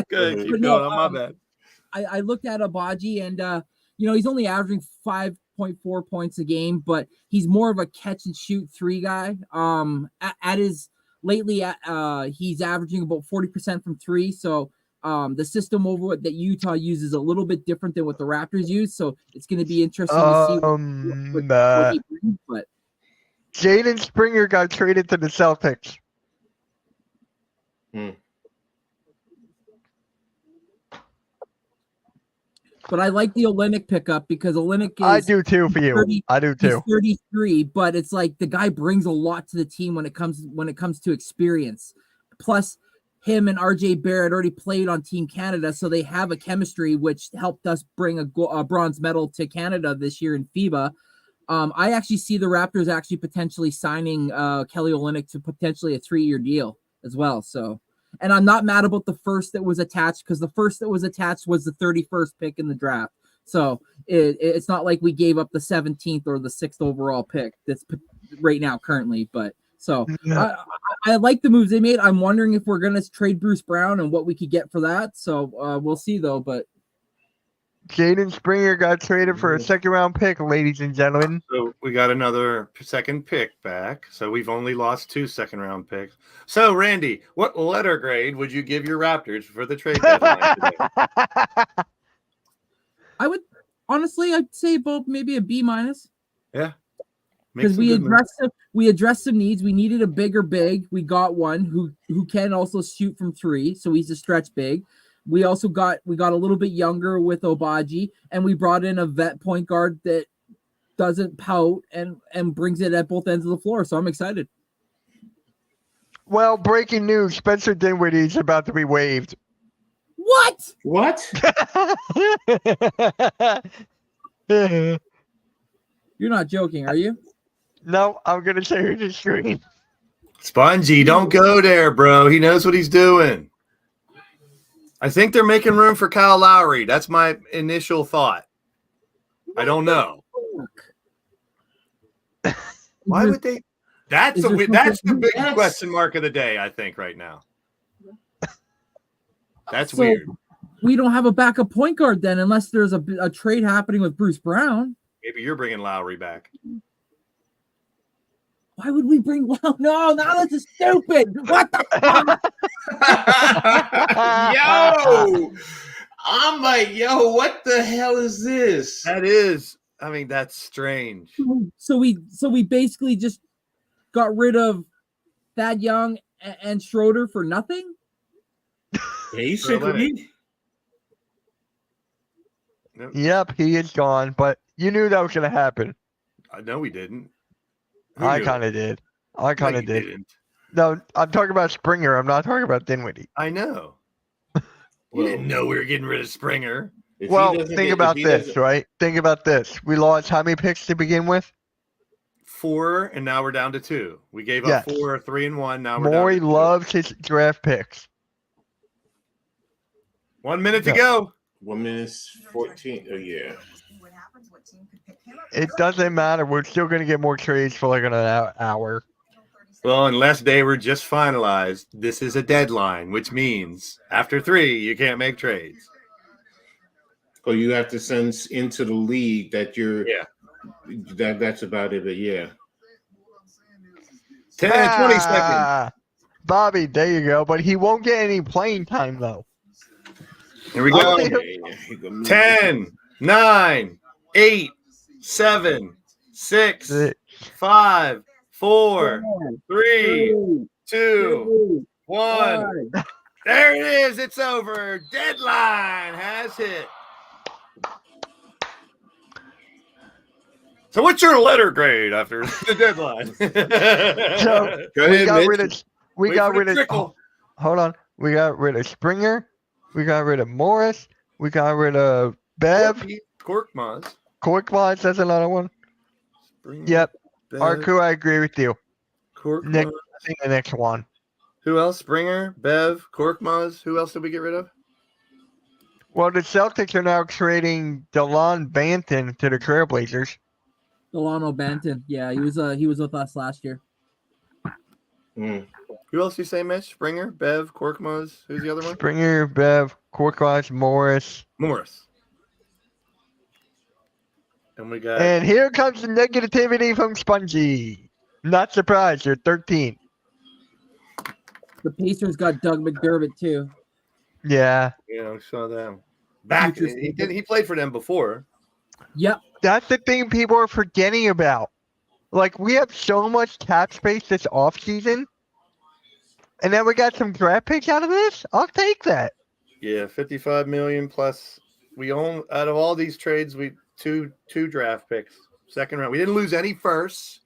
Good, keep going. My bad. I looked at Agbaji, and he's only averaging 5.4 points a game, but he's more of a catch and shoot three guy. He's averaging about 40% from three. So the system over that Utah uses is a little bit different than what the Raptors use. So it's going to be interesting to see what he brings. But Jaden Springer got traded to the Celtics. But I like the Olynyk pickup because Olynyk is. I do too for you. I do too. He's 33, but it's like the guy brings a lot to the team when it comes to experience. Plus, him and RJ Barrett already played on Team Canada, so they have a chemistry which helped us bring a bronze medal to Canada this year in FIBA. I actually see the Raptors actually potentially signing Kelly Olynyk to potentially a 3-year deal as well. So. And I'm not mad about the first that was attached because the first that was attached was the 31st pick in the draft. So it's not like we gave up the 17th or the 6th overall pick that's right now currently. But so I like the moves they made. I'm wondering if we're going to trade Bruce Brown and what we could get for that. So we'll see, though. But Jaden Springer got traded for a 2nd-round pick, ladies and gentlemen. So we got another 2nd pick back. So we've only lost 2 2nd-round picks. So, Randy, what letter grade would you give your Raptors for the trade deadline today? I'd say about maybe a B-. Yeah. Because we addressed some needs. We needed a bigger big. We got one who can also shoot from 3, so he's a stretch big. We also got a little bit younger with Agbaji, and we brought in a vet point guard that doesn't pout and brings it at both ends of the floor. So I'm excited. Well, breaking news: Spencer Dinwiddie is about to be waived. What? You're not joking, are you? No, I'm gonna share the screen. Spongy, don't go there, bro. He knows what he's doing. I think they're making room for Kyle Lowry. That's my initial thought. I don't know. Why would they? That's the big question mark of the day, I think, right now. That's weird. We don't have a backup point guard then, unless there's a trade happening with Bruce Brown. Maybe you're bringing Lowry back. Why would we bring? No, this is stupid. What the fuck? I'm like, what the hell is this? That's strange. So we basically just got rid of Thad Young and Schroeder for nothing. Basically. Yep, he is gone, but you knew that was going to happen. No, we didn't. I kind of did. Didn't. No, I'm talking about Springer. I'm not talking about Dinwiddie. I know. You didn't know we were getting rid of Springer. Well, think about this, right? Think about this. We lost how many picks to begin with? 4, and now we're down to 2. We gave Yes. up 4, 3 and 1. Now we're Maury down to 2. loves his draft picks. 1 minute to go. 1 minute 14. Oh yeah. It doesn't matter. We're still going to get more trades for like an hour. Well, unless they were just finalized, this is a deadline, which means after 3, you can't make trades. Oh, you have to send into the league that you're. Yeah. That's about it. But yeah. 10, 20 seconds. Bobby, there you go. But he won't get any playing time though. Here we go. 10, 9, 8, 7, 6, 5, 4, 3, 2, 1. There it is. It's over. Deadline has hit. So what's your letter grade after the deadline? So Go ahead, we got rid of hold on. We got rid of Springer. We got rid of Morris. We got rid of Bev. Korkmaz. Korkmaz, that's another one. Springer, Yep. Bev, Arku, I agree with you. Korkmaz. I think the next one. Who else? Springer, Bev, Korkmaz. Who else did we get rid of? Well, the Celtics are now trading DeLon Banton to the Trailblazers. Delano Banton. Yeah, he was with us last year. Who else do you say, Mitch? Springer, Bev, Korkmaz. Who's the other one? Springer, Bev, Korkmaz, Morris. And we got. And here comes the negativity from Spongy. Not surprised, you're 13. The Pacers got Doug McDermott too. Yeah. Yeah, I saw that. Back. He played for them before. Yep. That's the thing people are forgetting about. Like, we have so much cap space this offseason, and then we got some draft picks out of this? I'll take that. Yeah, 55 million plus. We own out of all these trades, we two draft picks, second round. We didn't lose any firsts,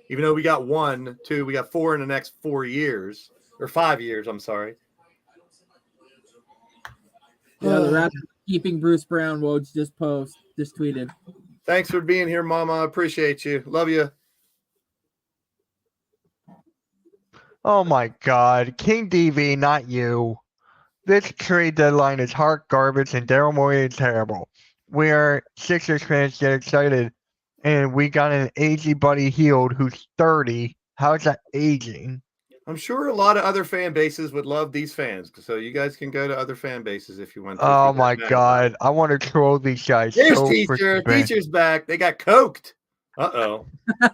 even though we got 1, 2. We got 4 in the next 4 years or 5 years. I'm sorry. Yeah, the Raptors keeping Bruce Brown. Woj just tweeted. Thanks for being here, Mama. I appreciate you. Love you. Oh my God, King DV, not you. This trade deadline is hard garbage, and Daryl Morey is terrible. We are Sixers fans get excited, and we got an aging Buddy Hield who's 30. How is that aging? I'm sure a lot of other fan bases would love these fans, so you guys can go to other fan bases if you want to. Oh my God, I want to troll these guys. There's so teacher. freaking bad. Teacher's back. They got coked. Uh-oh. I'm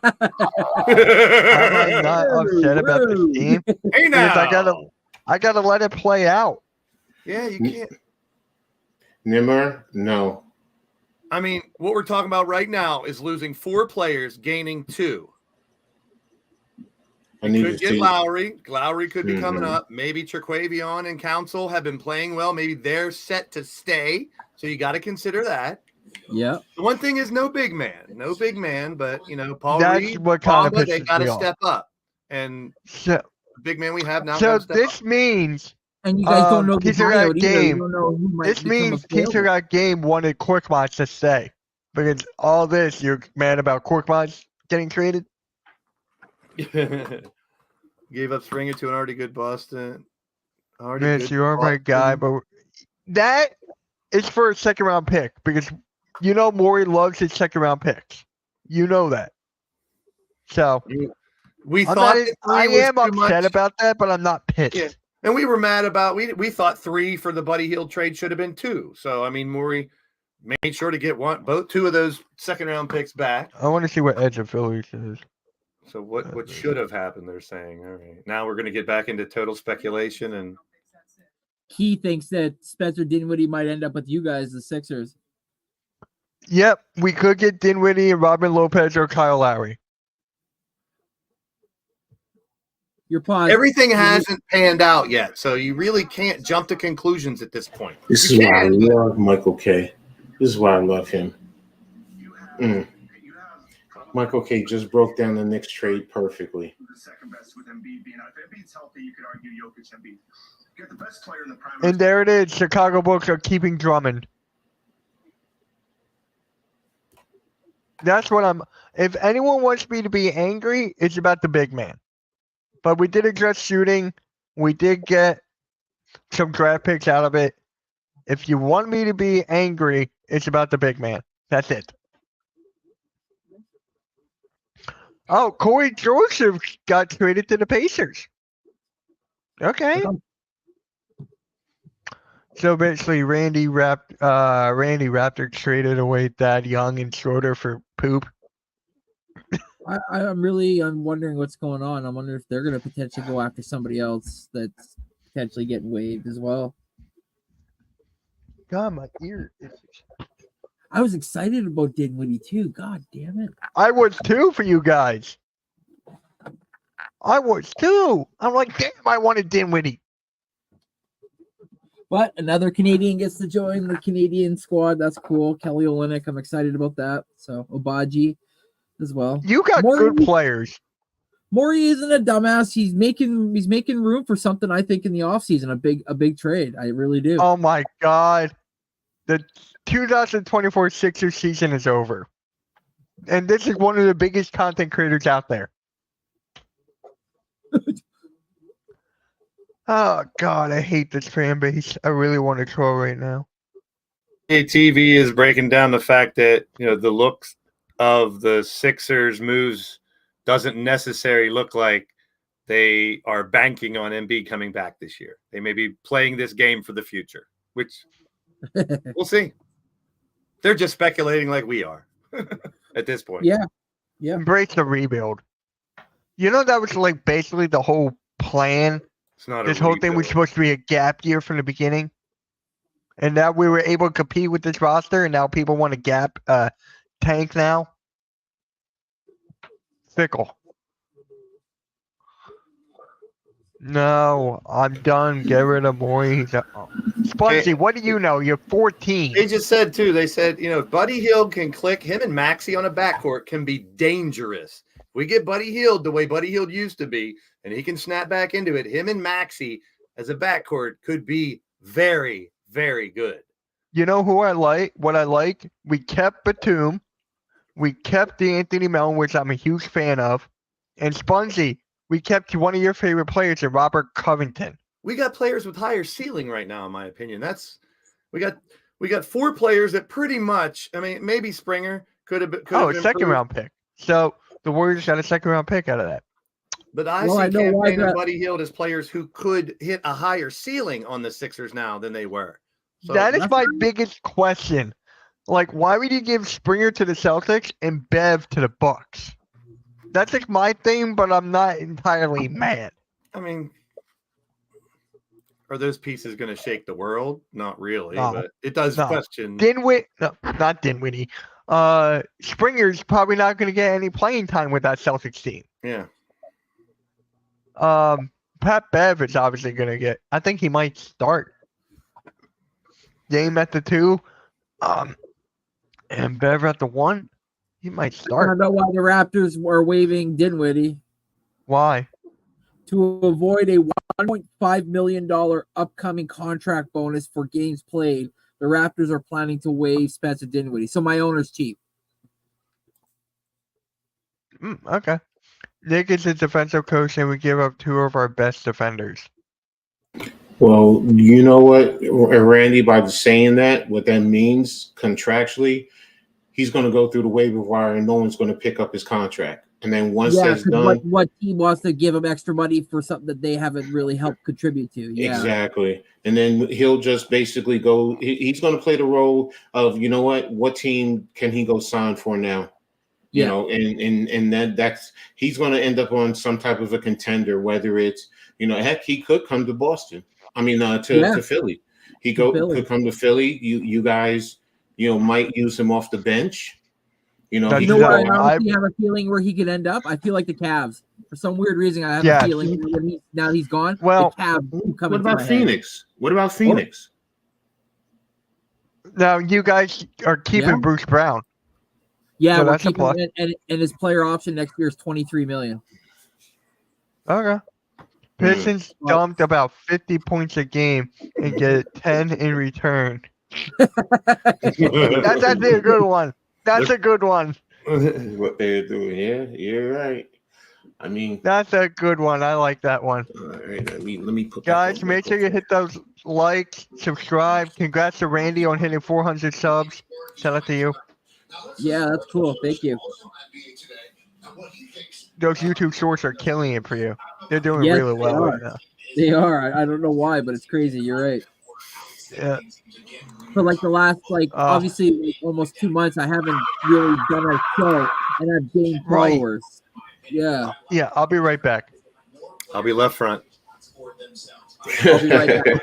not upset about this team. Hey now. I gotta let it play out. Yeah, you can't. Nimmer, no. I mean, what we're talking about right now is losing 4 players, gaining 2. I need Could to get see. Lowry. Lowry could be coming Mhm. up. Maybe Trequavion and Council have been playing well. Maybe they're set to stay. So you got to consider that. Yeah. The one thing is no big man, but Paul That's Reed, what kind of Bamba, they pisses got me to off. step up. And So, the big man we have now. so gotta step this up. means And you guys don't know the Peter buyout got either. You game. don't know who might This become means available. Peter got game wanted Korkmaz to stay. Because all this, you're mad about Korkmaz getting traded? Gave up Springer to an already good Boston. Mitch, you are my guy, but that is for a second round pick because you know Morey loves his second round picks. You know that. So We I'm thought not, that 3 I was am too upset much. about that, but I'm not pissed. Yeah. And we were mad about we thought 3 for the Buddy Hield trade should have been 2. So I mean Morey made sure to get 2 of those second round picks back. I want to see what Edge of Philly says. So what should have happened, they're saying. All right. Now we're gonna get back into total speculation and He thinks that Spencer Dinwiddie might end up with you guys, the Sixers. Yep, we could get Dinwiddie and Robin Lopez or Kyle Lowry. Your pause. everything hasn't panned out yet. So you really can't jump to conclusions at this point. This You is why I can. love Michael K. This is why I love him. Michael K just broke down the Knicks trade perfectly. The second best with Embiid being out. If Embiid's healthy, you could argue Jokic, Embiid. Get the best player in the prime. And there it is. Chicago Bulls are keeping Drummond. That's what I'm. If anyone wants me to be angry, it's about the big man. But we did address shooting. We did get some draft picks out of it. If you want me to be angry, it's about the big man. That's it. Oh, Corey Joseph got traded to the Pacers. Okay. So basically, Randy Raptor traded away Thad Young and Schroeder for poop. I'm wondering what's going on. I'm wondering if they're going to potentially go after somebody else that's potentially getting waived as well. God, my ear itches. I was excited about Dinwiddie too. God damn it. I was too for you guys. I was too. I'm like, damn, I wanted Dinwiddie. But another Canadian gets to join the Canadian squad. That's cool. Kelly Olynyk, I'm excited about that. So Obaji as well. You got good players. Morey isn't a dumbass. He's making room for something, I think, in the offseason. A big trade. I really do. Oh my God. The 2024 Sixers season is over. And this is one of the biggest content creators out there. Oh God, I hate this fan base. I really want to troll right now. TV is breaking down the fact that the looks of the Sixers moves doesn't necessarily look like they are banking on Embiid coming back this year. They may be playing this game for the future, which we'll see. They're just speculating like we are at this point. Yeah. Embrace the rebuild. That was like basically the whole plan. It's not this whole thing was supposed to be a gap year from the beginning. And now we were able to compete with this roster, and now people want a tank now. Fickle. No, I'm done. Get rid of Morey. Spongy, what do you know? You're 14. They just said, too, if Buddy Hield can click, him and Maxey on a backcourt can be dangerous. If we get Buddy Hield the way Buddy Hield used to be, and he can snap back into it, him and Maxey as a backcourt could be very, very good. You know who I like? What I like? We kept Batum. We kept D'Anthony Melton, which I'm a huge fan of. And Spongy, we kept one of your favorite players, Robert Covington. We got players with higher ceiling right now, in my opinion. We got four players that pretty much, maybe Springer could have been. A second round pick. So the Warriors got a second round pick out of that. But I see Campaign and Buddy Hield as players who could hit a higher ceiling on the Sixers now than they were. So that is my biggest question. Like, why would you give Springer to the Celtics and Bev to the Bucks? That's like my thing, but I'm not entirely mad. Are those pieces going to shake the world? Not really, but it does question. Not Dinwiddie. Springer's probably not going to get any playing time with that Celtics team. Yeah. Pat Bev is obviously going to get. I think he might start. Game at the 2, and Bev at the 1. He might start. I don't know why the Raptors were waiving Dinwiddie. Why? To avoid a $1.5 million upcoming contract bonus for games played, the Raptors are planning to waive Spencer Dinwiddie. So my owner's cheap. Okay. Nick is a defensive coach, and we give up 2 of our best defenders. Well, you know what, Randy, by saying that, what that means contractually, he's going to go through the waiver wire and no one's going to pick up his contract. And then once that's done, what team wants to give him extra money for something that they haven't really helped contribute to? Yeah. Exactly. And then he'll just basically go. He's going to play the role of, what team can he go sign for now? And then that's he's going to end up on some type of a contender, whether it's heck, he could come to Boston. To Philly. He could come to Philly. You guys, might use him off the bench. I honestly have a feeling where he could end up. I feel like the Cavs. For some weird reason, I have a feeling now he's gone. Well, the Cavs what about Phoenix? What about Phoenix? Now you guys are keeping Bruce Brown. Yeah, So we're that's a keeping plus. and his player option next year is 23 million. Okay. Pistons dumped about 50 points a game and get 10 in return. That's actually a good one. That's a good one. What they're doing. Yeah, you're right. I mean, That's a good one. I like that one. all right, let me put that Guys, one make back sure up you there. hit those likes, subscribe. Congrats to Randy on hitting 400 subs. Shout out to you. Yeah, that's cool. Thank you. Those YouTube shorts are killing it for you. They're doing Yes, really they well are. right now. They are. I don't know why, but it's crazy. You're right. Yeah. For like the last obviously like almost 2 months, I haven't really done a show and I've gained Right. followers. Yeah. Yeah, I'll be right back. I'll be left front. I'll be right back.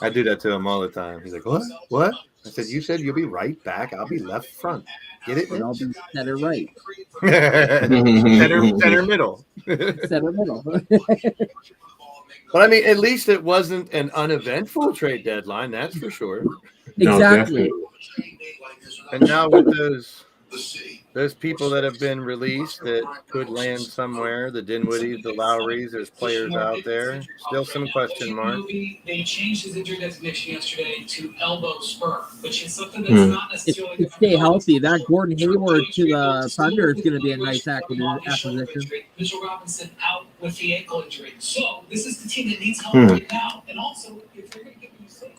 I do that to him all the time. He's like, "What? What?" I said, "You said you'll be right back. I'll be left front. Get it? And I'll be center right. center middle. Center middle. But I mean, at least it wasn't an uneventful trade deadline. That's for sure. Exactly. And now with those people that have been released that could land somewhere, the Dinwiddies, the Lowrys, there's players out there. Still some question marks. They changed his injury designation yesterday to elbow spur, which is something that's not necessarily To stay healthy, that Gordon Hayward to the Thunder is going to be a nice acquisition. Mitchell Robinson out with the ankle injury. So this is the team that needs help right now. And also, if they're going to get you safe,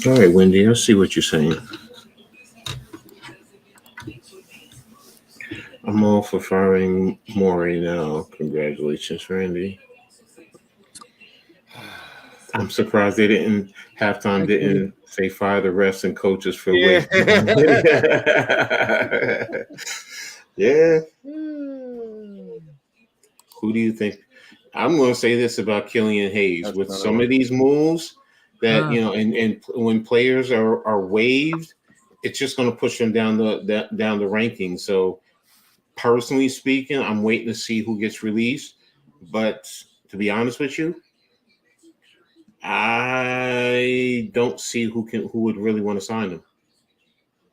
All right, Wendy, I see what you're saying. I'm all for firing Morey now. Congratulations, Randy. I'm surprised they didn't halftime didn't say fire the refs and coaches for Yeah. Yeah. Who do you think? I'm going to say this about Killian Hayes with some of these moves that and when players are waived, it's just going to push them down the ranking. So personally speaking, I'm waiting to see who gets released. But to be honest with you, I don't see who would really want to sign him.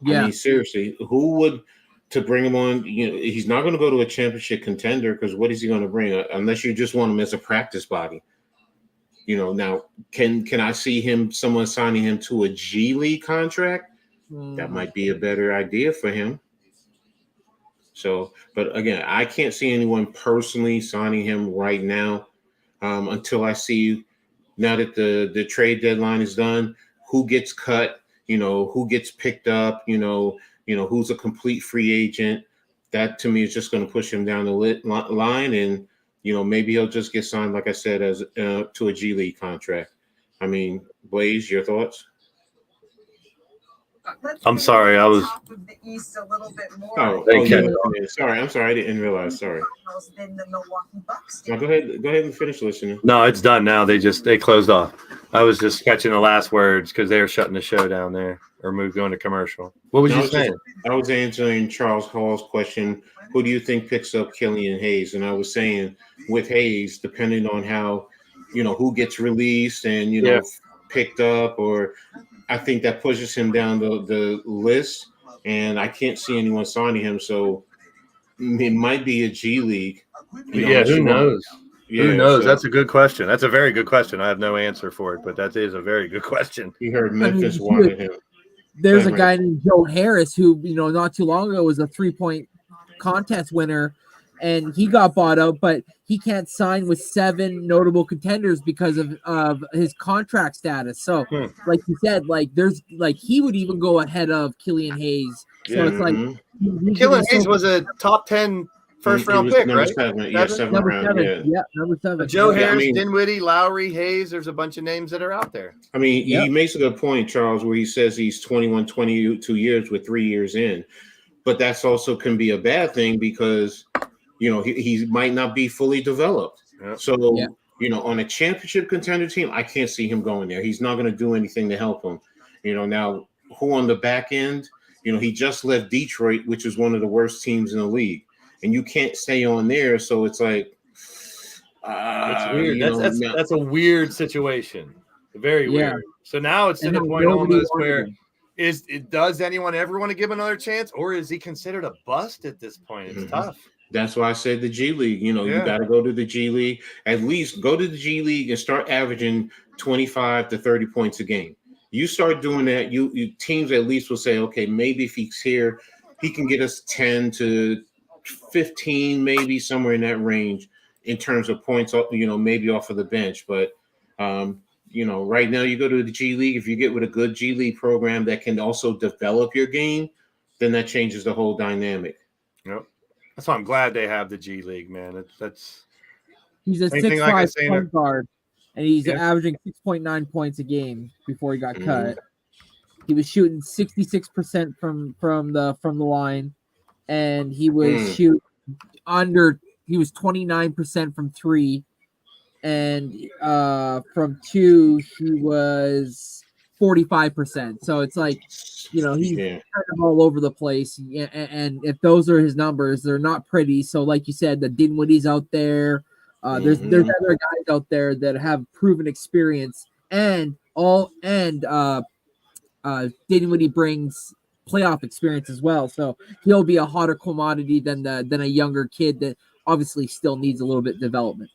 Yeah. I mean, seriously, who would to bring him on? You know, he's not going to go to a championship contender because what is he going to bring? Unless you just want him as a practice body. You know, now can I see someone signing him to a G League contract? That might be a better idea for him. So, but again, I can't see anyone personally signing him right now until I see, now that the trade deadline is done, who gets cut, who gets picked up, who's a complete free agent. That to me is just going to push him down the line, and maybe he'll just get signed, like I said, as to a G League contract. I mean, Blaze, your thoughts? I'm sorry, I was. Thank you. Sorry, I'm sorry, I didn't realize. Sorry. Now go ahead and finish listening. No, it's done now. They closed off. I was just catching the last words because they were shutting the show down there or going to commercial. What was you saying? I was answering Charles Hall's question. Who do you think picks up Killian Hayes? And I was saying with Hayes, depending on how, who gets released and picked up, or I think that pushes him down the list, and I can't see anyone signing him. So it might be a G League. Who knows? Yeah, who knows? so That's a good question. That's a very good question. I have no answer for it, but that is a very good question. You heard Memphis wanted him. There's a guy named Joe Harris who, not too long ago was a 3-point contest winner, and he got bought out, but he can't sign with 7 notable contenders because of his contract status. So, like you said, there's he would even go ahead of Killian Hayes. So it's like Killian Hayes was a top 10 first round pick, right? 7, yeah, 7th round. Yeah, number 7. Joe Harris, Dinwiddie, Lowry, Hayes. There's a bunch of names that are out there. I mean, he makes a good point, Charles, where he says he's 21, 22 years with 3 years in, but that's also can be a bad thing because he might not be fully developed. Yeah. So, on a championship contender team, I can't see him going there. He's not going to do anything to help him. Now who on the back end, he just left Detroit, which is one of the worst teams in the league, and you can't stay on there. So it's like, it's weird. That's a weird situation. Very weird. So now it's to the point almost where Does anyone ever want to give him another chance, or is he considered a bust at this point? It's tough. That's why I said the G League. You Yeah. got to go to the G League. At least go to the G League and start averaging 25 to 30 points a game. You start doing that, you teams at least will say, okay, maybe if he's here, he can get us 10 to 15, maybe somewhere in that range in terms of points, maybe off of the bench. But right now you go to the G League. If you get with a good G League program that can also develop your game, then that changes the whole dynamic. Yep. That's why I'm glad they have the G League, man. He's a same thing like I 6'5" say point guard, and he's Yeah. averaging 6.9 points a game before he got Mhm. cut. He was shooting 66% from the line, and he was he was 29% from 3, and from 2 he was 45%. So it's like, he's kind of all over the place. And if those are his numbers, they're not pretty. So like you said, the Dinwiddie's out there. There's other guys out there that have proven experience, and Dinwiddie brings playoff experience as well. So he'll be a hotter commodity than a younger kid that obviously still needs a little bit of development.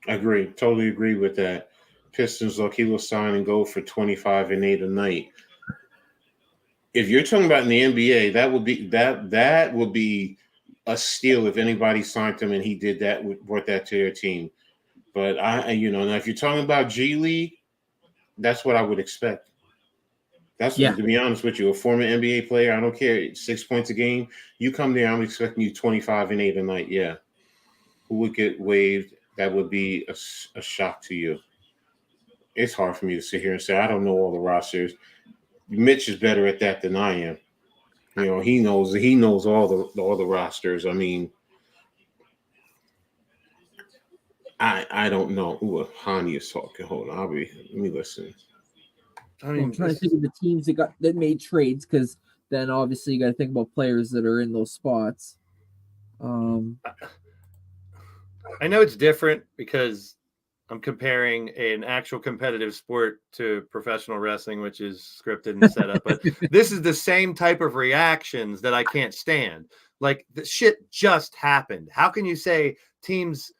Agree. Totally agree with that. Pistons look, he will sign and go for 25 and 8 a night. If you're talking about in the NBA, that would be a steal if anybody signed him and he did that, brought that to their team. But now if you're talking about G League, that's what I would expect. To be honest with you, a former NBA player, I don't care, 6 points a game. You come there, I'm expecting you 25 and 8 a night. Yeah. Who would get waived? That would be a shock to you. It's hard for me to sit here and say I don't know all the rosters. Mitch is better at that than I am. He knows all the rosters. I mean, I don't know. Ooh, Hani is talking. Hold on, let me listen. I'm trying to think of the teams that made trades, because then obviously you got to think about players that are in those spots. I know it's different because I'm comparing an actual competitive sport to professional wrestling, which is scripted and set up. But this is the same type of reactions that I can't stand. Like, the shit just happened. How can you say teams'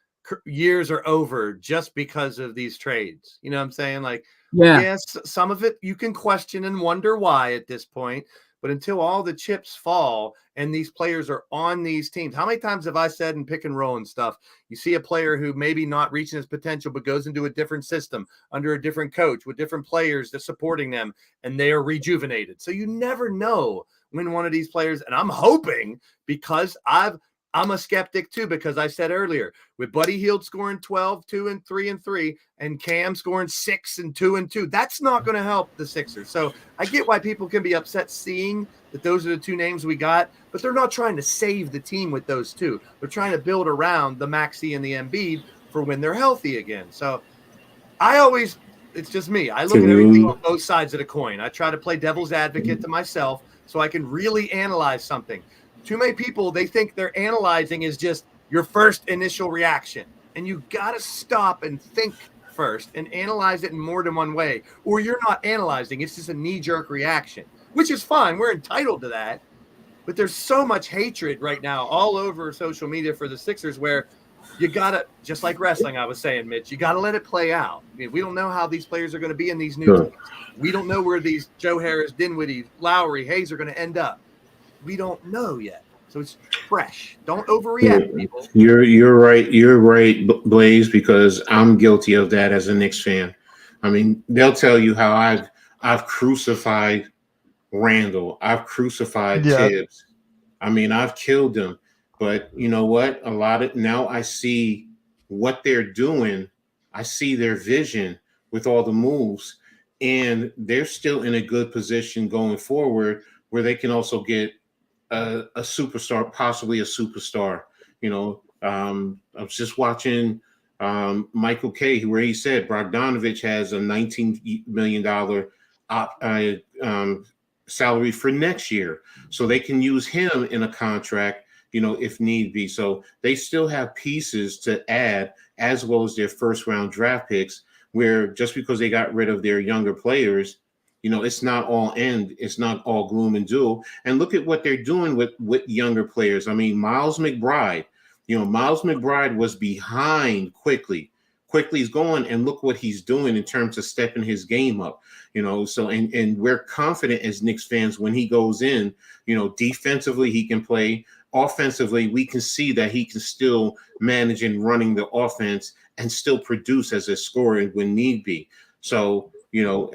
years are over just because of these trades? You know what I'm saying? Like, yes, some of it you can question and wonder why at this point. But until all the chips fall and these players are on these teams, how many times have I said in pick and roll and stuff, you see a player who maybe not reaching his potential, but goes into a different system under a different coach with different players that's supporting them, and they are rejuvenated. So you never know when one of these players, and I'm hoping, because I'm a skeptic too, because I said earlier, with Buddy Hield scoring 12, 2 and 3 and 3, and Cam scoring 6 and 2 and 2, that's not going to help the Sixers. So I get why people can be upset seeing that those are the two names we got, but they're not trying to save the team with those two. They're trying to build around the Maxey and the Embiid for when they're healthy again. So it's just me. I look at everything on both sides of the coin. I try to play devil's advocate to myself so I can really analyze something. Too many people, they think they're analyzing is just your first initial reaction. And you got to stop and think first and analyze it in more than one way. Or you're not analyzing. It's just a knee-jerk reaction, which is fine. We're entitled to that. But there's so much hatred right now all over social media for the Sixers, where you got to, just like wrestling, I was saying, Mitch, you got to let it play out. I mean, we don't know how these players are going to be in these new teams. We don't know where these Joe Harris, Dinwiddie, Lowry, Hayes are going to end up. We don't know yet. So it's fresh. Don't overreact, people. You're right. You're right, Blaze, because I'm guilty of that as a Knicks fan. I mean, they'll tell you how I've crucified Randall. I've crucified Tibbs. I mean, I've killed them. But you know what? Now I see what they're doing. I see their vision with all the moves, and they're still in a good position going forward where they can also get a superstar, possibly a superstar. I was just watching Michael Kay, where he said Bogdanovich has a $19 million salary for next year, so they can use him in a contract, if need be. So they still have pieces to add, as well as their first round draft picks, where just because they got rid of their younger players, You know, it's not all end. It's not all gloom and doom. And look at what they're doing with younger players. I mean, Miles McBride. You know, Miles McBride was behind quickly. Quickly's going, and look what he's doing in terms of stepping his game up. You know, so and we're confident as Knicks fans when he goes in. You know, defensively he can play. Offensively, we can see that he can still manage and running the offense and still produce as a scorer when need be. So, you know,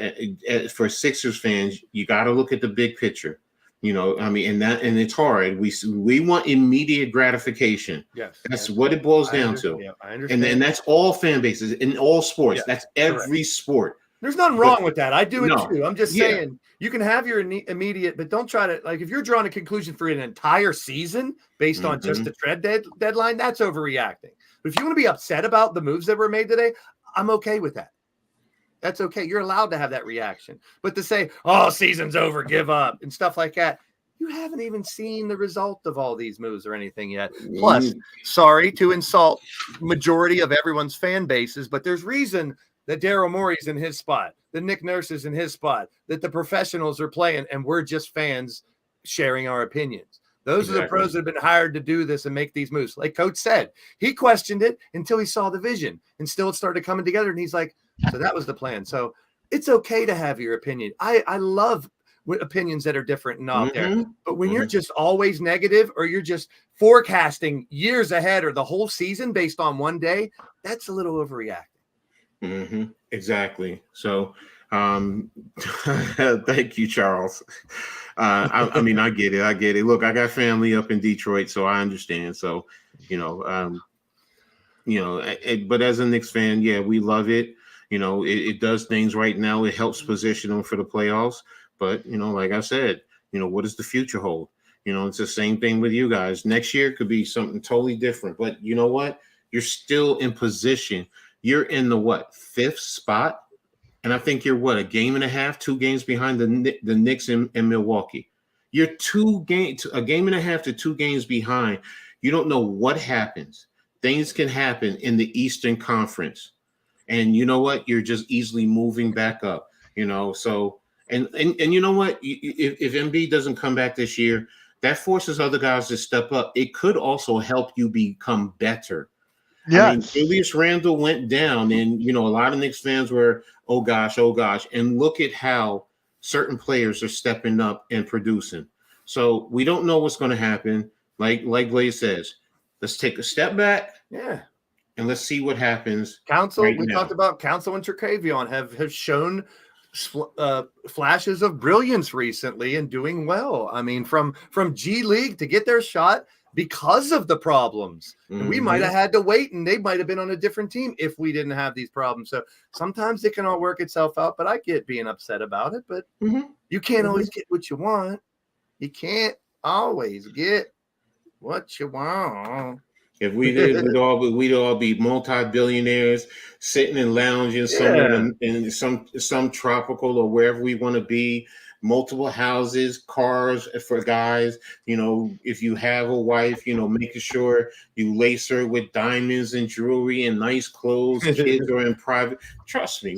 for Sixers fans, you got to look at the big picture. You know, I mean, and it's hard. We want immediate gratification. Yes, that's what it boils down to. Yeah, I understand. And that's all fan bases in all sports. Yeah, that's every sport. There's nothing wrong with that. I do it No. too. I'm just saying you can have your immediate, but don't try to, like, if you're drawing a conclusion for an entire season based on just the trade deadline, that's overreacting. But if you want to be upset about the moves that were made today, I'm okay with that. That's okay. You're allowed to have that reaction. But to say, oh, season's over, give up, and stuff like that, you haven't even seen the result of all these moves or anything yet. Plus, sorry to insult majority of everyone's fan bases, but there's reason that Daryl Morey's in his spot, that Nick Nurse is in his spot, that the professionals are playing, and we're just fans sharing our opinions. Those are the pros that have been hired to do this and make these moves. Like Coach said, he questioned it until he saw the vision, and still it started coming together, and he's like, so that was the plan. So it's okay to have your opinion. I love opinions that are different and out there. But when you're just always negative, or you're just forecasting years ahead or the whole season based on one day, that's a little overreacting. Exactly. So thank you, Charles. I mean, I get it. Look, I got family up in Detroit, so I understand. So, but as a Knicks fan, yeah, we love it. You know, it does things right now. It helps position them for the playoffs. But, you know, like I said, you know, what does the future hold? You know, it's the same thing with you guys. Next year could be something totally different. But you know what? You're still in position. You're in the fifth spot? And I think you're a game and a half, 2 games behind the Knicks in Milwaukee. You're a game and a half to 2 games behind. You don't know what happens. Things can happen in the Eastern Conference. And you know what? You're just easily moving back up, you know. So, and you know what? If Embiid doesn't come back this year, that forces other guys to step up. It could also help you become better. Yeah. I mean, Julius Randle went down, and, you know, a lot of Knicks fans were, oh gosh. And look at how certain players are stepping up and producing. So we don't know what's going to happen. Like Blaze says, let's take a step back. Yeah. And let's see what happens. Council, we talked about Council and Tre'Quavion have shown flashes of brilliance recently and doing well. I mean, from G League to get their shot because of the problems. And we might have had to wait, and they might have been on a different team if we didn't have these problems. So sometimes it can all work itself out, but I get being upset about it. But you can't always get what you want. You can't always get what you want. If we did, we'd all be multi-billionaires sitting and lounging somewhere in some tropical or wherever we want to be. Multiple houses, cars for guys. You know, if you have a wife, you know, making sure you lace her with diamonds and jewelry and nice clothes. Kids are in private. Trust me,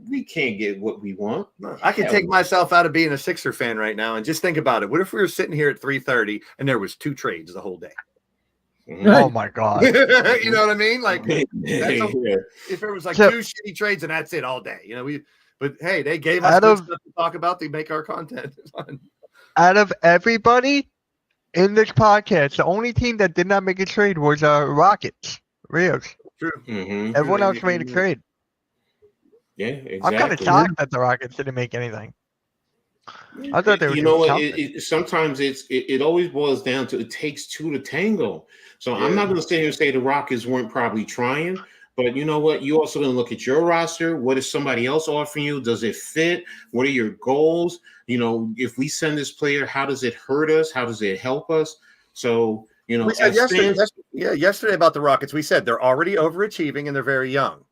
we can't get what we want. I can take myself out of being a Sixer fan right now and just think about it. What if we were sitting here at 3:30 and there was 2 trades the whole day? Oh my God. You know what I mean? Like, if it was like 2 shitty trades and that's it all day, you know, but hey, they gave us good stuff to talk about. They make our content fun. Out of everybody in this podcast, the only team that did not make a trade was Rockets. Rios. True. Everyone else made a trade. Yeah, exactly. I'm kind of shocked that the Rockets didn't make anything. I thought they were. You know what? Sometimes it always boils down to it takes 2 to tango. So I'm not going to sit here and say the Rockets weren't probably trying, but you know what? You also going to look at your roster. What is somebody else offering you? Does it fit? What are your goals? You know, if we send this player, how does it hurt us? How does it help us? So, you know, we said yesterday about the Rockets, we said they're already overachieving and they're very young.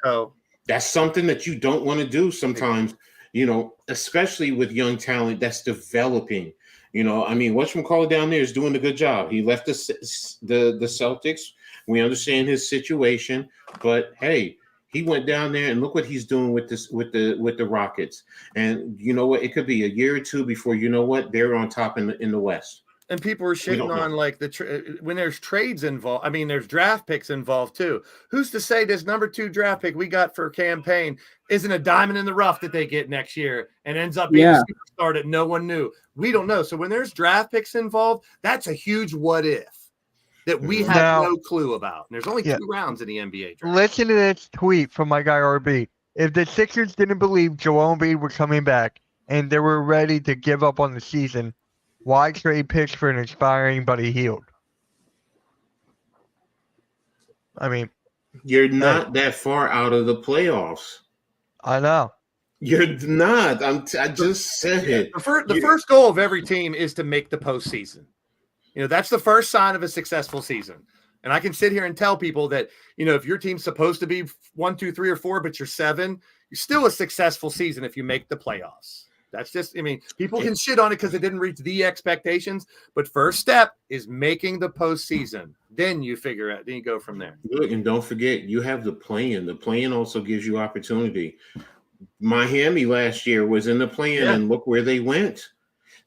So that's something that you don't want to do sometimes. You know, especially with young talent that's developing. You know, I mean, whatchamacallit down there is doing a good job. He left the Celtics. We understand his situation, but hey, He went down there and look what he's doing with the Rockets. And you know what? It could be a year or two before you know what they're on top in the West. And people are shitting on like when there's trades involved. I mean, there's draft picks involved too. Who's to say this number 2 draft pick we got for campaign isn't a diamond in the rough that they get next year and ends up being a superstar that no one knew? We don't know. So when there's draft picks involved, that's a huge what if that we have no clue about. And there's only 2 rounds in the NBA draft. Listen to this tweet from my guy RB. If the Sixers didn't believe Joel Embiid was coming back and they were ready to give up on the season, why trade picks for an expiring Buddy Hield? I mean, you're not that far out of the playoffs. I know. You're not. I just said it. The first goal of every team is to make the postseason. You know, that's the first sign of a successful season. And I can sit here and tell people that, you know, if your team's supposed to be 1, 2, 3, or 4, but you're 7, you're still a successful season if you make the playoffs. That's just, I mean, people can shit on it because it didn't reach the expectations, but first step is making the postseason. Then you figure out, then you go from there. Good. And don't forget, you have the play-in. The play-in also gives you opportunity. Miami last year was in the play-in, and look where they went.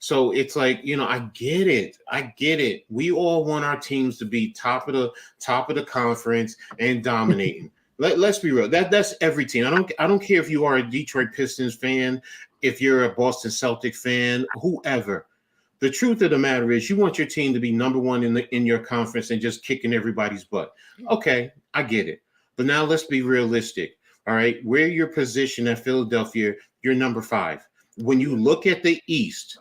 So it's like, you know, I get it. We all want our teams to be top of the conference and dominating. Let's be real. That's every team. I don't care if you are a Detroit Pistons fan, if you're a Boston Celtic fan, whoever. The truth of the matter is you want your team to be number 1 in your conference and just kicking everybody's butt. Okay, I get it. But now let's be realistic. All right, where you're positioned at Philadelphia, you're number 5. When you look at the East,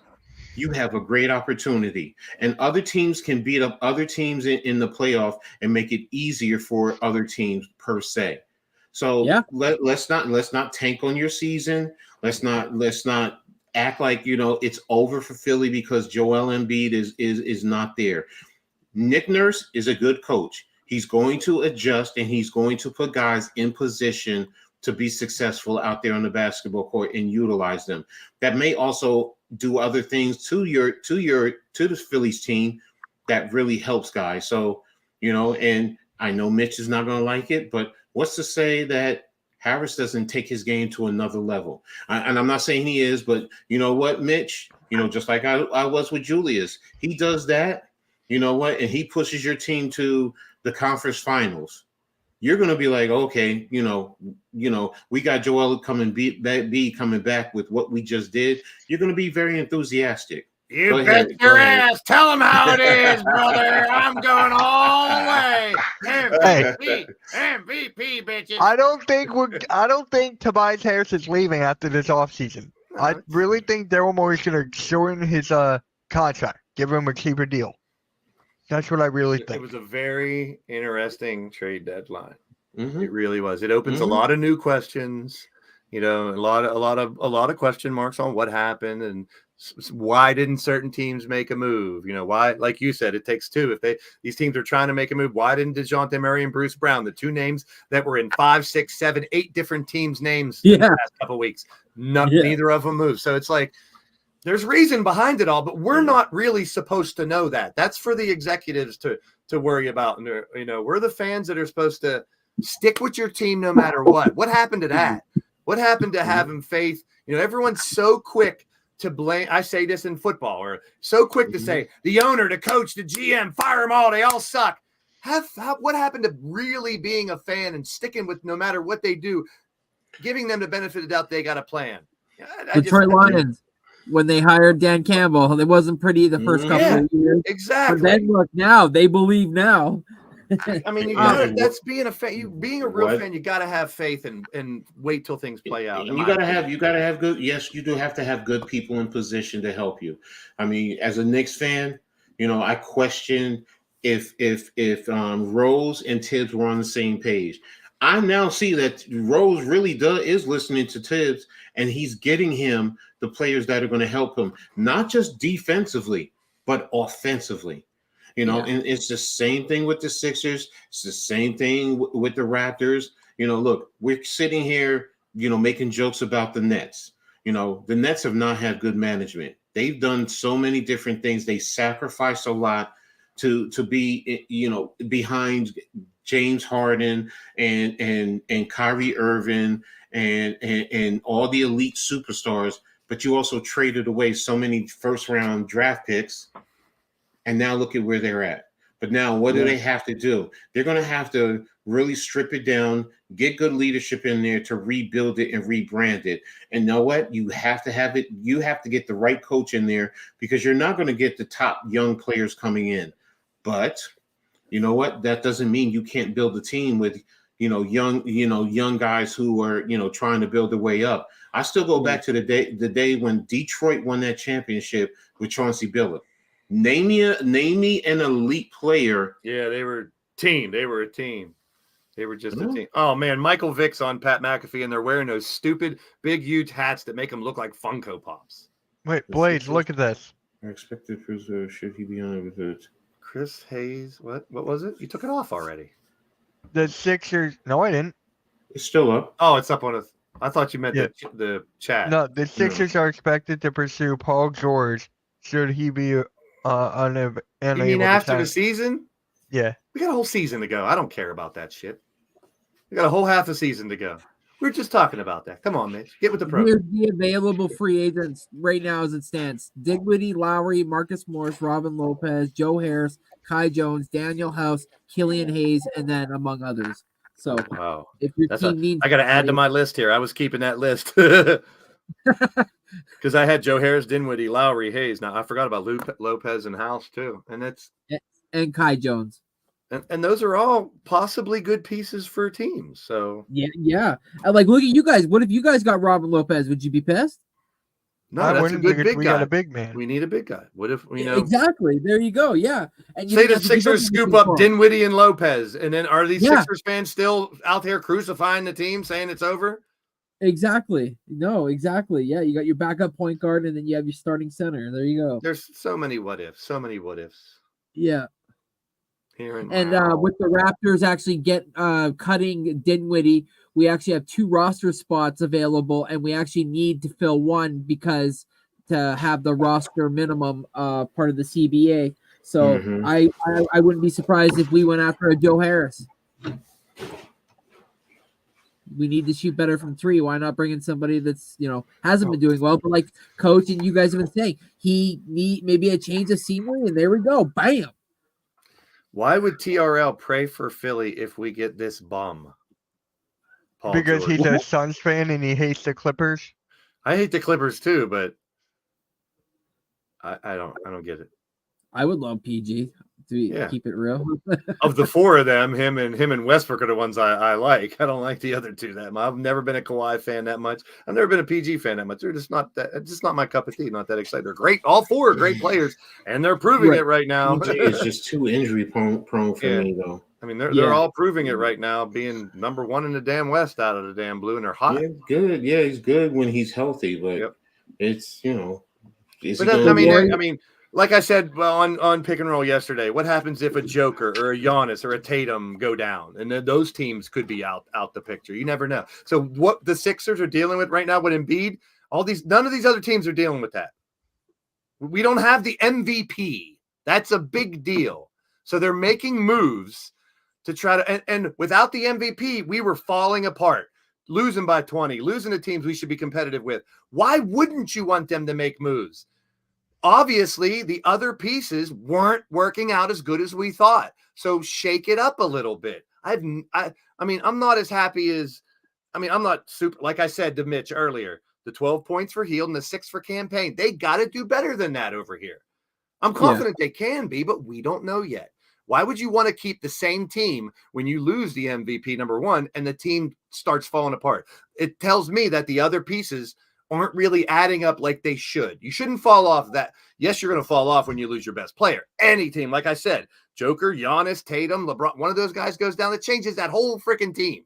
you have a great opportunity, and other teams can beat up other teams in the playoff and make it easier for other teams per se. So let's not tank on your season. Let's not act like, you know, it's over for Philly because Joel Embiid is not there. Nick Nurse is a good coach. He's going to adjust and he's going to put guys in position to be successful out there on the basketball court and utilize them. That may also do other things to the Phillies team that really helps guys. So, you know, and I know Mitch is not going to like it, but what's to say that Harris doesn't take his game to another level? And I'm not saying he is, but you know what, Mitch, you know, just like I was with Julius, he does that, you know what, and he pushes your team to the conference finals. You're going to be like, okay, you know, we got Joel coming back with what we just did. You're going to be very enthusiastic. You bet your ass. Tell them how it is, brother. I'm going all the way. MVP, bitches. I don't think Tobias Harris is leaving after this offseason. I really think Daryl Morey's going to shorten his contract, give him a cheaper deal. That's what I really think. It was a very interesting trade deadline. Mm-hmm. It really was. It opens a lot of new questions. You know, a lot of question marks on what happened and why didn't certain teams make a move? You know, why? Like you said, it takes 2. If these teams are trying to make a move, why didn't DeJounte Murray and Bruce Brown, the 2 names that were in 5, 6, 7, 8 different teams' names in the past couple of weeks, neither of them moved. So it's like, there's reason behind it all, but we're not really supposed to know that. That's for the executives to worry about. And, you know, we're the fans that are supposed to stick with your team no matter what. What happened to that? What happened to having faith? You know, everyone's so quick to blame. I say this in football, or so quick to say the owner, the coach, the GM, fire them all. They all suck. What happened to really being a fan and sticking with no matter what they do, giving them the benefit of the doubt they got a plan? Detroit Lions. When they hired Dan Campbell, it wasn't pretty the first couple of years. Exactly. But then look now, they believe now. I mean, that's being a fan. Being a real fan, you got to have faith and wait till things play out. And you got to have good. Yes, you do have to have good people in position to help you. I mean, as a Knicks fan, you know, I question if Rose and Tibbs were on the same page. I now see that Rose really is listening to Tibbs, and he's getting him the players that are going to help him, not just defensively, but offensively. You know, and it's the same thing with the Sixers. It's the same thing with the Raptors. You know, look, we're sitting here, you know, making jokes about the Nets. You know, the Nets have not had good management. They've done so many different things. They sacrifice a lot to be, you know, behind James Harden and Kyrie Irving and all the elite superstars, but you also traded away so many first round draft picks, and now look at where they're at. But now what do they have to do? They're going to have to really strip it down, get good leadership in there to rebuild it and rebrand it. And know what? You have to have it. You have to get the right coach in there, because you're not going to get the top young players coming in. But you know what? That doesn't mean you can't build a team with, young guys who are, trying to build their way up. I still go back to the day when Detroit won that championship with Chauncey Billups. Name me an elite player. Yeah, they were a team. They were a team. They were just a team. Oh man, Michael Vick's on Pat McAfee, and they're wearing those stupid, big, huge hats that make them look like Funko Pops. Wait, Blaze, look at this. I expected should he be on it with it? Chris Hayes. What was it? You took it off already. The Sixers. No, I didn't. It's still up. Oh, it's up on a. I thought you meant the chat. No, the Sixers are expected to pursue Paul George should he be unable. You mean after the season? Yeah. We got a whole season to go. I don't care about that shit. We got a whole half a season to go. We're just talking about that. Come on, Mitch. Get with the program. Here's the available free agents right now as it stands: Dinwiddie, Lowry, Marcus Morris, Robin Lopez, Joe Harris, Kai Jones, Daniel House, Killian Hayes, and then among others. So, wow. If your team needs, I got to add to my list here. I was keeping that list because I had Joe Harris, Dinwiddie, Lowry, Hayes. Now I forgot about Lopez and House too, and Kai Jones. And those are all possibly good pieces for teams. So yeah. Like, look at you guys. What if you guys got Robin Lopez? Would you be pissed? No, that's a good big guy. We got a big man. We need a big guy. What if exactly? There you go. Yeah. And say the Sixers scoop up Dinwiddie and Lopez, and then are these Sixers fans still out there crucifying the team, saying it's over? Exactly. No, exactly. Yeah, you got your backup point guard, and then you have your starting center. There you go. There's so many what ifs. Yeah. Here and with the Raptors actually cutting Dinwiddie, we actually have 2 roster spots available, and we actually need to fill one because to have the roster minimum part of the CBA. So I wouldn't be surprised if we went after a Joe Harris. We need to shoot better from 3. Why not bring in somebody that's hasn't been doing well, but like coach and you guys have been saying, he need maybe a change of scenery, and there we go, bam. Why would TRL pray for Philly if we get this bum? Paul because George. he's a Suns fan and he hates the Clippers. I hate the Clippers too, but I don't get it. I would love PG to keep it real. Of the 4 of them, him and Westbrook are the ones I like. I don't like the other 2 that much. I've never been a Kawhi fan that much. I've never been a PG fan that much. They're just not that. It's just not my cup of tea. Not that excited. They're great. All 4 are great players, and they're proving it right now. PG is just too injury prone for me, though. I mean, they're all proving it right now, being number 1 in the damn West out of the damn blue, and they're hot. Yeah, good. Yeah, he's good when he's healthy, but it's But I mean, like I said on Pick and Roll yesterday, what happens if a Joker or a Giannis or a Tatum go down, and then those teams could be out the picture? You never know. So what the Sixers are dealing with right now with Embiid, none of these other teams are dealing with that. We don't have the MVP. That's a big deal. So they're making moves to try to, and without the MVP, we were falling apart, losing by 20, losing to teams we should be competitive with. Why wouldn't you want them to make moves? Obviously, the other pieces weren't working out as good as we thought. So shake it up a little bit. I mean, I'm not as happy as, I'm not super, like I said to Mitch earlier, the 12 points for Hield and the 6 for Campaign. They got to do better than that over here. I'm confident they can be, but we don't know yet. Why would you want to keep the same team when you lose the MVP, number 1, and the team starts falling apart? It tells me that the other pieces aren't really adding up like they should. You shouldn't fall off that. Yes, you're going to fall off when you lose your best player. Any team, like I said, Joker, Giannis, Tatum, LeBron, one of those guys goes down, it changes that whole freaking team.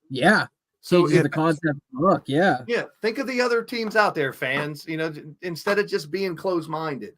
Yeah. So the concept look, yeah. Yeah. Think of the other teams out there, fans, instead of just being closed-minded.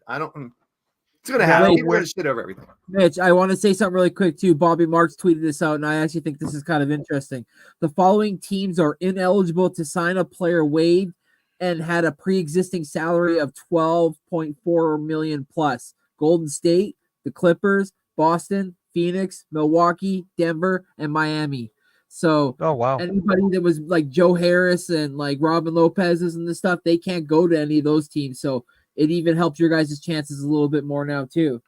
It's going to happen. We're going to shit over everything. Mitch, I want to say something really quick too. Bobby Marks tweeted this out, and I actually think this is kind of interesting. The following teams are ineligible to sign a player waived and had a pre-existing salary of $12.4 million plus: Golden State, the Clippers, Boston, Phoenix, Milwaukee, Denver, and Miami. So Oh wow. anybody that was like Joe Harris and like Robin Lopez's and this stuff, they can't go to any of those teams. So it even helps your guys' chances a little bit more now too.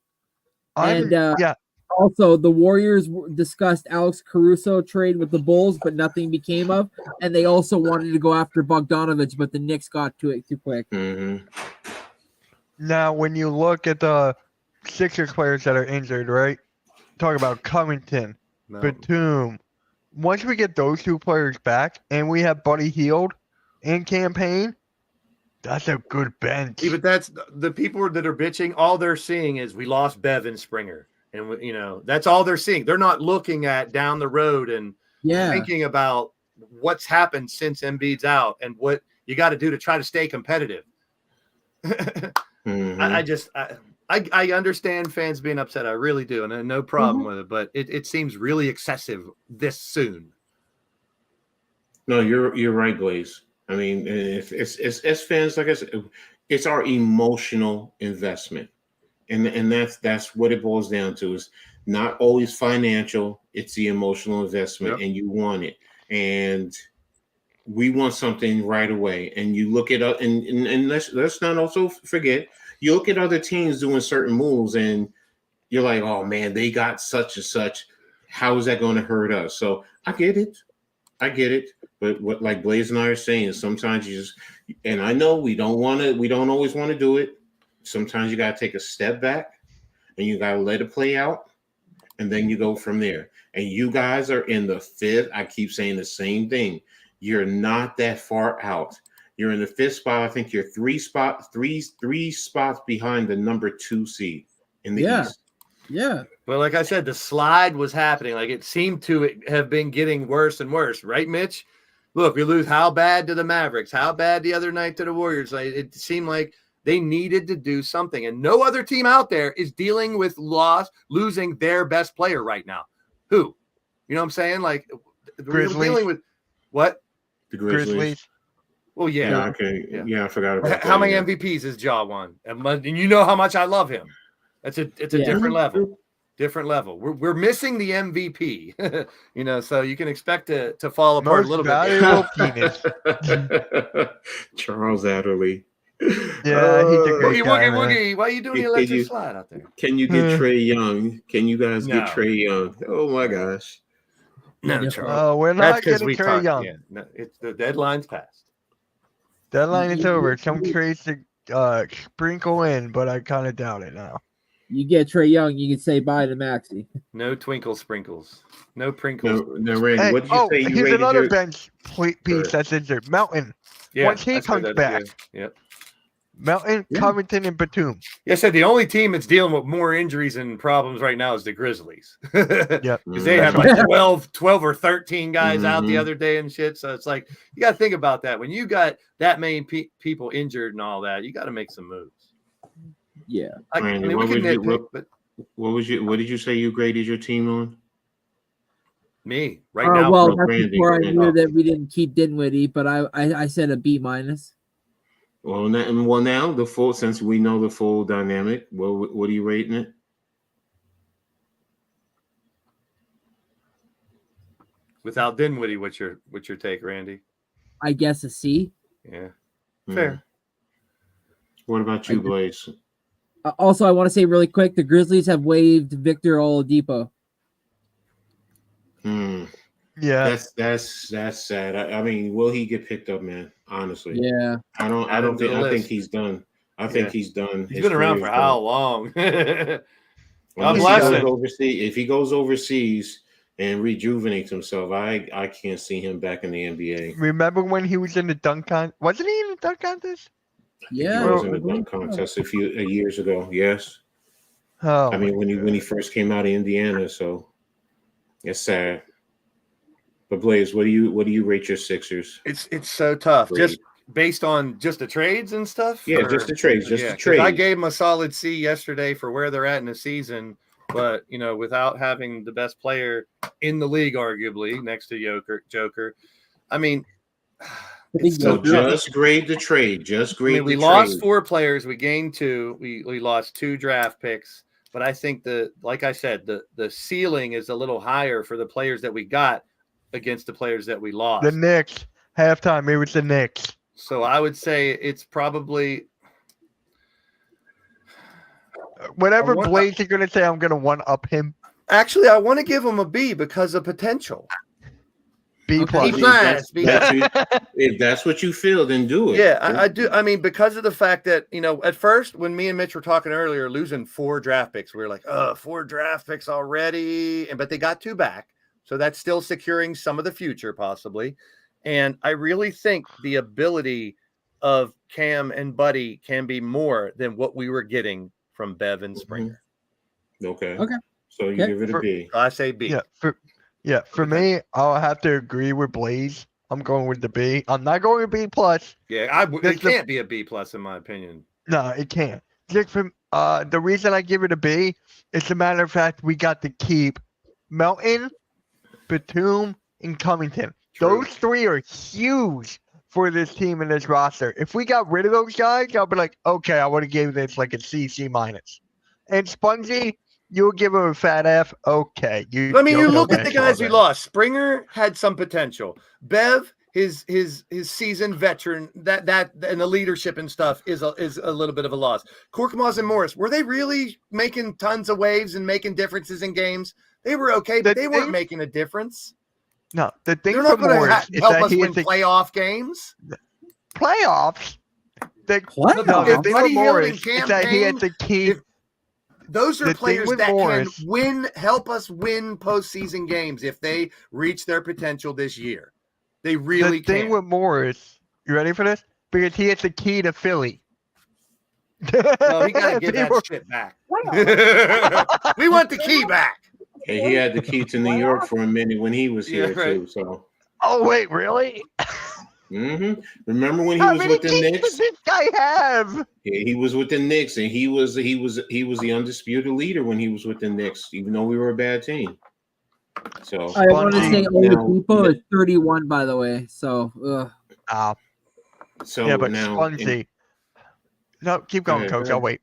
Yeah. Also, the Warriors discussed Alex Caruso trade with the Bulls, but nothing became of. And they also wanted to go after Bogdanovich, but the Knicks got to it too quick. Mm-hmm. Now, when you look at the Sixers players that are injured, right? Talk about Covington, Batum. Once we get those two players back and we have Buddy Hield in campaign, that's a good bench. Yeah, but that's the people that are bitching. All they're seeing is we lost Bevan Springer. And, you know, that's all they're seeing. They're not looking at down the road and thinking about what's happened since Embiid's out and what you got to do to try to stay competitive. I understand fans being upset. I really do. And I have no problem with it, but it seems really excessive this soon. No, you're right, Blaze. I mean, if it's fans, like I said, it's our emotional investment. And that's what it boils down to. Is not always financial. It's the emotional investment, and you want it. And we want something right away. And you look at and let's not also forget, you look at other teams doing certain moves, and you're like, oh man, they got such and such. How is that going to hurt us? So I get it. But what, like Blaze and I are saying, sometimes you just, and I know we don't always want to do it. Sometimes you got to take a step back and you got to let it play out, and then you go from there. And you guys are in the fifth. I keep saying the same thing. You're not that far out. You're in the fifth spot. I think you're three spots behind the number 2 seed in the East. Yeah. But like I said, the slide was happening. Like it seemed to have been getting worse and worse, right, Mitch? Look, we lose how bad to the Mavericks, how bad the other night to the Warriors. Like, it seemed like they needed to do something, and no other team out there is dealing with losing their best player right now. Who? You know what I'm saying? Like, we're dealing with what? The Grizzlies. Well, yeah. Yeah, okay. Yeah, I forgot about that. How many MVPs has Ja won? And you know how much I love him. It's a different level. Different level. We're missing the MVP, you know, so you can expect to fall apart a little bit. Charles Adderley. Yeah, he's a great guy. Woogie. Why are you doing the electric slide out there? Can you get Trey Young? Can you guys get Trey Young? Oh my gosh. No, Charles. Oh, we're not getting Trey Young. Yeah, no, it's the deadline's passed. Deadline is over. Some trades to sprinkle in, but I kind of doubt it now. You get Trey Young, you can say bye to Maxey. No twinkle sprinkles. No prinkles. No, Randy, what did you say? Here's another bench piece that's injured. Melton. Yeah, once he comes back. Yep. Melton, Covington, and Batum. Yeah, I said the only team that's dealing with more injuries and problems right now is the Grizzlies. Yep. Because they had like 12 or 13 guys out the other day and shit. So it's like, you got to think about that. When you got that many people injured and all that, you got to make some moves. Yeah. Randy, what did you say you graded your team on? Me right now. Well, that's before I knew that we didn't keep Dinwiddie, but I said a B-. Well, now the full, since we know the full dynamic, what are you rating it? Without Dinwiddie, what's your take, Randy? I guess a C. Yeah, fair. What about you, Blaze? Also, I want to say really quick, the Grizzlies have waived Victor Oladipo. Yeah, that's sad. I mean, will he get picked up, man? Honestly, yeah. I think he's done. I think he's done. He's been around for how long? God bless him. If he goes overseas and rejuvenates himself, I can't see him back in the NBA. Remember when he was in the dunk contest? Wasn't he in the dunk contest? Yeah, he was in the dunk contest a few years ago. Yes. Oh, I mean, when he first came out of Indiana, so it's sad. But Blaze, what do you rate your Sixers? It's so tough. Just based on just the trades and stuff? Yeah, just the trades. The trades. I gave them a solid C yesterday for where they're at in the season, but you know, without having the best player in the league, arguably next to Joker. I mean, so just grade the trade. Just grade. We lost 4 players. We gained 2. We lost 2 draft picks. But I think like I said, the ceiling is a little higher for the players that we got against the players that we lost. The Knicks halftime. It was the Knicks. So I would say it's probably whatever Blaze is gonna say. I'm gonna one up him. Actually, I want to give him a B because of potential. B plus. If that's what you feel, then do it. Yeah, I do. I mean, because of the fact that, at first when me and Mitch were talking earlier, losing 4 draft picks, we were like, 4 draft picks already. But they got 2 back. So that's still securing some of the future possibly. And I really think the ability of Cam and Buddy can be more than what we were getting from Bev and Springer. Okay. Okay. So you give it a B. I say B. Yeah, for me, I'll have to agree with Blaze. I'm going with the B. I'm not going with B plus. Yeah, it can't be a B plus in my opinion. No, it can't. Just from the reason I give it a B, it's a matter of fact we got to keep Melton, Batum, and Covington. Those 3 are huge for this team and this roster. If we got rid of those guys, I'll be like, okay, I would have given this like a C minus. And Spongy, you'll give him a fat F. Okay. You look at the guys we lost. Springer had some potential. Bev, his seasoned veteran, that and the leadership and stuff is a little bit of a loss. Korkmaz and Morris, were they really making tons of waves and making differences in games? They were okay, but they weren't making a difference. No, the thing They're not for Morris to help us win playoff games. Playoffs? The thing for Morris is that he had to keep. Those are players that can help us win postseason games if they reach their potential this year. They really can. The thing with Morris, you ready for this? Because he has the key to Philly. Well, he got to give that shit back. We want the key back. And he had the key to New York for a minute when he was here too. So. Oh wait, really? Remember when he was with the Knicks? Does this guy have? Yeah, he was with the Knicks, and he was the undisputed leader when he was with the Knicks, even though we were a bad team. So I want to say Oladipo is 31, by the way. So, so yeah, but now, Spongy. No, keep going, Coach. I'll wait.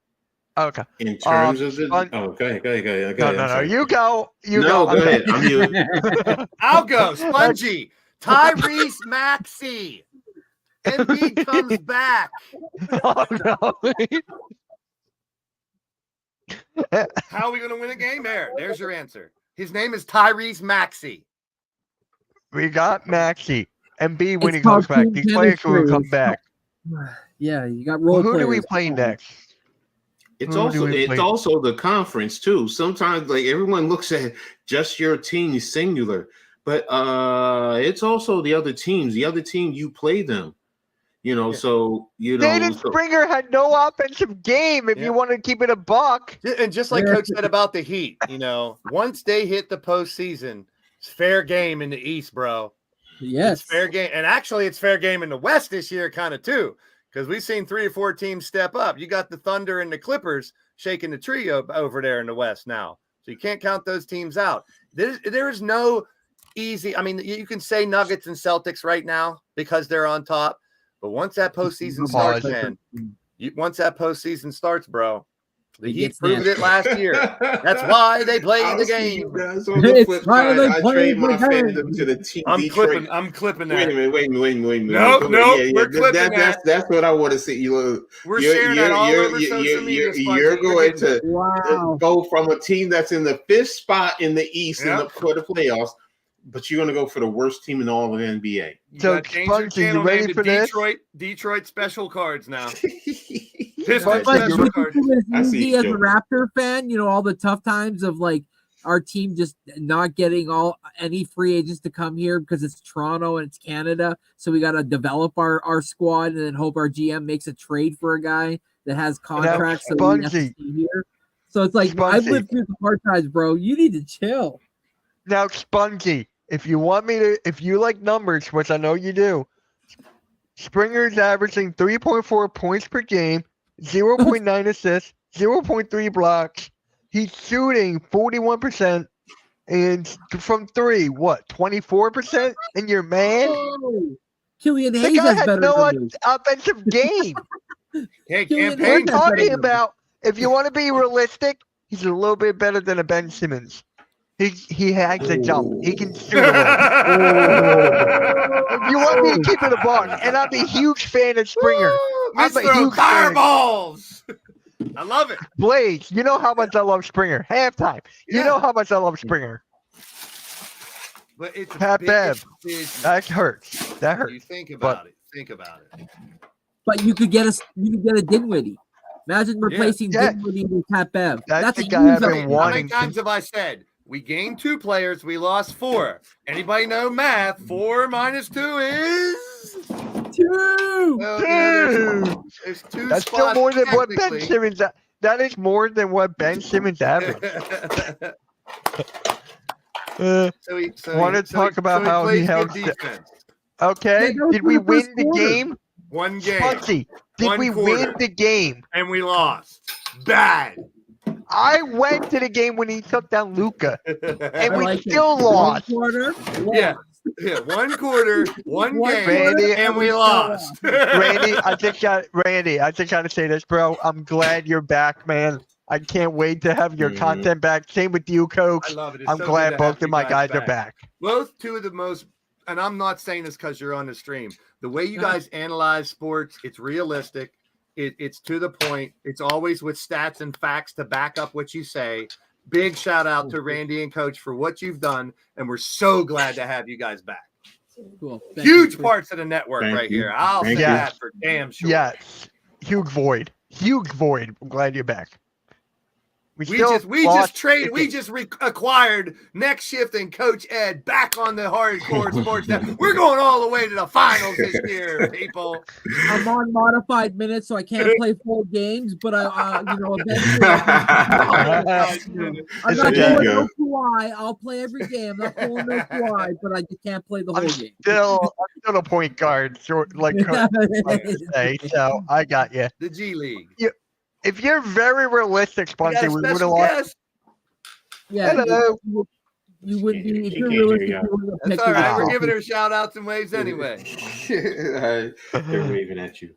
Okay. In terms of the, go ahead. No. You go. Go ahead. I'm you. I'll go. Spongy. Tyrese Maxey. Embiid comes back. Oh, no. How are we going to win a game there? There's your answer. His name is Tyrese Maxey. We got Maxey. Embiid when he comes back. These players will come back. Yeah, you got role Who players. do we play next? It's also the conference too. Sometimes like everyone looks at just your team singular, but it's also the other teams. The other team you play them, So Jaden Springer had no offensive game. If you want to keep it a buck, and just like Coach said about the Heat, once they hit the postseason, it's fair game in the East, bro. Yes, it's fair game, and actually, it's fair game in the West this year, kind of too. Because we've seen 3 or 4 teams step up. You got the Thunder and the Clippers shaking the tree over there in the West now. So you can't count those teams out. There is no easy – I mean, you can say Nuggets and Celtics right now because they're on top. But once that postseason starts, man, once that postseason starts, bro, the Heat proved it last year. That's why they play the game. It's why they play the game. To the team. I'm clipping that. Wait a minute. No, we're clipping that. That's what I want to see. We're sharing that all over social media. You're going to go from a team that's in the 5th spot in the East for the playoffs, but you're going to go for the worst team in all of the NBA. So, Spongy, you ready for this? Detroit special cards now. As a Raptor fan, all the tough times of like our team just not getting any free agents to come here because it's Toronto and it's Canada. So we got to develop our squad and then hope our GM makes a trade for a guy that has contracts. Here. So it's like, I've lived through the hard times, bro. You need to chill. Now, Spongy, if you like numbers, which I know you do, Springer's averaging 3.4 points per game, 0.9 assists, 0.3 blocks. He's shooting 41% and from 3, 24%? And you're mad? Oh, Killian Hayes the guy has had better no than offensive game. Hey, We're talking about, if you want to be realistic, He's a little bit better than a Ben Simmons. He has a jump. He can shoot a little. If you want me to keep it a buck, and I'm a huge fan of Springer. I'm a Mr. huge fan. Fireballs. I love it. Blaze, you know how much I love Springer. Halftime. You Yeah. know how much I love Springer. But it's a Pat big Bev. decision. That hurts. That hurts. You think about it. Think about it. But you could get a Dinwiddie. Imagine replacing Yeah. Dinwiddie with Pat Bev. That's a the guy I've huge been upgrade. How many wanting times have I said we gained 2 players, we lost 4? Anybody know math? 4 minus 2 is 2. Well, there's 2 That's still spots more than what Ben technically. Simmons. That is more than what Ben Simmons averaged. Want to talk about how he plays held? good defense. Okay, Yeah, did we that was win the the first quarter. game? One game, Spunky, did One we quarter. win the game? and we lost. Bad. I went to the game when he took down Luca, and I we like it. still One lost. quarter. Yeah. Yeah, 1 quarter, 1 One game, Randy, and we lost. Randy, I just got to say this, bro. I'm glad you're back, man. I can't wait to have your content back. Same with you, Coach. I love it. It's I'm so glad good to have both of you my guys are back. back. Both 2 of the most, and I'm not saying this because you're on the stream. The way you guys analyze sports, it's realistic. It's to the point. It's always with stats and facts to back up what you say. Big shout out to Randy and Coach for what you've done, and we're so glad to have you guys back. Cool. Thank Huge you. parts of the network Thank right you. here. I'll Thank say you. that for damn sure. Yes, huge void. Huge void. I'm glad you're back. We still just lost traded. the We game. just acquired Next Shift and Coach Ed back on the Hardcore Sports Network. We're going all the way to the finals this year, people. I'm on modified minutes, so I can't play full games. But eventually, I'm not There you going go. no Kawhi. I'll play every game. I'm not going no Kawhi, but I just can't play the whole game. I'm still a point guard, short like Coach likes to say. So I got you. The G League. If you're very realistic, We Spunky, got a we would have special lost. guest. Yeah, Hello. you would be if He you're can't hear realistic. you. You wouldn't have That's picked all right. We're yourself. giving her shout outs and waves anyway. They're waving at you.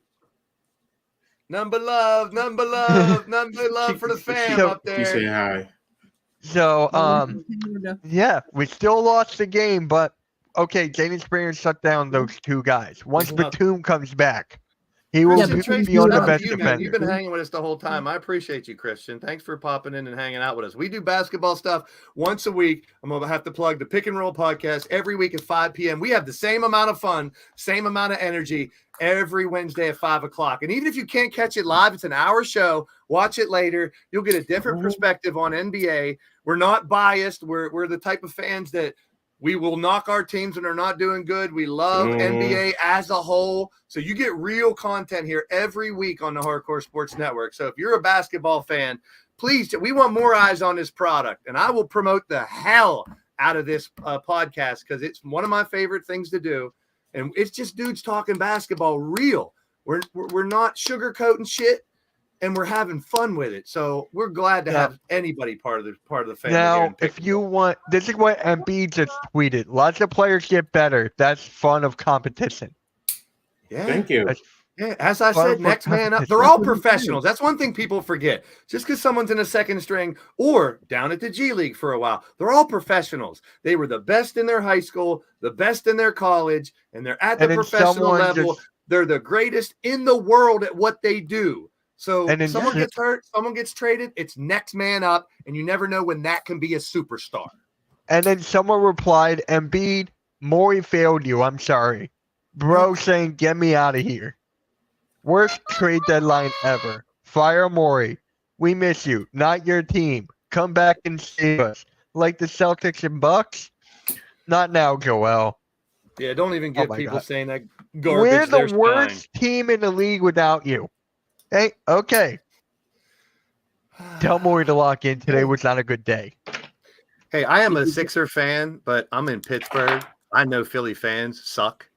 Number love for the fam So- up You say there. hi. So yeah, we still lost the game, but okay, Jaden Springer shut down those 2 guys. Once Batum comes back, he will Yeah, Christian, be on the shout out to best you, man. You've been defender. hanging with us the whole time. I appreciate you, Christian. Thanks for popping in and hanging out with us. We do basketball stuff once a week. I'm going to have to plug the Pick and Roll podcast every week at 5 p.m. We have the same amount of fun, same amount of energy every Wednesday at 5 o'clock. And even if you can't catch it live, it's an hour show. Watch it later. You'll get a different perspective on NBA. We're not biased. We're the type of fans that we will knock our teams when they're not doing good. We love NBA as a whole. So you get real content here every week on the Hardcore Sports Network. So if you're a basketball fan, please, we want more eyes on this product. And I will promote the hell out of this podcast because it's one of my favorite things to do. And it's just dudes talking basketball real. We're not sugarcoating shit. And we're having fun with it, so we're glad to have anybody part of the family. here Now, and pick if you want, this is what Embiid just tweeted. Lots of players get better. That's fun of competition. Yeah. Thank you. Yeah, as I Fun said, of next man up. competition. They're all professionals. That's one thing people forget. Just because someone's in a second string or down at the G League for a while, they're all professionals. They were the best in their high school, the best in their college, and they're at the And then professional someone level. just- They're the greatest in the world at what they do. So And then someone just- gets hurt, someone gets traded, it's next man up, and you never know when that can be a superstar. And then someone replied, Embiid, Morey failed you. I'm sorry. Bro saying, get me out of here. Worst trade deadline ever. Fire Morey. We miss you. Not your team. Come back and save us. Like the Celtics and Bucks? Not now, Joel. Yeah, don't even Oh get my people God. saying that garbage. We're There's the worst time. team in the league without you. Hey, okay. Tell Morey to lock in. Today was not a good day. Hey, I am a Sixer fan, but I'm in Pittsburgh. I know Philly fans suck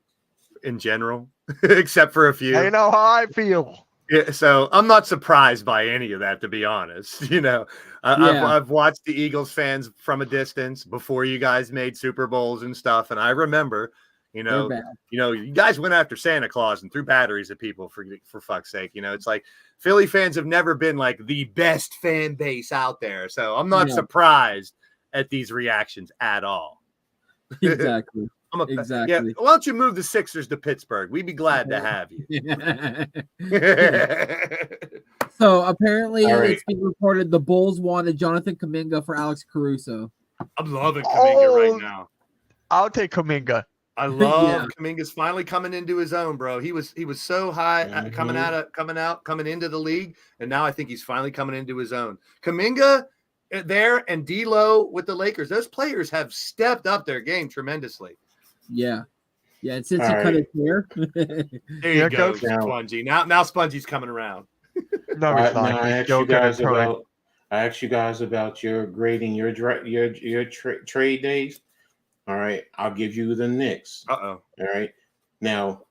in general, except for a few. I know how I feel. Yeah, so I'm not surprised by any of that, to be honest. You know, I've watched the Eagles fans from a distance before you guys made Super Bowls and stuff, and I remember, You know, They're bad. you guys went after Santa Claus and threw batteries at people for fuck's sake. You know, it's like Philly fans have never been like the best fan base out there. So I'm not No. surprised at these reactions at all. Exactly. Exactly. Yeah. Why don't you move the Sixers to Pittsburgh? We'd be glad to have you. So apparently All right. it's being reported the Bulls wanted Jonathan Kuminga for Alex Caruso. I'm loving Kuminga right now. I'll take Kuminga. I love Kuminga's finally coming into his own, bro. He was so high coming into the league, and now I think he's finally coming into his own. Kuminga there and D'Lo with the Lakers. Those players have stepped up their game tremendously. Yeah. Yeah, and since All he cut right. his hair. There you go, Spongy. Now Spongy's coming around. No, All right, he's not. now I He's asked you joking guys and throwing. about your grading your trade days. All right, I'll give you the Knicks. Uh-oh. All right, now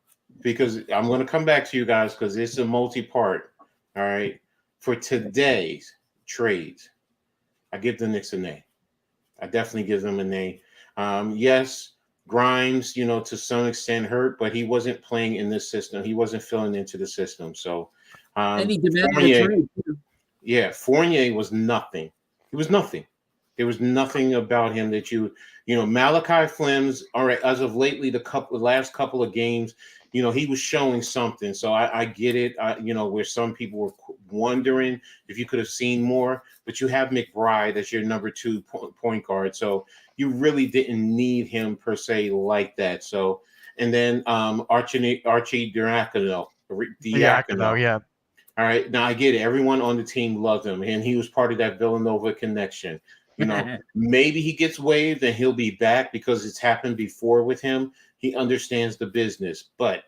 because I'm going to come back to you guys because it's a multi-part. All right, for today's trades, I give the Knicks an A. I definitely give them an A. Yes, Grimes, to some extent hurt, but he wasn't playing in this system. He wasn't filling into the system. So, And he demanded Fournier, a trade. too. yeah, Fournier was nothing. He was nothing. There was nothing about him that Malachi Flynn's, all right, as of lately, the last couple of games, he was showing something. So I get it, where some people were wondering if you could have seen more, but you have McBride as your number 2 point guard. So you really didn't need him per se like that. So, and then Archie Diacono. Yeah. All right. Now I get it. Everyone on the team loved him, and he was part of that Villanova connection. Maybe he gets waived and he'll be back because it's happened before with him. He understands the business. But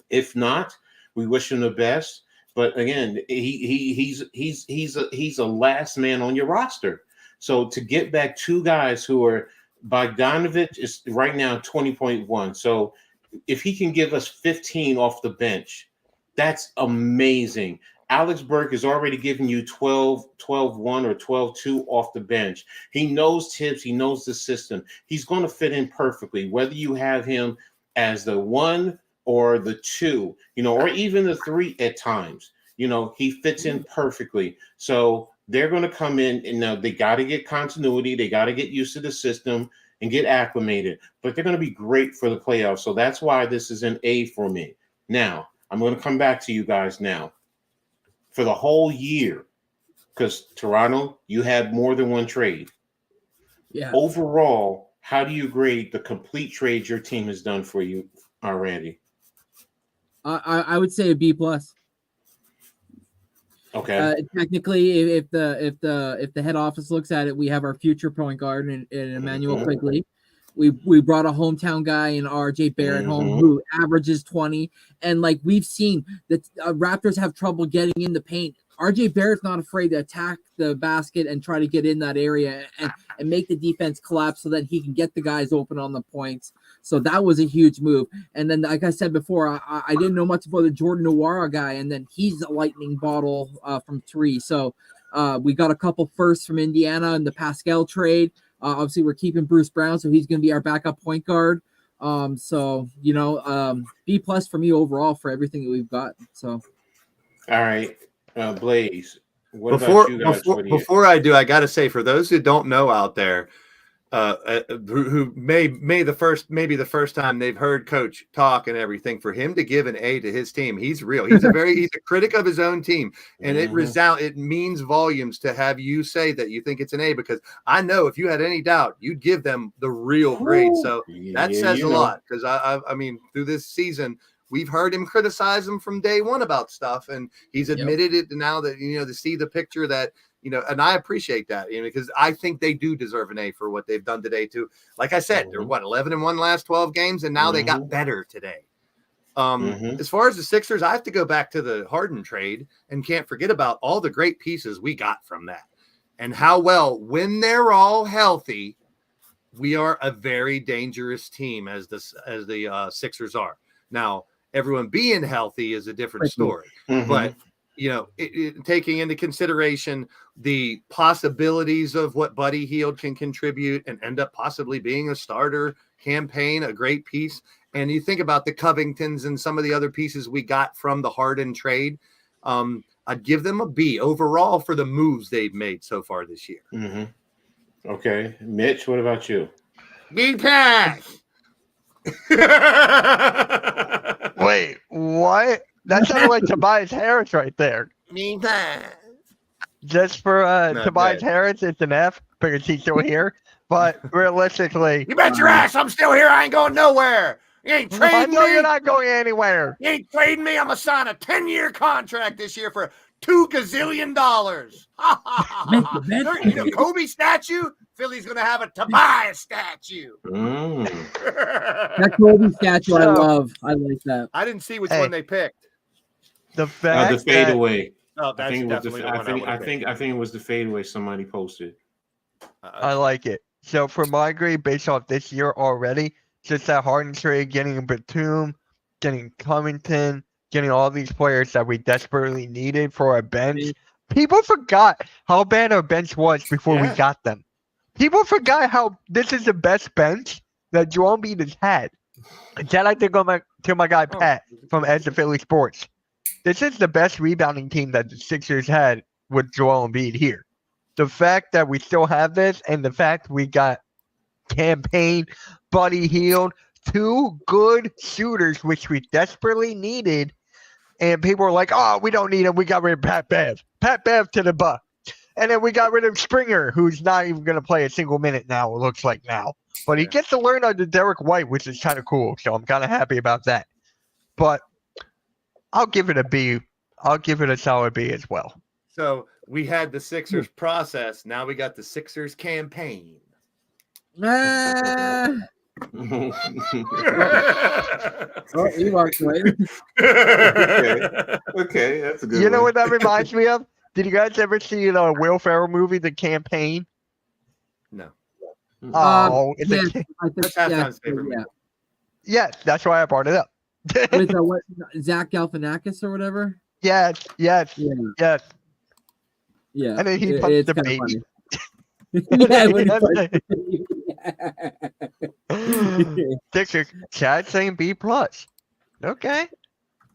if not, we wish him the best. But again, he's a last man on your roster. So to get back 2 guys who are Bogdanovich is right now 20.1. So if he can give us 15 off the bench, that's amazing. Alex Burke has already given you 12-1 or 12-2 off the bench. He knows Tibbs. He knows the system. He's going to fit in perfectly, whether you have him as the 1 or the 2, or even the 3 at times. He fits in perfectly. So they're going to come in, and now they got to get continuity. They got to get used to the system and get acclimated. But they're going to be great for the playoffs. So that's why this is an A for me. Now, I'm going to come back to you guys now. For the whole year, because Toronto, you had more than one trade. Yeah. Overall, how do you grade the complete trade your team has done for you, Randy? I would say a B+. Okay. Technically, if the head office looks at it, we have our future point guard in Emmanuel Quigley. We brought a hometown guy in RJ Barrett home who averages 20, and like we've seen that Raptors have trouble getting in the paint. RJ Barrett's not afraid to attack the basket and try to get in that area and make the defense collapse so that he can get the guys open on the points. So that was a huge move. And then, like I said before, I didn't know much about the Jordan Nwora guy, and then he's a lightning bottle from 3. So we got a couple firsts from Indiana in the Pascal trade. Obviously, we're keeping Bruce Brown, so he's going to be our backup point guard. B+ for me overall for everything that we've got. So, all right, Blaze. What about you guys? Before I do, I got to say, for those who don't know out there, who maybe the first time they've heard Coach talk and everything, for him to give an A to his team, he's real. He's he's a critic of his own team, and it means volumes to have you say that you think it's an A, because I know if you had any doubt, you'd give them the real grade. So that says a lot, because I mean, through this season, we've heard him criticize him from day one about stuff, and he's admitted it now that to see the picture that. And I appreciate that, because I think they do deserve an A for what they've done today too. Like I said, they're 11-1 last 12 games, and now they got better today. As far as the Sixers, I have to go back to the Harden trade and can't forget about all the great pieces we got from that, and how well, when they're all healthy, we are a very dangerous team as the Sixers are. Now, everyone being healthy is a different story, but taking into consideration the possibilities of what Buddy Hield can contribute and end up possibly being a starter, Campaign, a great piece. And you think about the Covingtons and some of the other pieces we got from the Harden trade. I'd give them a B overall for the moves they've made so far this year. Mm-hmm. Okay. Mitch, what about you? B pass. Wait, what? That sounded like Tobias Harris right there. B pass. Just for Not Tobias bad. Harris, it's an F because he's still here. But realistically, You bet your ass I'm still here. I ain't going nowhere. You ain't I trading know me. you're not going anywhere. You ain't trading me. I'm going to sign a 10-year contract this year for $2 gazillion. The Kobe statue, Philly's going to have a Tobias statue. That Kobe statue, I love. I like that. I didn't see which Hey. one they picked. The fact The fadeaway. Oh, I that's think it was definitely the. the one I would've picked. I think it was the fadeaway somebody posted. I like it. So for my grade, based off this year already, just that Harden trade, getting Batum, getting Covington, getting all these players that we desperately needed for our bench. People forgot how bad our bench was before we got them. People forgot how this is the best bench that Joel Embiid has had. Shout out to my guy Pat from Edge of Philly Sports. This is the best rebounding team that the Sixers had with Joel Embiid here. The fact that we still have this and the fact we got Campaign, Buddy Hield, two good shooters, which we desperately needed, and people were like, oh, we don't need him. We got rid of Pat Bev. Pat Bev to the Bucks. And then we got rid of Springer, who's not even going to play a single minute now, it looks like now. But he gets to learn under Derek White, which is kind of cool. So I'm kind of happy about that. But I'll give it a B. I'll give it a solid B as well. So we had the Sixers process. Now we got the Sixers campaign. Oh, he walked away. Okay, that's a good You know one. what that reminds me of? Did you guys ever see the Will Ferrell movie, The Campaign? No. Oh, it's yes, a, I think, That's Halftime's favorite movie. yes, that's why I brought it up. With what, Zach Galifianakis or whatever. Yes, yes, Yeah, yes. yeah. And then he It- punched it's the kinda baby. funny. Yeah, when he punched- Sixers, Chad saying B plus. Okay.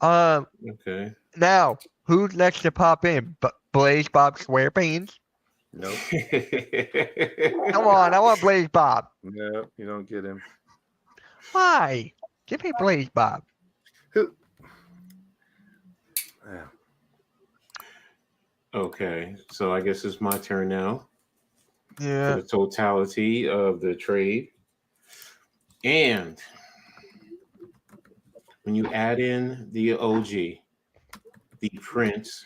Okay. Now who's next to pop in? Blaze Bob SquarePants. Nope. Come on, I want Blaze Bob. No, you don't get him. Why? Give me Blaze Bob. Who? Okay, so I guess it's my turn now. Yeah. For the totality of the trade. And when you add in the OG, the Prince,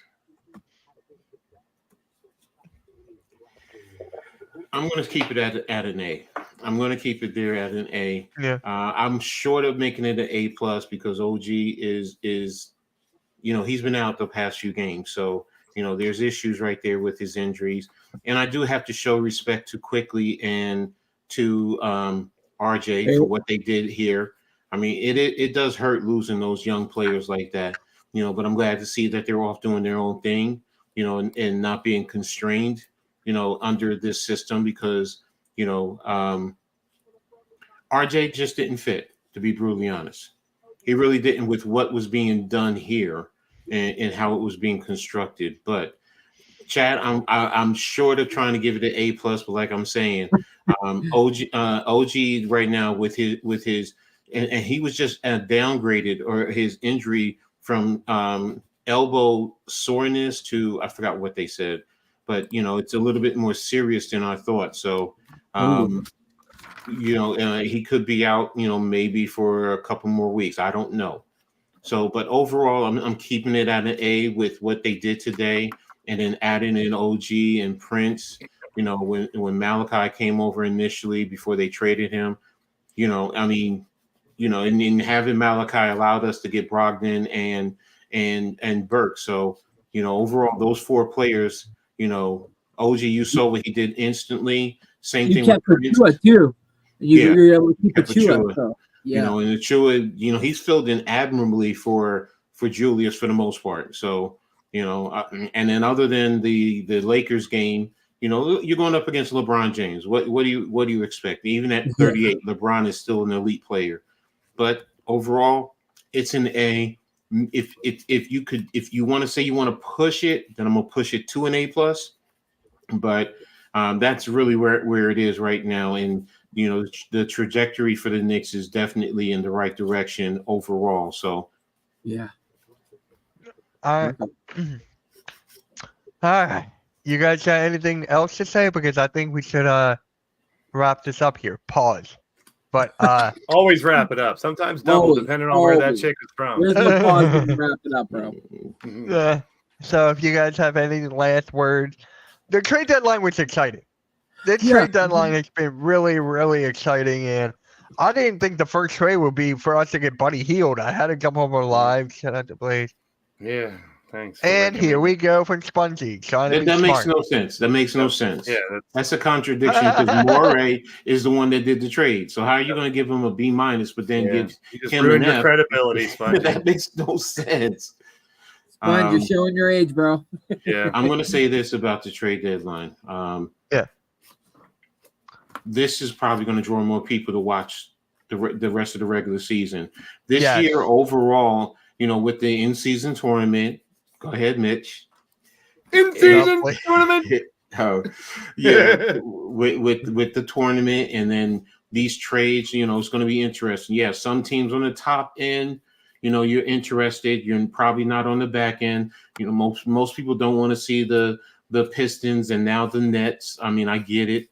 I'm going to keep it at an A. I'm going to keep it there at an A. Yeah. I'm short of making it an A plus because OG is he's been out the past few games, so there's issues right there with his injuries, and I do have to show respect to Quickly and to RJ for what they did here. I mean, it does hurt losing those young players like that, but I'm glad to see that they're off doing their own thing, and not being constrained, under this system because, RJ just didn't fit, to be brutally honest. He really didn't with what was being done here and how it was being constructed. But Chad, I'm short of trying to give it an A plus, but like I'm saying, OG right now with his and he was just downgraded or his injury from elbow soreness to I forgot what they said, but it's a little bit more serious than I thought. So he could be out, maybe for a couple more weeks. I don't know. So, but overall, I'm keeping it at an A with what they did today, and then adding in OG and Prince. When Malachi came over initially before they traded him, and having Malachi allowed us to get Brogdon and Burke. So, overall, those four players, OG, you saw what he did instantly. Same You thing kept with Prince. Achua too. You're able to keep Kept Achua. Achua. So, yeah. And Achua, he's filled in admirably for Julius for the most part. So, And then other than the Lakers game, you're going up against LeBron James. What do you expect? Even at 38, LeBron is still an elite player. But overall, it's an A. If you want to say you want to push it, then I'm gonna push it to an A+. But that's really where it is right now. And the trajectory for the Knicks is definitely in the right direction overall. So yeah. All right. You guys got anything else to say? Because I think we should wrap this up here. Pause. But always wrap it up. Sometimes double, depending on where that chick is from. There's no pause when you wrap it up, bro. So if you guys have any last words, the trade deadline was exciting. This trade deadline has been really, really exciting, and I didn't think the first trade would be for us to get Buddy Hield. I had to come over live. Shout out to Blaze. Yeah, thanks. And here we go from Spongy. That makes no sense. That makes no sense. Yeah, that's a contradiction because Morey is the one that did the trade. So how are you going to give him a B-, but then give him ruined your credibility, Spongy? That makes no sense. Sponge, you're showing your age, bro. Yeah, I'm going to say this about the trade deadline. This is probably going to draw more people to watch the rest of the regular season. This year, overall, with the in-season tournament. Go ahead, Mitch. In-season tournament. Oh, yeah. with the tournament and then these trades, it's going to be interesting. Yeah, some teams on the top end, you're interested. You're probably not on the back end. Most people don't want to see the Pistons and now the Nets. I mean, I get it.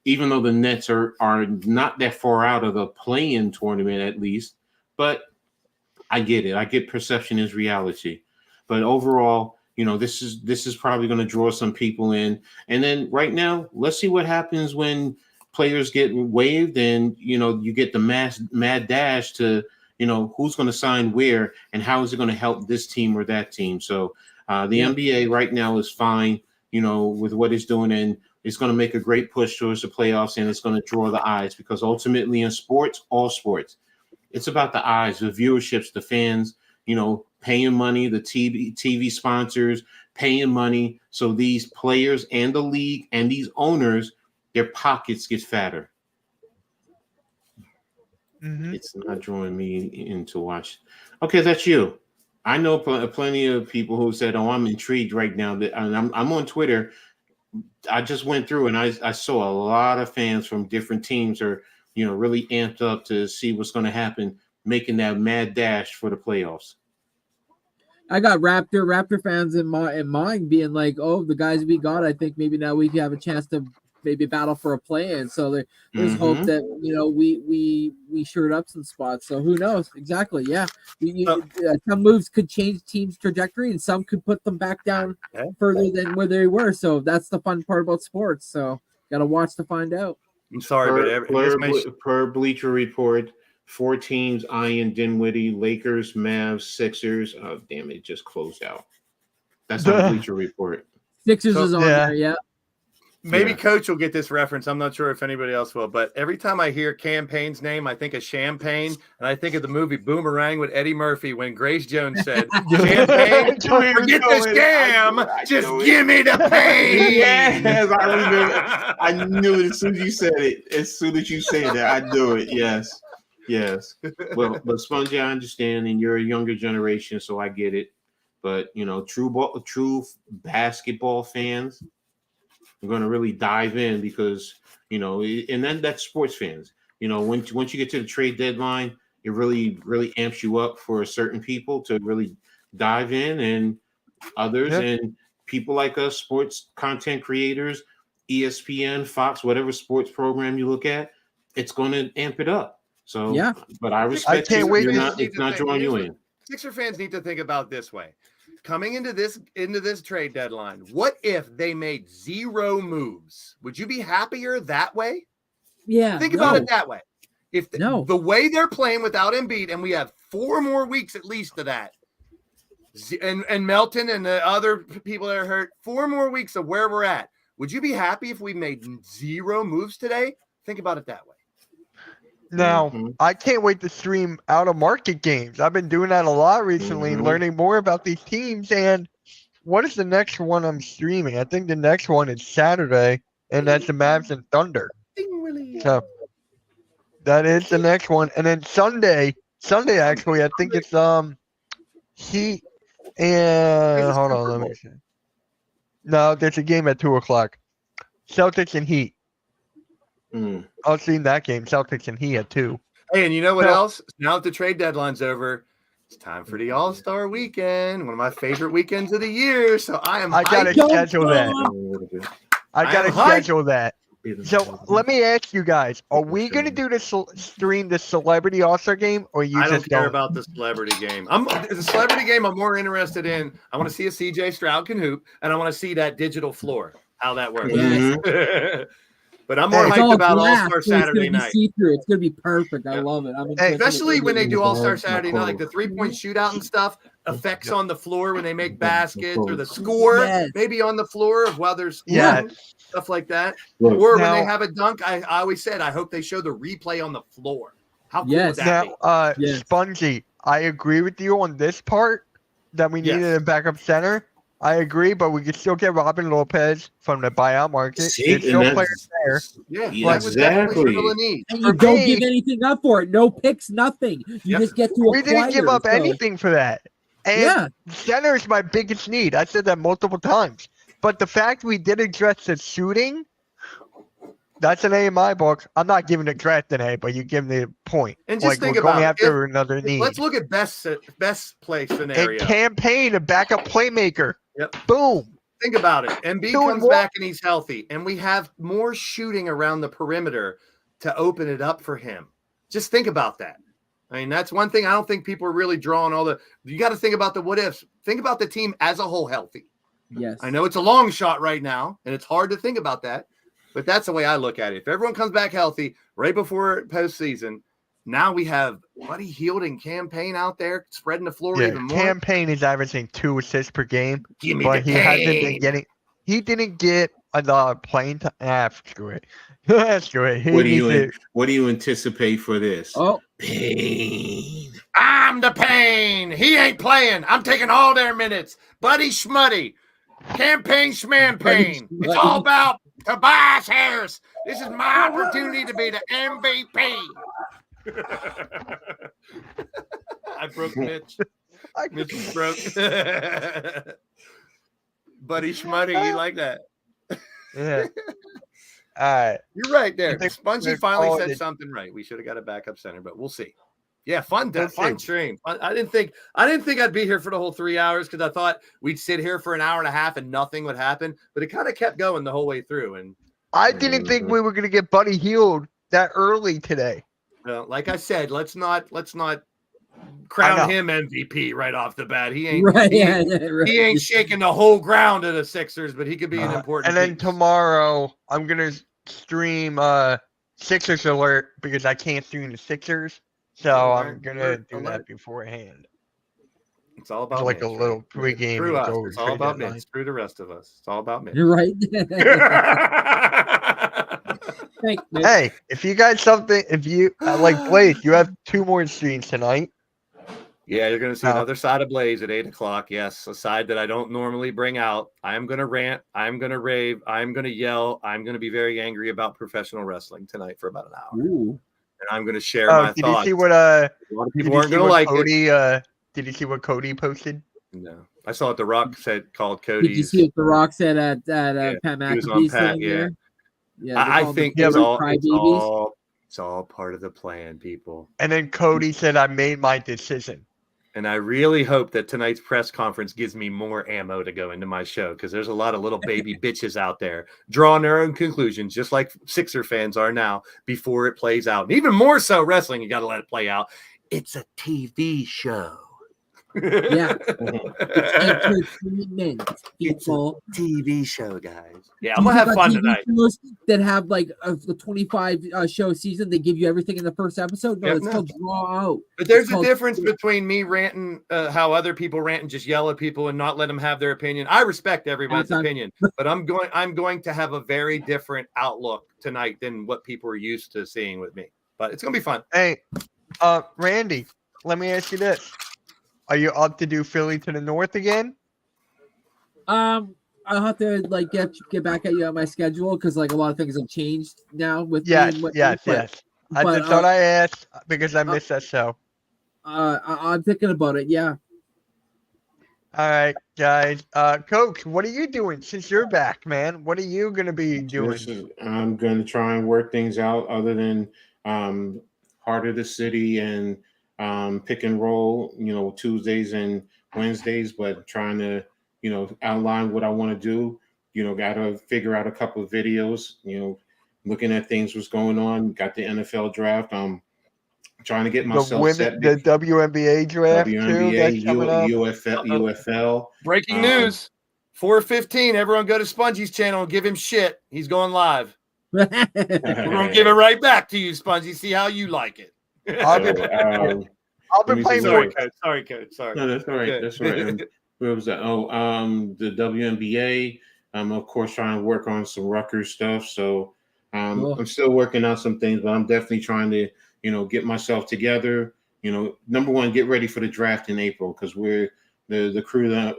Even though the Nets are not that far out of the play-in tournament, at least, but I get it. I get perception is reality. But overall, this is probably going to draw some people in. And then right now, let's see what happens when players get waived and you get the mad dash to who's going to sign where and how is it going to help this team or that team. So the NBA right now is fine, with what it's doing, and it's going to make a great push towards the playoffs, and it's going to draw the eyes because ultimately in sports, all sports, it's about the eyes, the viewerships, the fans, paying money, the TV sponsors paying money. So these players and the league and these owners, their pockets get fatter. Mm-hmm. It's not drawing me in to watch. Okay, that's you. I know plenty of people who said, "Oh, I'm intrigued right now." And I'm on Twitter. I just went through and I saw a lot of fans from different teams are, really amped up to see what's going to happen, making that mad dash for the playoffs. I got Raptor fans in mind being like, "Oh, the guys we got, I think maybe now we have a chance to maybe battle for a play-in." So there's hope that we shored up some spots. So who knows? Exactly, yeah. Some moves could change teams' trajectory, and some could put them back down further than where they were. So that's the fun part about sports. So got to watch to find out. I'm sorry, but per Bleacher Report, 4 teams eyeing Dinwiddie: Lakers, Mavs, Sixers. Oh, damn it, just closed out. That's on Bleacher Report. Sixers is on there, yeah. Maybe Coach will get this reference. I'm not sure if anybody else will, but every time I hear Campaign's name, I think of Champagne, and I think of the movie Boomerang with Eddie Murphy when Grace Jones said, "Champagne, forget the scam, just give me the pain." Yes, I knew it as soon as you said it. As soon as you said it, I knew it. Yes. Well, but Spongy, I understand, and you're a younger generation, so I get it. But true basketball fans are going to really dive in because and then that's sports fans. Once you get to the trade deadline, it really amps you up for certain people to really dive in, and others and people like us, sports content creators, ESPN, Fox, whatever sports program you look at, it's going to amp it up. So yeah, but I respect you. It's not drawing you in. Sixer fans need to think about this way. Coming into this trade deadline, what if they made 0 moves? Would you be happier that way? Yeah. Think about it that way. If the way they're playing without Embiid, and we have 4 more weeks at least of that, and Melton and the other people that are hurt, 4 more weeks of where we're at. Would you be happy if we made 0 moves today? Think about it that way. Now, I can't wait to stream out of market games. I've been doing that a lot recently, learning more about these teams. And what is the next one I'm streaming? I think the next one is Saturday, and that's the Mavs and Thunder. So that is the next one, and then Sunday actually, I think it's Heat and hold on, let me see. No, there's a game at 2:00. Celtics and Heat. I'll see that game. Celtics and Heat at 2. Hey, and you know what So- else? Now that the trade deadline's over, it's time for the All-Star Weekend, one of my favorite weekends of the year. So I gotta hyped. schedule that. I gotta hyped. schedule that. So let me ask you guys: are we gonna do the stream the Celebrity All-Star Game, or you I don't just care don't? about the celebrity game. The celebrity game. I'm more interested in. I want to see a CJ Stroud can hoop, and I want to see that digital floor, how that works. But I'm more It's hyped all about glass, All-Star so it's Saturday gonna be night. see-through. It's gonna be perfect. I love it. Especially when they do All-Star Saturday night, like the three-point shootout and stuff, effects on the floor when they make baskets or the score, Yes. maybe on the floor of while they're scoring, Yeah. stuff like that. Look, Or when now- they have a dunk, I always said I hope they show the replay on the floor. How cool Yes. would that be? Now, Yes. Spongy, I agree with you on this part that we needed Yes. a backup center. I agree, but we could still get Robin Lopez from the buyout market. See, There's and still that's- players there. Yeah, Yeah, that was definitely exactly. still a need. And For you don't me- give anything up for it. No picks, nothing. You Yep. just get to We didn't give acquire, up so- anything for that. And Yeah. center is my biggest need. I said that multiple times. But the fact we did address the shooting, that's an A in my book. I'm not giving it draft an A, but you give me a point. And just Like, think we're going about it. after another need. Let's look at best play And scenario. campaign a backup playmaker. Yep. Boom. Think about it. Embiid Doing comes what? back and he's healthy, and we have more shooting around the perimeter to open it up for him. Just think about that. I mean, that's one thing I don't think people are really drawing all the. You got to think about the what ifs. Think about the team as a whole healthy. Yes. I know it's a long shot right now, and it's hard to think about that, but that's the way I look at it. If everyone comes back healthy right before postseason, now we have Buddy Hield and Campaign out there spreading the floor Yeah, even more. campaign is averaging 2 assists per game, Give me but the he hasn't been pain. getting. He didn't get a playing time. Screw it. Screw it. He What do needs you to- what do you anticipate for this? Oh, Pain. I'm the pain. He ain't playing. I'm taking all their minutes. Buddy Schmuddy. Campaign Schmampain. Buddy It's all about Tobias Harris. This is my opportunity to be the MVP. I broke Mitch. Mitch was broke. Buddy Schmuddy, you like that? Yeah. All right. You're right there. I think Spongy we're finally calling said it. something right. We should have got a backup center, but we'll see. Yeah, fun Let's fun see. stream. I didn't think I'd be here for the whole 3 hours because I thought we'd sit here for an hour and a half and nothing would happen. But it kind of kept going the whole way through. And I didn't think we were gonna get Buddy Hield that early today. like I said, let's not I crown know. him MVP right off the bat. He ain't right. he, Yeah, ain't- yeah, right. he ain't shaking the whole ground of the Sixers, but he could be an important. And then piece. tomorrow I'm gonna stream Sixers alert because I can't stream the Sixers, so I'm Alert, gonna alert, do alert. that beforehand. It's all It's about like a Mitch, little right? pregame. Screw and us. go It's all trade about deadline. Mitch. Screw the rest of us. It's all about Mitch. You're right. Thanks, Mitch. Hey, if you guys something, if you like Blake, you have 2 more streams tonight. Yeah, you're going to see Oh. another side of Blaze at 8:00. Yes, a side that I don't normally bring out. I'm going to rant. I'm going to rave. I'm going to yell. I'm going to be very angry about professional wrestling tonight for about an hour. Ooh. And I'm going to share Oh, my did thoughts. you see what A lot of did people you aren't see going to what like it. Cody did you see what Cody posted? No, I saw what The Rock said called Did you Cody's. see what The Rock said at Yeah, Pat he was on McAfee's Pat, thing yeah. there? Yeah, I they're think called it's the all, Crybabies. it's all part of the plan, people. And then Cody said, "I made my decision." And I really hope that tonight's press conference gives me more ammo to go into my show because there's a lot of little baby bitches out there drawing their own conclusions, just like Sixer fans are now before it plays out. And even more so, wrestling, you got to let it play out. It's a TV show. Yeah. It's entertainment, people. TV show, guys. Yeah, I'm going to have fun TV tonight. shows that have like the 25 show season, they give you everything in the first episode. No, Yep, it's no. called Draw Out. But there's It's a called- difference between me ranting how other people rant and just yell at people and not let them have their opinion. I respect everyone's Anytime. opinion, but I'm going to have a very different outlook tonight than what people are used to seeing with me. But it's going to be fun. Hey, Randy, let me ask you this: are you up to do Philly to the North again? I'll have to like get back at you on my schedule because like a lot of things have changed now with me Yes, and what- yes, but- yes. I but, just thought I asked because I missed that show. I'm thinking about it. Yeah. All right, guys. Coach, what are you doing since you're back, man? What are you gonna be doing? I'm going to try and work things out other than Heart of the City and pick and roll, Tuesdays and Wednesdays, but trying to, outline what I want to do. Got to figure out a couple of videos, looking at things, what's going on. Got the NFL draft. Trying to get myself set. The WNBA draft too. WNBA, That's coming up. UFL. Breaking news. 4:15. Everyone go to Spongy's channel and give him shit. He's going live. We're gonna give it right back to you, Spongy. See how you like it. I'll be playing Sorry, more. Coach. Sorry, Coach. Sorry. No, that's all right. Good. That's all right. Where was that? The WNBA. I'm of course trying to work on some Rutgers stuff. So I'm still working out some things, but I'm definitely trying to, get myself together. Number one, get ready for the draft in April because we're the crew that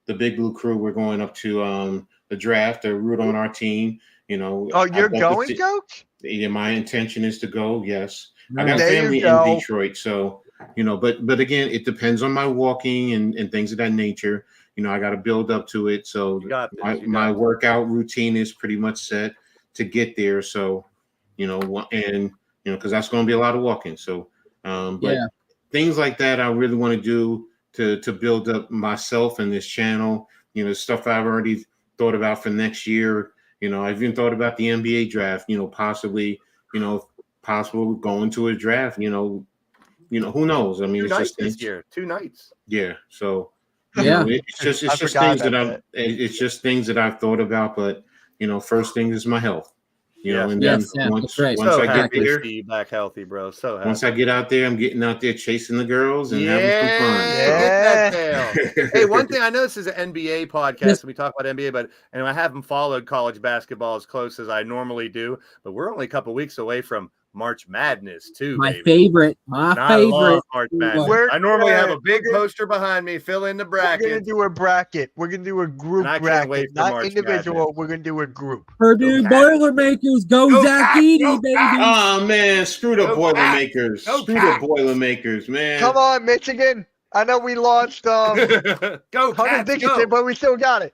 the Big Blue crew. We're going up to the draft to root on our team. Oh, you're going, Coach? Yeah, my intention is to go. Yes, I There got you family in go. Detroit, so but again, it depends on my walking and things of that nature. I got to build up to it. So my workout routine is pretty much set to get there. So, because that's going to be a lot of walking. So, but things like that, I really want to do to build up myself and this channel. Stuff I've already thought about for next year. I've even thought about the NBA draft. Possibly, possible going to a draft. Who knows? I mean, Two it's nights just this year. 2 nights. Yeah. So. Yeah. It's just things that it's just things that I've thought about, but first thing is my health, and then once I get there, see you back healthy, bro. So happy. once I get out there, I'm getting out there chasing the girls and having some fun. Hey, one thing I know, this is an NBA podcast and we talk about NBA, but I haven't followed college basketball as close as I normally do, but we're only a couple weeks away from March Madness too. My baby. favorite. And I love March Madness. I normally have a big poster behind me, fill in the bracket. We're gonna do a bracket. We're gonna do a group And I can't bracket, wait for not March individual. Madness. We're gonna do a group. Purdue Boilermakers, go Zach Edey, baby. Oh man, screw the Boilermakers. Screw the Boilermakers, man. Come on, Michigan. I know we lost Go Hunter Dickinson, but we still got it.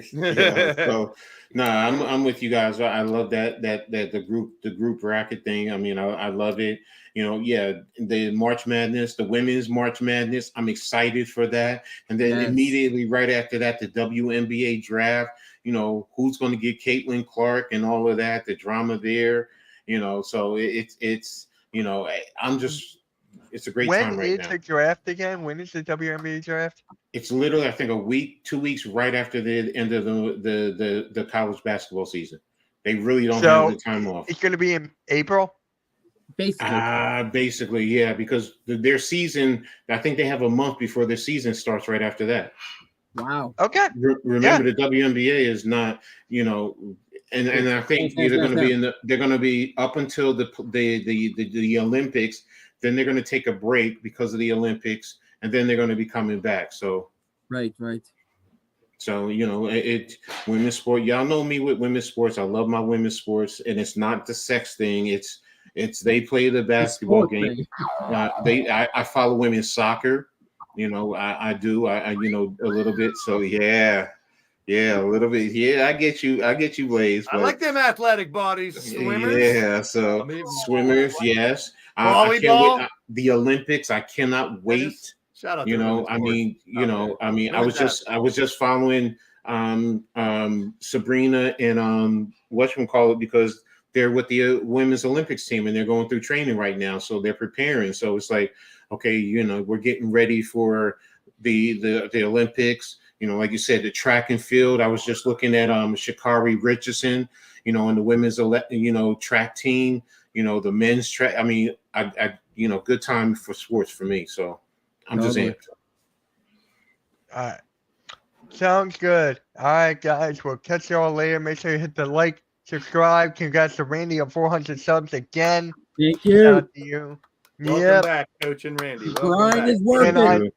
So I'm with you guys. I love that the group bracket thing. I mean, I love it. The March Madness, the women's March Madness. I'm excited for that. And then immediately right after that, the WNBA draft. Who's going to get Caitlin Clark and all of that, the drama there. So it's I'm just. It's a great time right now. When is the draft again? When is the WNBA draft? It's literally, I think, 2 weeks right after the end of the college basketball season. They really don't have the time off. It's going to be in April? Basically, yeah, because their season, I think they have a month before their season starts right after that. Wow. Okay. Remember, the WNBA is not, and I think they're going to be up until the Olympics. Then they're going to take a break because of the Olympics, and then they're going to be coming back. So, right. So women's sport. Y'all know me with women's sports. I love my women's sports, and it's not the sex thing. It's they play the basketball game. I follow women's soccer. I do. I a little bit. So yeah, a little bit. Yeah, I get you, Blaze. I like them athletic bodies, swimmers. Yeah, so swimmers, yes. Volleyball, I can't wait. The Olympics, I cannot wait. Shout out to I was just following Sabrina and whatchamacallit because they're with the women's Olympics team and they're going through training right now, so they're preparing. So it's like, okay, we're getting ready for the Olympics. Like you said, the track and field. I was just looking at Sha'Carri Richardson, and the women's track team. The men's track. I mean, I good time for sports for me. So I'm just amped. All right. Sounds good. All right, guys. We'll catch y'all later. Make sure you hit the like, subscribe. Congrats to Randy on 400 subs again. Thank you. Shout out to you. Welcome back, Coach and Randy. Welcome Grind back. is working.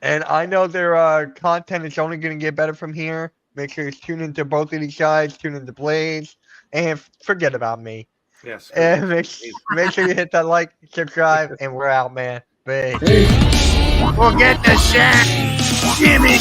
And I know their content is only going to get better from here. Make sure you tune into both of these guys, tune into Blaze, and forget about me. Yes. And make sure you hit that like, subscribe, and we're out, man. Bye. We'll get the shit. Jimmy.